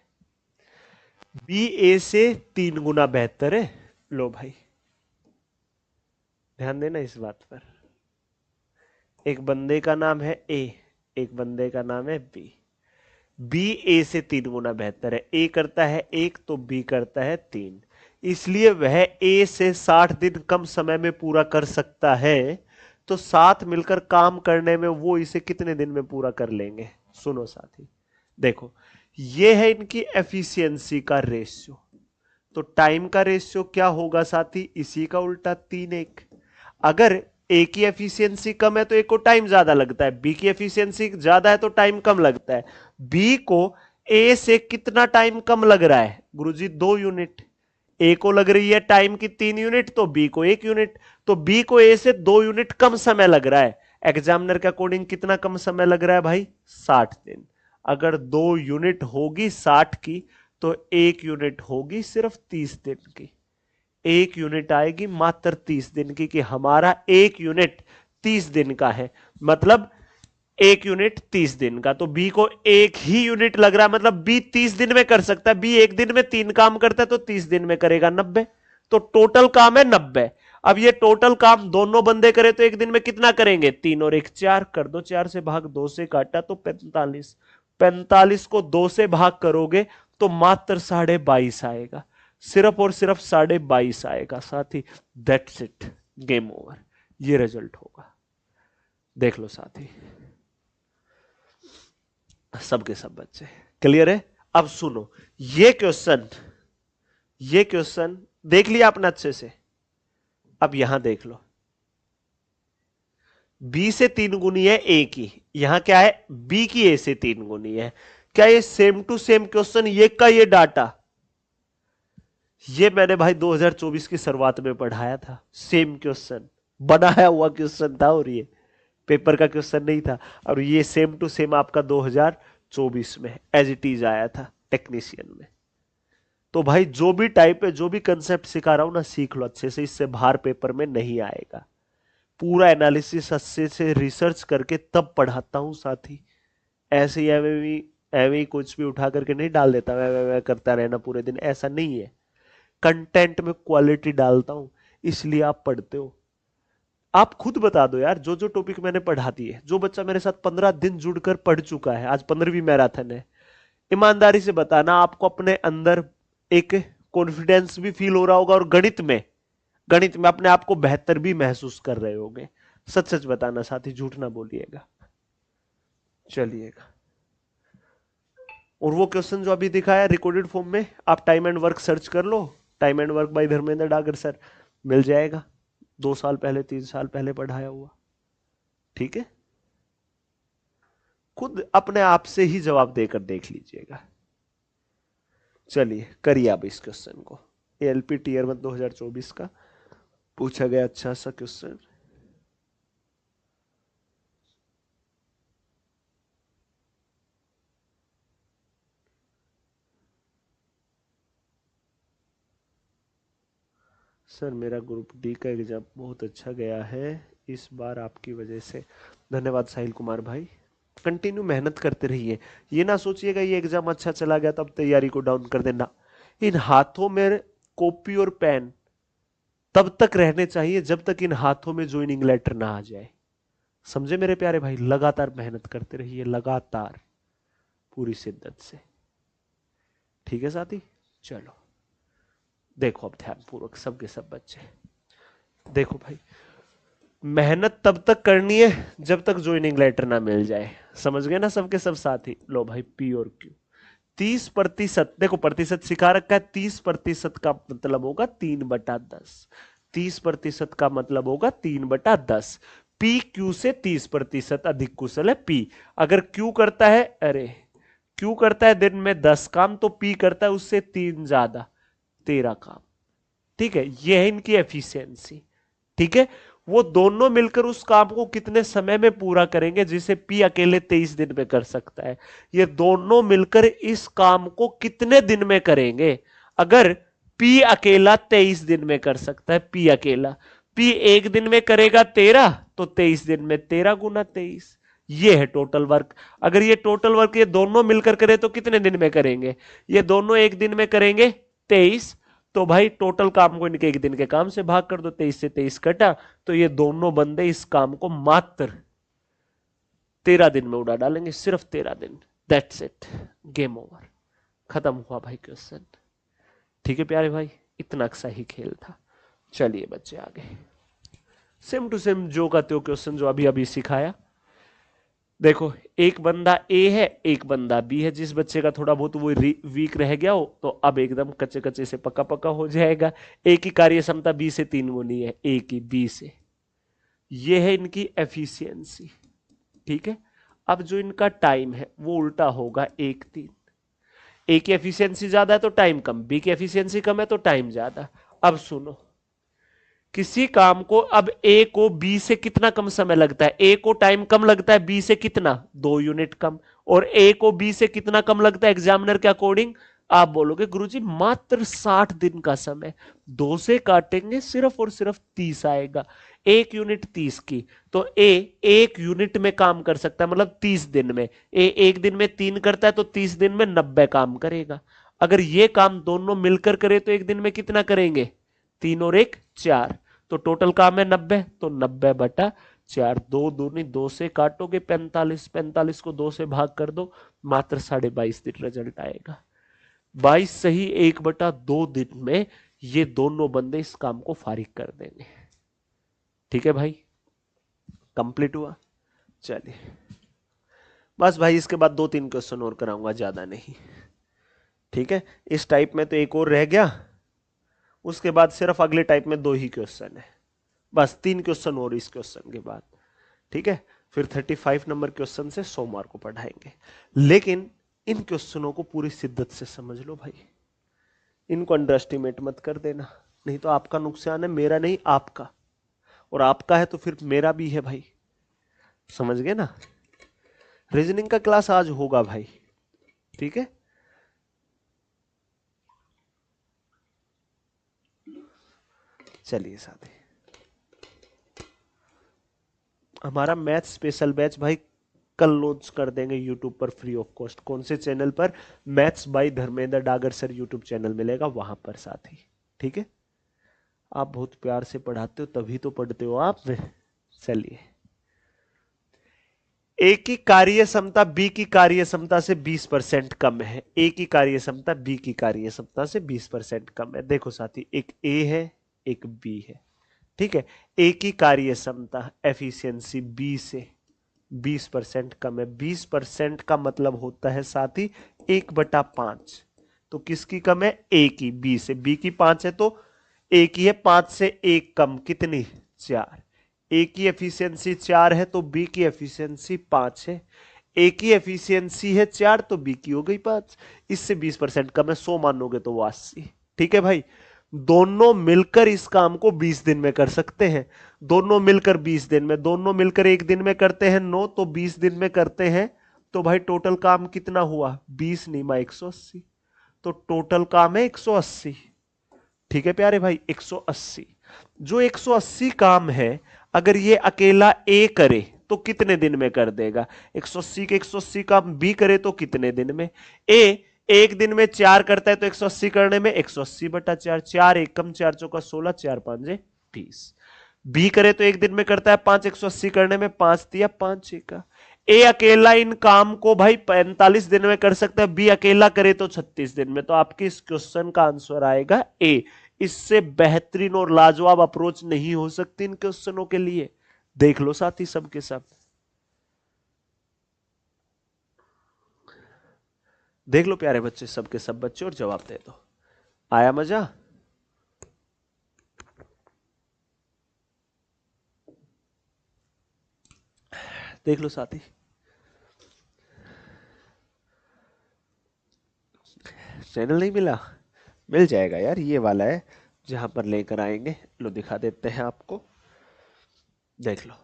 बी ए से 3 गुना बेहतर है। लो भाई ध्यान देना इस बात पर। एक बंदे का नाम है ए, एक बंदे का नाम है बी। बी ए से 3 गुना बेहतर है, ए करता है 1 तो बी करता है 3, इसलिए वह ए से 60 दिन कम समय में पूरा कर सकता है, तो साथ मिलकर काम करने में वो इसे कितने दिन में पूरा कर लेंगे। सुनो साथी, देखो ये है इनकी एफिशिएंसी का रेशियो, तो टाइम का रेशियो क्या होगा साथी, इसी का उल्टा 3:1। अगर ए की एफिशिएंसी कम है तो ए को टाइम ज्यादा लगता है, बी की एफिशिएंसी ज्यादा है तो टाइम कम लगता है। बी को ए से कितना टाइम कम लग रहा है गुरुजी, 2 यूनिट। ए को लग रही है टाइम की 3 यूनिट तो बी को 1 यूनिट, तो बी को ए से 2 यूनिट कम समय लग रहा है। एग्जामिनर के अकॉर्डिंग कितना कम समय लग रहा है भाई, 60 दिन। अगर 2 यूनिट होगी 60 की तो 1 यूनिट होगी सिर्फ 30 दिन की, 1 यूनिट आएगी मात्र 30 दिन की, कि हमारा 1 यूनिट 30 दिन का है, मतलब 1 यूनिट 30 दिन का। तो बी को 1 ही यूनिट लग रहा है, मतलब बी 30 दिन में कर सकता है। बी एक दिन में 3 काम करता है तो 30 दिन में करेगा 90, तो टोटल काम है 90। अब ये टोटल काम दोनों बंदे करे तो एक दिन में कितना करेंगे, 3 और 1 4 कर दो, 4 से भाग 2 से काटा तो 45, 45 को 2 से भाग करोगे तो मात्र 22.5 आएगा, सिर्फ और सिर्फ 22.5 आएगा साथी। दैट्स इट, गेम ओवर, ये रिजल्ट होगा। देख लो साथी सबके सब बच्चे क्लियर है। अब सुनो ये क्वेश्चन, ये क्वेश्चन देख लिया आपने अच्छे से, अब यहां देख लो, बी से 3 गुनी है ए की, यहां क्या है बी की ए से 3 गुनी है। क्या ये सेम टू सेम क्वेश्चन ये का ये डाटा? ये मैंने भाई 2024 की शुरुआत में पढ़ाया था, सेम क्वेश्चन बनाया हुआ क्वेश्चन था, और ये पेपर का क्वेश्चन नहीं था। और ये सेम टू सेम आपका 2024 में एज इट इज आया था टेक्नीशियन में। तो भाई जो भी टाइप है, जो भी कंसेप्ट सिखा रहा हूं ना, सीख लो अच्छे से, इससे बाहर पेपर में नहीं आएगा। पूरा एनालिसिस अच्छे से रिसर्च करके तब पढ़ाता हूं साथी। ऐसे ही एवे ही कुछ भी उठा करके नहीं डाल देता, वे करता रहना पूरे दिन, ऐसा नहीं है। कंटेंट में क्वालिटी डालता हूं, इसलिए आप पढ़ते हो। आप खुद बता दो यार, जो जो टॉपिक मैंने पढ़ा दिए, जो बच्चा मेरे साथ 15 दिन जुड़कर पढ़ चुका है, आज 15वीं मैराथन है, ईमानदारी से बताना, आपको अपने अंदर एक कॉन्फिडेंस भी फील हो रहा होगा, और गणित में अपने आप को बेहतर भी महसूस कर रहे होंगे। सच सच बताना साथी, झूठ ना बोलिएगा। चलिएगा, और वो क्वेश्चन जो अभी दिखाया रिकॉर्डेड फॉर्म में, आप टाइम एंड वर्क सर्च कर लो, time and work by Dharmendra Dagar sir, मिल जाएगा। 2 साल पहले 3 साल पहले पढ़ाया हुआ। ठीक है, खुद अपने आप से ही जवाब देकर देख लीजिएगा। चलिए करिए आप इस क्वेश्चन को, एएलपी टीयर 1 2024 का पूछा गया अच्छा सा क्वेश्चन। सर मेरा ग्रुप डी का एग्जाम बहुत अच्छा गया है इस बार आपकी वजह से। धन्यवाद साहिल कुमार भाई, कंटिन्यू मेहनत करते रहिए। ये ना सोचिएगा ये एग्जाम अच्छा चला गया तब तैयारी को डाउन कर देना। इन हाथों में कॉपी और पेन तब तक रहने चाहिए जब तक इन हाथों में ज्वाइनिंग लेटर ना आ जाए। समझे मेरे प्यारे भाई, लगातार मेहनत करते रहिए, लगातार पूरी शिद्दत से। ठीक है साथी, चलो देखो अब ध्यान पूर्वक सबके सब बच्चे देखो भाई, मेहनत तब तक करनी है जब तक ज्वाइनिंग लेटर ना मिल जाए। समझ गए ना सबके सब साथी? लो भाई पी और क्यू, 30%, देखो प्रतिशत सिखा रखा है, 30% का मतलब होगा 3/10, 30% का मतलब होगा 3/10। पी क्यू से 30% अधिक कुशल है पी। अगर क्यू करता है, अरे क्यू करता है दिन में 10 काम, तो पी करता है उससे 3 ज्यादा, 13 काम। ठीक है, यह है इनकी एफिशिएंसी। ठीक है, वो दोनों मिलकर उस काम को कितने समय में पूरा करेंगे जिसे पी अकेले 23 दिन में कर सकता है, ये दोनों मिलकर इस काम को कितने दिन में करेंगे? अगर पी अकेला 23 दिन में कर सकता है, पी अकेला, पी एक दिन में करेगा 13, तो 23 दिन में 13 गुना 23, ये है टोटल वर्क। अगर ये टोटल वर्क ये दोनों मिलकर करे तो कितने दिन में करेंगे? ये दोनों एक दिन में करेंगे 23, तो भाई टोटल काम को इनके एक दिन के काम से भाग कर दो, 23 से 23 कटा, तो ये दोनों बंदे इस काम को मात्र 13 दिन में उड़ा डालेंगे, सिर्फ 13 दिन। दैट्स इट, गेम ओवर, खत्म हुआ भाई क्वेश्चन। ठीक है प्यारे भाई, इतना सा ही खेल था। चलिए बच्चे आगे, सेम टू सेम जो का त्यो क्वेश्चन जो अभी अभी सिखाया। देखो एक बंदा ए है, एक बंदा बी है, जिस बच्चे का थोड़ा बहुत वो वीक रह गया हो तो अब एकदम कच्चे कच्चे से पक्का पक्का हो जाएगा। ए की कार्य क्षमता बी से 3 गुनी है, ए की बी से, ये है इनकी एफिशिएंसी। ठीक है, अब जो इनका टाइम है वो उल्टा होगा 1-3। ए की एफिशिएंसी ज्यादा है तो टाइम कम, बी की एफिशिएंसी कम है तो टाइम ज्यादा। अब सुनो, किसी काम को अब ए को बी से कितना कम समय लगता है? ए को टाइम कम लगता है बी से कितना? 2 यूनिट कम। और ए को बी से कितना कम लगता है एग्जामिनर के अकॉर्डिंग? आप बोलोगे गुरुजी मात्र 60 दिन का समय, 2 से काटेंगे सिर्फ और सिर्फ 30 आएगा, 1 यूनिट 30 की, तो ए 1 यूनिट में काम कर सकता है, मतलब 30 दिन में। ए 1 दिन में 3 करता है तो 30 दिन में 90 काम करेगा। अगर ये काम दोनों मिलकर करे तो एक दिन में कितना करेंगे? 3 और 1 4, तो टोटल काम है 90, तो 90/4, 2 दूनी 2 से काटोगे 45, 45 को 2 से भाग कर दो, मात्र 22.5 दिन रिजल्ट आएगा। 22 सही 1/2 दिन में ये दोनों बंदे इस काम को फारिग कर देंगे। ठीक है भाई, कंप्लीट हुआ। चलिए बस भाई, इसके बाद 2-3 क्वेश्चन और कराऊंगा, ज्यादा नहीं। ठीक है, इस टाइप में तो एक और रह गया, उसके बाद सिर्फ अगले टाइप में 2 ही क्वेश्चन है। बस 3 क्वेश्चन और इस क्वेश्चन के बाद, ठीक है। फिर 35 नंबर क्वेश्चन से सोमवार को पढ़ाएंगे। लेकिन इन क्वेश्चनों को पूरी शिद्दत से समझ लो भाई, इनको अंडर एस्टिमेट मत कर देना, नहीं तो आपका नुकसान है, मेरा नहीं आपका, और आपका है तो फिर मेरा भी है भाई, समझ गए ना। रीजनिंग का क्लास आज होगा भाई, ठीक है। चलिए साथी, हमारा मैथ स्पेशल बैच भाई कल लॉन्च कर देंगे यूट्यूब पर फ्री ऑफ कॉस्ट। कौन से चैनल पर? Maths by Dharmendra Dagar sir YouTube channel मिलेगा, वहां पर साथी, ठीक है। आप बहुत प्यार से पढ़ाते हो तभी तो पढ़ते हो आप। चलिए, ए की कार्य क्षमता बी की कार्य क्षमता से 20% कम है। ए की कार्य क्षमता बी की कार्य क्षमता से 20% कम है। देखो साथी, एक ए है एक बी है, ठीक है। ए की कार्य क्षमता एफिशिएंसी बी से 20% कम है। 20% का मतलब होता है साथी 1/5। तो किसकी कम है? ए की, बी से। बी की 5 है तो ए की है 5 से 1 कम, कितनी? 4। ए की एफिशिएंसी 4 है तो बी की एफिशिएंसी 5 है। ए की एफिशिएंसी है 4 तो बी की हो गई 5। इससे 20% कम है, 100 मानोगे तो वो 80। ठीक है भाई, दोनों मिलकर इस काम को 20 दिन में कर सकते हैं। दोनों मिलकर 20 दिन में, दोनों मिलकर एक दिन में करते हैं 9, तो 20 दिन में करते हैं। तो भाई टोटल काम कितना हुआ? 20 नीमा 180, तो टोटल काम है 180। ठीक है प्यारे भाई, 180। जो 180 काम है, अगर ये अकेला ए करे तो कितने दिन में कर देगा? 180 के 180 काम बी करे तो कितने दिन में? ए एक दिन में 4 करता है तो 180 करने में 180/4, 4 1 कम 4 चौका 16, 4 5 20। बी करे तो एक दिन में करता है 5, 180 करने में 5 दिया 5 का। ए अकेला इन काम को भाई 45 दिन में कर सकता है, बी अकेला करे तो 36 दिन में। तो आपके इस क्वेश्चन का आंसर आएगा ए। इससे बेहतरीन और लाजवाब अप्रोच नहीं हो सकती इन क्वेश्चनों के लिए। देख लो साथी सब के सब, देख लो प्यारे बच्चे, सब के सब बच्चे, और जवाब दे दो। आया मजा? देख लो साथी, चैनल नहीं मिला? मिल जाएगा यार, ये वाला है जहां पर लेकर आएंगे। लो दिखा देते हैं आपको, देख लो।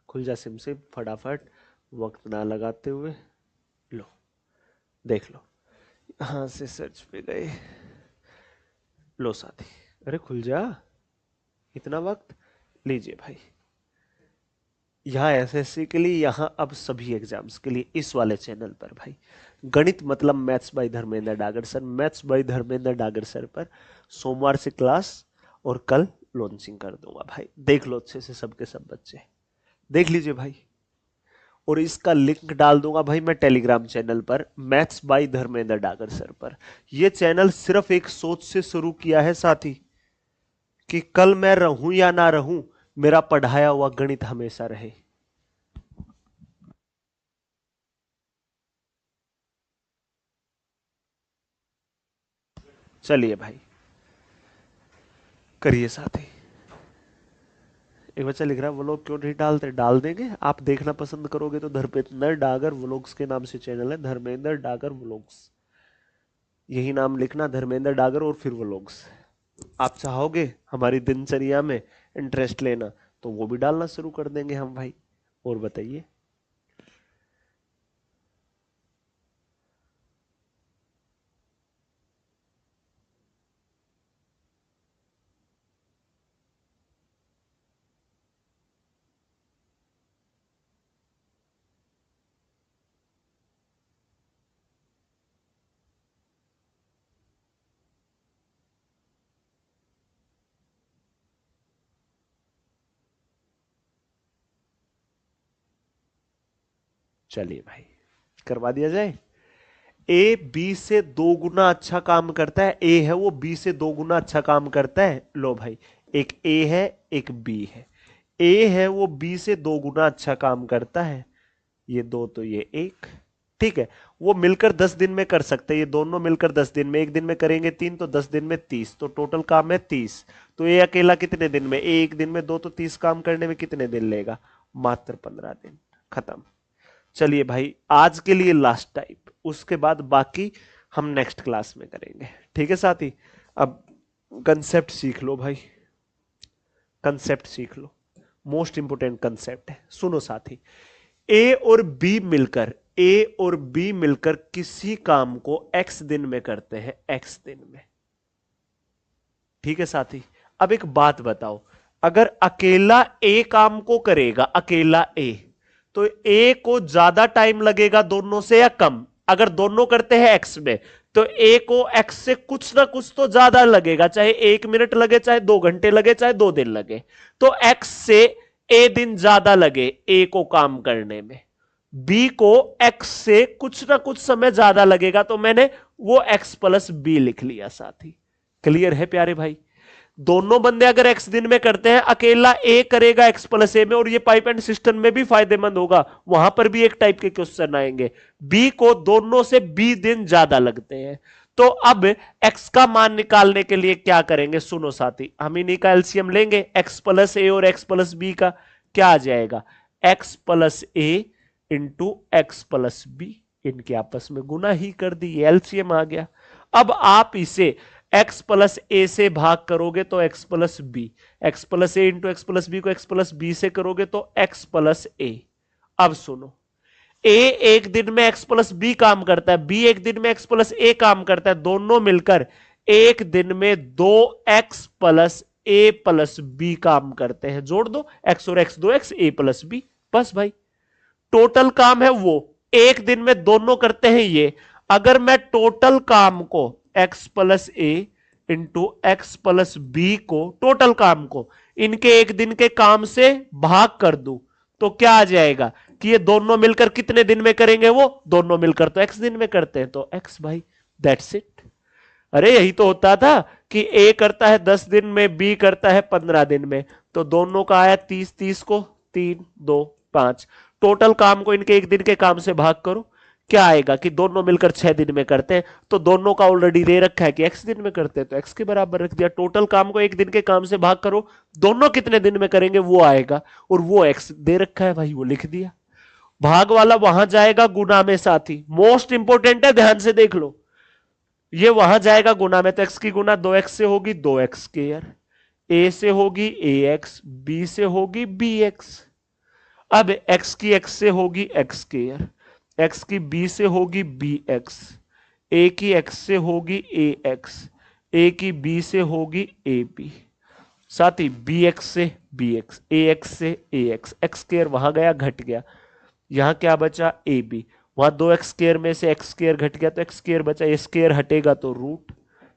खुल जा सिम से फटाफट, वक्त ना लगाते हुए। लो देख लो, यहां से सर्च पे गए। लो साथी, अरे खुल जा, इतना वक्त लीजिए भाई। यहाँ एसएससी के लिए, यहाँ अब सभी एग्जाम्स के लिए इस वाले चैनल पर भाई, गणित मतलब maths by Dharmendra Dagar sir, maths by Dharmendra Dagar sir पर सोमवार से क्लास और कल लॉन्चिंग कर दूंगा भाई। देख लो अच्छे से सबके सब बच्चे, देख लीजिए भाई। और इसका लिंक डाल दूंगा भाई मैं टेलीग्राम चैनल पर, maths by Dharmendra Dagar sir पर। यह चैनल सिर्फ एक सोच से शुरू किया है साथी, कि कल मैं रहूं या ना रहूं, मेरा पढ़ाया हुआ गणित हमेशा रहे। चलिए भाई, करिए साथी। एक बच्चा लिख रहा है व्लॉग क्यों नहीं डालते? डाल देंगे, आप देखना पसंद करोगे तो। धर्मेंद्र डागर व्लॉग्स के नाम से चैनल है, धर्मेंद्र डागर व्लॉग्स, यही नाम लिखना, धर्मेंद्र डागर और फिर व्लॉग्स। आप चाहोगे हमारी दिनचर्या में इंटरेस्ट लेना तो वो भी डालना शुरू कर देंगे हम भाई। और बताइए। चलिए भाई, करवा दिया जाए। ए बी से 2 गुना अच्छा काम करता है, ए है वो बी से 2 गुना अच्छा काम करता है। लो भाई, एक ए है एक बी है। ए है वो बी से 2 गुना अच्छा काम करता है, ये 2 तो ये 1, ठीक है, वो मिलकर 10 दिन में कर सकते हैं, ये दोनों मिलकर 10 दिन में, एक दिन में करेंगे 3 तो 10 दिन में 30, तो टोटल काम है 30। तो ये अकेला कितने दिन में, एक दिन में 2 तो 30 काम करने में कितने दिन लेगा, मात्र 15 दिन। खत्म। चलिए भाई आज के लिए लास्ट टाइप, उसके बाद बाकी हम नेक्स्ट क्लास में करेंगे, ठीक है साथी। अब कंसेप्ट सीख लो भाई, कंसेप्ट सीख लो, मोस्ट इंपोर्टेंट कंसेप्ट है। सुनो साथी, ए और बी मिलकर, ए और बी मिलकर किसी काम को एक्स दिन में करते हैं, एक्स दिन में, ठीक है साथी। अब एक बात बताओ, अगर अकेला ए काम को करेगा, अकेला ए, तो ए को ज्यादा टाइम लगेगा दोनों से या कम? अगर दोनों करते हैं एक्स में तो ए को एक्स से कुछ ना कुछ तो ज्यादा लगेगा, चाहे 1 मिनट लगे, चाहे 2 घंटे लगे, चाहे 2 दिन लगे, तो एक्स से ए दिन ज्यादा लगे ए को काम करने में, बी को एक्स से कुछ ना कुछ समय ज्यादा लगेगा, तो मैंने वो एक्स प्लस बी लिख लिया साथी। क्लियर है प्यारे भाई? दोनों बंदे अगर एक्स दिन में करते हैं, अकेला ए करेगा एक्स प्लस ए में, और ये पाइप एंड सिस्टम में भी फायदेमंद होगा, वहां पर भी एक टाइप के क्वेश्चन आएंगे, बी को दोनों से बी दिन ज्यादा लगते हैं। तो अब एक्स का मान निकालने के लिए क्या करेंगे? सुनो साथी, हम इन्हीं का एलसीएम लेंगे, एक्स प्लस ए और एक्स प्लस बी का क्या आ जाएगा, x plus A into x plus B, इनके आपस में गुना ही कर दी, एलसीएम आ गया। अब आप इसे x प्लस ए से भाग करोगे तो x plus B, x plus A into x plus B को x प्लस बी से करोगे तो x प्लस ए। अब सुनो, a एक दिन में x प्लस बी काम करता है, b एक दिन में x प्लस ए काम करता है, दोनों मिलकर एक दिन में 2x प्लस ए प्लस बी काम करते हैं। जोड़ दो x और x, 2x ए प्लस बी, बस भाई टोटल काम है वो, एक दिन में दोनों करते हैं ये। अगर मैं टोटल काम को x plus A into x plus B को, टोटल काम को इनके एक दिन के काम से भाग कर दूं, तो क्या आ जाएगा कि ये दोनों मिलकर कितने दिन में करेंगे, वो दोनों मिलकर तो x दिन में करते हैं, तो x भाई, दैट्स इट। अरे यही तो होता था कि a करता है 10 दिन में, b करता है 15 दिन में, तो दोनों का आया 30, 30 को 3 2 5, टोटल काम को इनके एक दिन के काम से भाग करो, क्या आएगा कि दोनों मिलकर 6 दिन में करते हैं, तो दोनों का ऑलरेडी दे रखा है कि x दिन में करते हैं, तो x के बराबर रख दिया। टोटल काम को एक दिन के काम से भाग करो, दोनों कितने दिन में करेंगे वो आएगा, और वो x दे रखा है भाई, वो लिख दिया। भाग वाला वहां जाएगा गुना में साथी, मोस्ट इंपोर्टेंट है, ध्यान से देख लो, ये वहां जाएगा गुना में, तो x की गुना 2x से होगी 2x स्क्वायर, a से होगी ax, b से होगी bx, अब x की x से होगी x स्क्वायर, x की b से होगी bx, a की x से होगी ax, a की b से होगी ab, साथ ही bx से bx, ax से ax, x स्क्वायर वहां गया घट गया, यहां क्या बचा ab, वहां 2x स्क्वायर में से x स्क्वायर घट गया तो x स्क्वायर बचा, a स्क्वायर हटेगा तो रूट।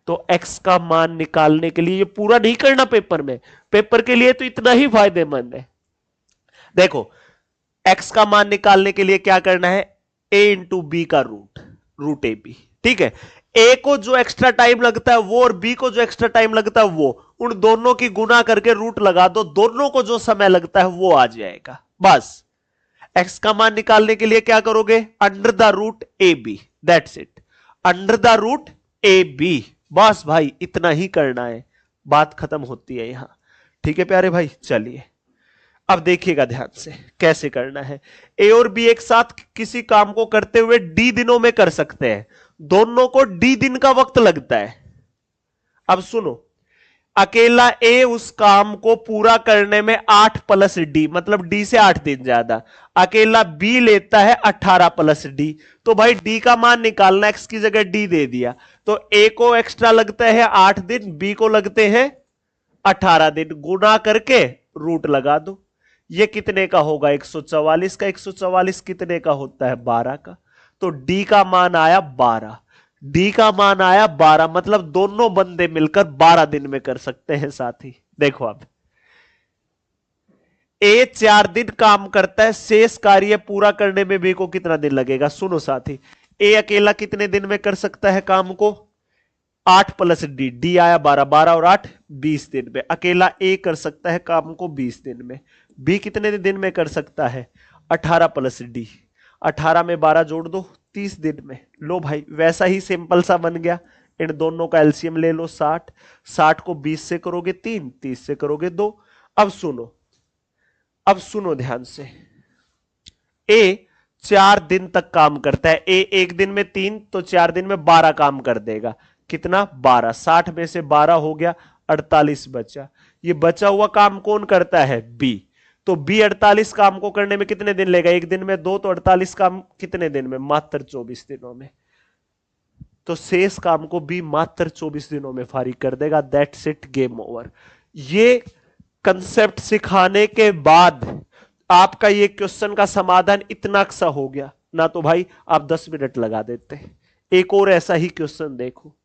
तो x का मान निकालने के लिए, ये पूरा नहीं करना पेपर में, पेपर के लिए तो इतना ही फायदेमंद है। देखो x का मान निकालने के लिए क्या करना है, a इंटू बी का रूट, रूट ए बी, ठीक है। a को जो एक्स्ट्रा टाइम लगता है वो, और b को जो एक्स्ट्रा टाइम लगता है वो, उन दोनों की गुना करके रूट लगा दो, दोनों को जो समय लगता है वो आ जाएगा। बस x का मान निकालने के लिए क्या करोगे, under the root A B, that's it, under the root A B, बस भाई इतना ही करना है, बात खत्म होती है यहां, ठीक है प्यारे भाई। चलिए अब देखिएगा ध्यान से कैसे करना है। ए और बी एक साथ किसी काम को करते हुए डी दिनों में कर सकते हैं, दोनों को डी दिन का वक्त लगता है। अब सुनो, अकेला ए उस काम को पूरा करने में 8 प्लस डी, मतलब डी से 8 दिन ज्यादा, अकेला बी लेता है 18 प्लस डी, तो भाई डी का मान निकालना, एक्स की जगह डी दे दिया, तो ए को एक्स्ट्रा लगता है 8 दिन, बी को लगते हैं 18 दिन, गुना करके रूट लगा दो। ये कितने का होगा, 144 का, 144 कितने का होता है, 12 का, तो डी का मान आया 12, डी का मान आया 12, मतलब दोनों बंदे मिलकर 12 दिन में कर सकते हैं साथी। देखो अब ए 4 दिन काम करता है, शेष कार्य पूरा करने में बी को कितना दिन लगेगा? सुनो साथी, ए अकेला कितने दिन में कर सकता है काम को, 8 प्लस डी, डी आया 12, 12 और 8 20 दिन में, अकेला ए कर सकता है काम को 20 दिन में। बी कितने दिन में कर सकता है, 18 प्लस डी, 18 में 12 जोड़ दो 30 दिन में। लो भाई वैसा ही सिंपल सा बन गया। इन दोनों का एलसीएम ले लो 60, 60 को 20 से करोगे 3, 30 से करोगे 2। अब सुनो, अब सुनो ध्यान से। ए 4 दिन तक काम करता है। ए एक दिन में 3 तो 4 दिन में 12 काम कर देगा। कितना? 12। 60 में से 12 हो गया, 48 बचा। ये बचा हुआ काम कौन करता है? बी। तो बी 48 काम को करने में कितने दिन लेगा? एक दिन में 2, तो 48 काम कितने दिन में? मात्र 24 दिनों में। तो शेष काम को बी मात्र 24 दिनों में फारिग कर देगा। That's it, game over. ये कंसेप्ट सिखाने के बाद आपका ये क्वेश्चन का समाधान इतना सा हो गया ना, तो भाई आप 10 मिनट लगा देते। एक और ऐसा ही क्वेश्चन देखो।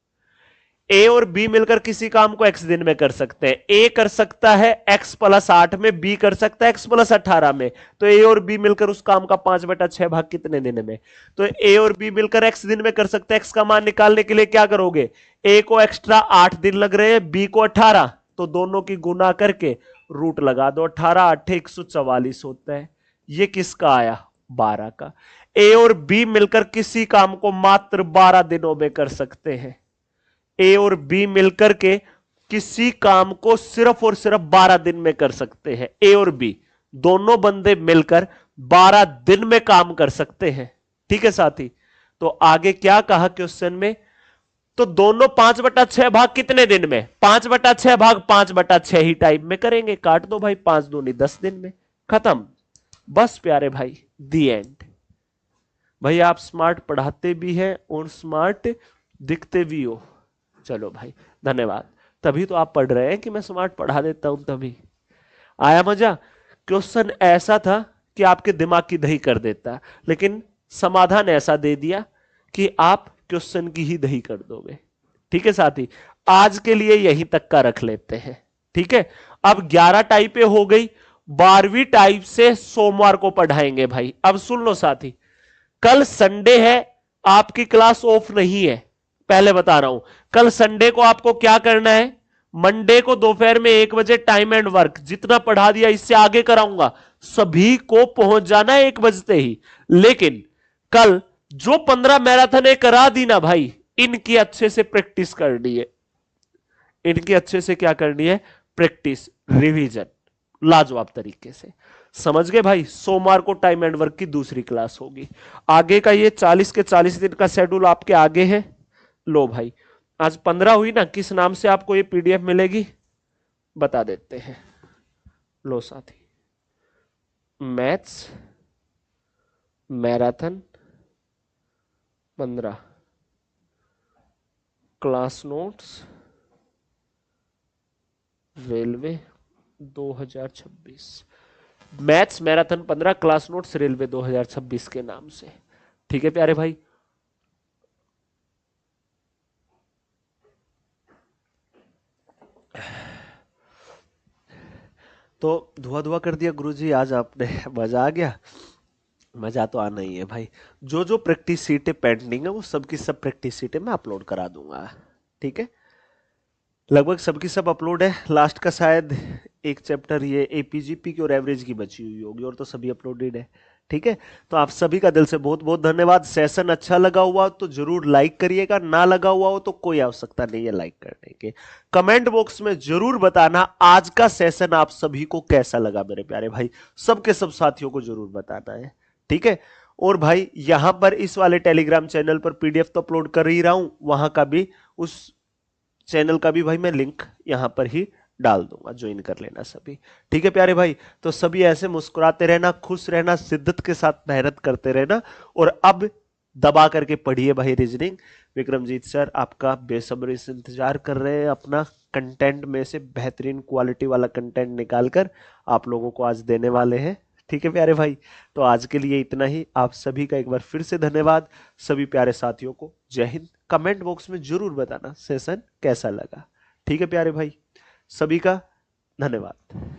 ए और बी मिलकर किसी काम को एक्स दिन में कर सकते हैं। ए कर सकता है एक्स प्लस 8 में, बी कर सकता है एक्स प्लस 18 में। तो ए और बी मिलकर उस काम का 5/6 भाग कितने दिन में? तो ए और बी मिलकर एक्स दिन में कर सकते हैं। एक्स का मान निकालने के लिए क्या करोगे? ए को एक्स्ट्रा 8 दिन लग रहे हैं, बी को 18, तो दोनों की गुना करके रूट लगा दो। 18 8 144 होता है। ये किसका आया? 12 का। ए और बी मिलकर किसी काम को मात्र 12 दिनों में कर सकते हैं। ए और बी मिलकर के किसी काम को सिर्फ और सिर्फ 12 दिन में कर सकते हैं। ए और बी दोनों बंदे मिलकर 12 दिन में काम कर सकते हैं। ठीक है साथी? तो आगे क्या कहा क्वेश्चन में? तो दोनों 5/6 भाग कितने दिन में? 5/6 भाग 5/6 ही टाइम में करेंगे। काट दो भाई, 5 दूनी 10 दिन में। खत्म। बस प्यारे भाई, दी एंड। भाई आप स्मार्ट पढ़ाते भी हैं और स्मार्ट दिखते भी हो। चलो भाई धन्यवाद। तभी तो आप पढ़ रहे हैं कि मैं स्मार्ट पढ़ा देता हूं। तभी आया मजा। क्वेश्चन ऐसा था कि आपके दिमाग की दही कर देता, लेकिन समाधान ऐसा दे दिया कि आप क्वेश्चन की ही दही कर दोगे। ठीक है साथी? आज के लिए यहीं तक का रख लेते हैं। ठीक है? अब 11 टाइपें हो गई। 12वीं टाइप से सोमवार को पढ़ाएंगे भाई। अब सुन लो साथी, कल संडे है, आपकी क्लास ऑफ नहीं है। पहले बता रहा हूं, कल संडे को आपको क्या करना है? मंडे को दोपहर में 1 बजे टाइम एंड वर्क जितना पढ़ा दिया इससे आगे कराऊंगा, सभी को पहुंच जाना है 1 बजते ही। लेकिन कल जो 15 मैराथन करा दी ना भाई, इनकी अच्छे से प्रैक्टिस करनी है। इनकी अच्छे से क्या करनी है? प्रैक्टिस, रिवीजन, लाजवाब तरीके से। समझ गए भाई? सोमवार को टाइम एंड वर्क की दूसरी क्लास होगी। आगे का ये 40 के 40 दिन का शेड्यूल आपके आगे है। लो भाई, आज 15 हुई ना, किस नाम से आपको ये पीडीएफ मिलेगी बता देते हैं। लो साथी, maths marathon 15, class notes railway 2026। Maths marathon 15, class notes railway 2026 के नाम से। ठीक है प्यारे भाई? तो धुआ धुआ कर दिया गुरुजी आज आपने। मजा आ गया? मजा तो आना ही है भाई। जो जो प्रैक्टिस सीटें पेंडिंग है वो सबकी सब प्रैक्टिस सीटें मैं अपलोड करा दूंगा। ठीक है? लगभग सबकी सब अपलोड है। लास्ट का शायद एक चैप्टर ये एपीजीपी की और एवरेज की बची हुई होगी, और तो सभी अपलोडेड है। ठीक है? तो आप सभी का दिल से बहुत बहुत धन्यवाद। सेशन अच्छा लगा हुआ तो जरूर लाइक करिएगा, ना लगा हुआ हो तो कोई आवश्यकता नहीं है लाइक करने के। कमेंट बॉक्स में जरूर बताना आज का सेशन आप सभी को कैसा लगा मेरे प्यारे भाई। सबके सब साथियों को जरूर बताना है। ठीक है? और भाई यहां पर इस वाले टेलीग्राम चैनल पर पीडीएफ तो अपलोड कर ही रहा हूं, वहां का भी, उस चैनल का भी भाई मैं लिंक यहां पर ही डाल दूंगा, ज्वाइन कर लेना सभी। ठीक है प्यारे भाई? तो सभी ऐसे मुस्कुराते रहना, खुश रहना, शिद्दत के साथ मेहनत करते रहना, और अब दबा करके पढ़िए भाई रीजनिंग। विक्रमजीत सर आपका बेसब्री से इंतजार कर रहे हैं, अपना कंटेंट में से बेहतरीन क्वालिटी वाला कंटेंट निकाल कर आप लोगों को आज देने वाले हैं। ठीक है प्यारे भाई? तो आज के लिए इतना ही। आप सभी का एक बार फिर से धन्यवाद। सभी प्यारे साथियों को जय हिंद। कमेंट बॉक्स में जरूर बताना सेशन कैसा लगा। ठीक है प्यारे भाई? सभी का धन्यवाद।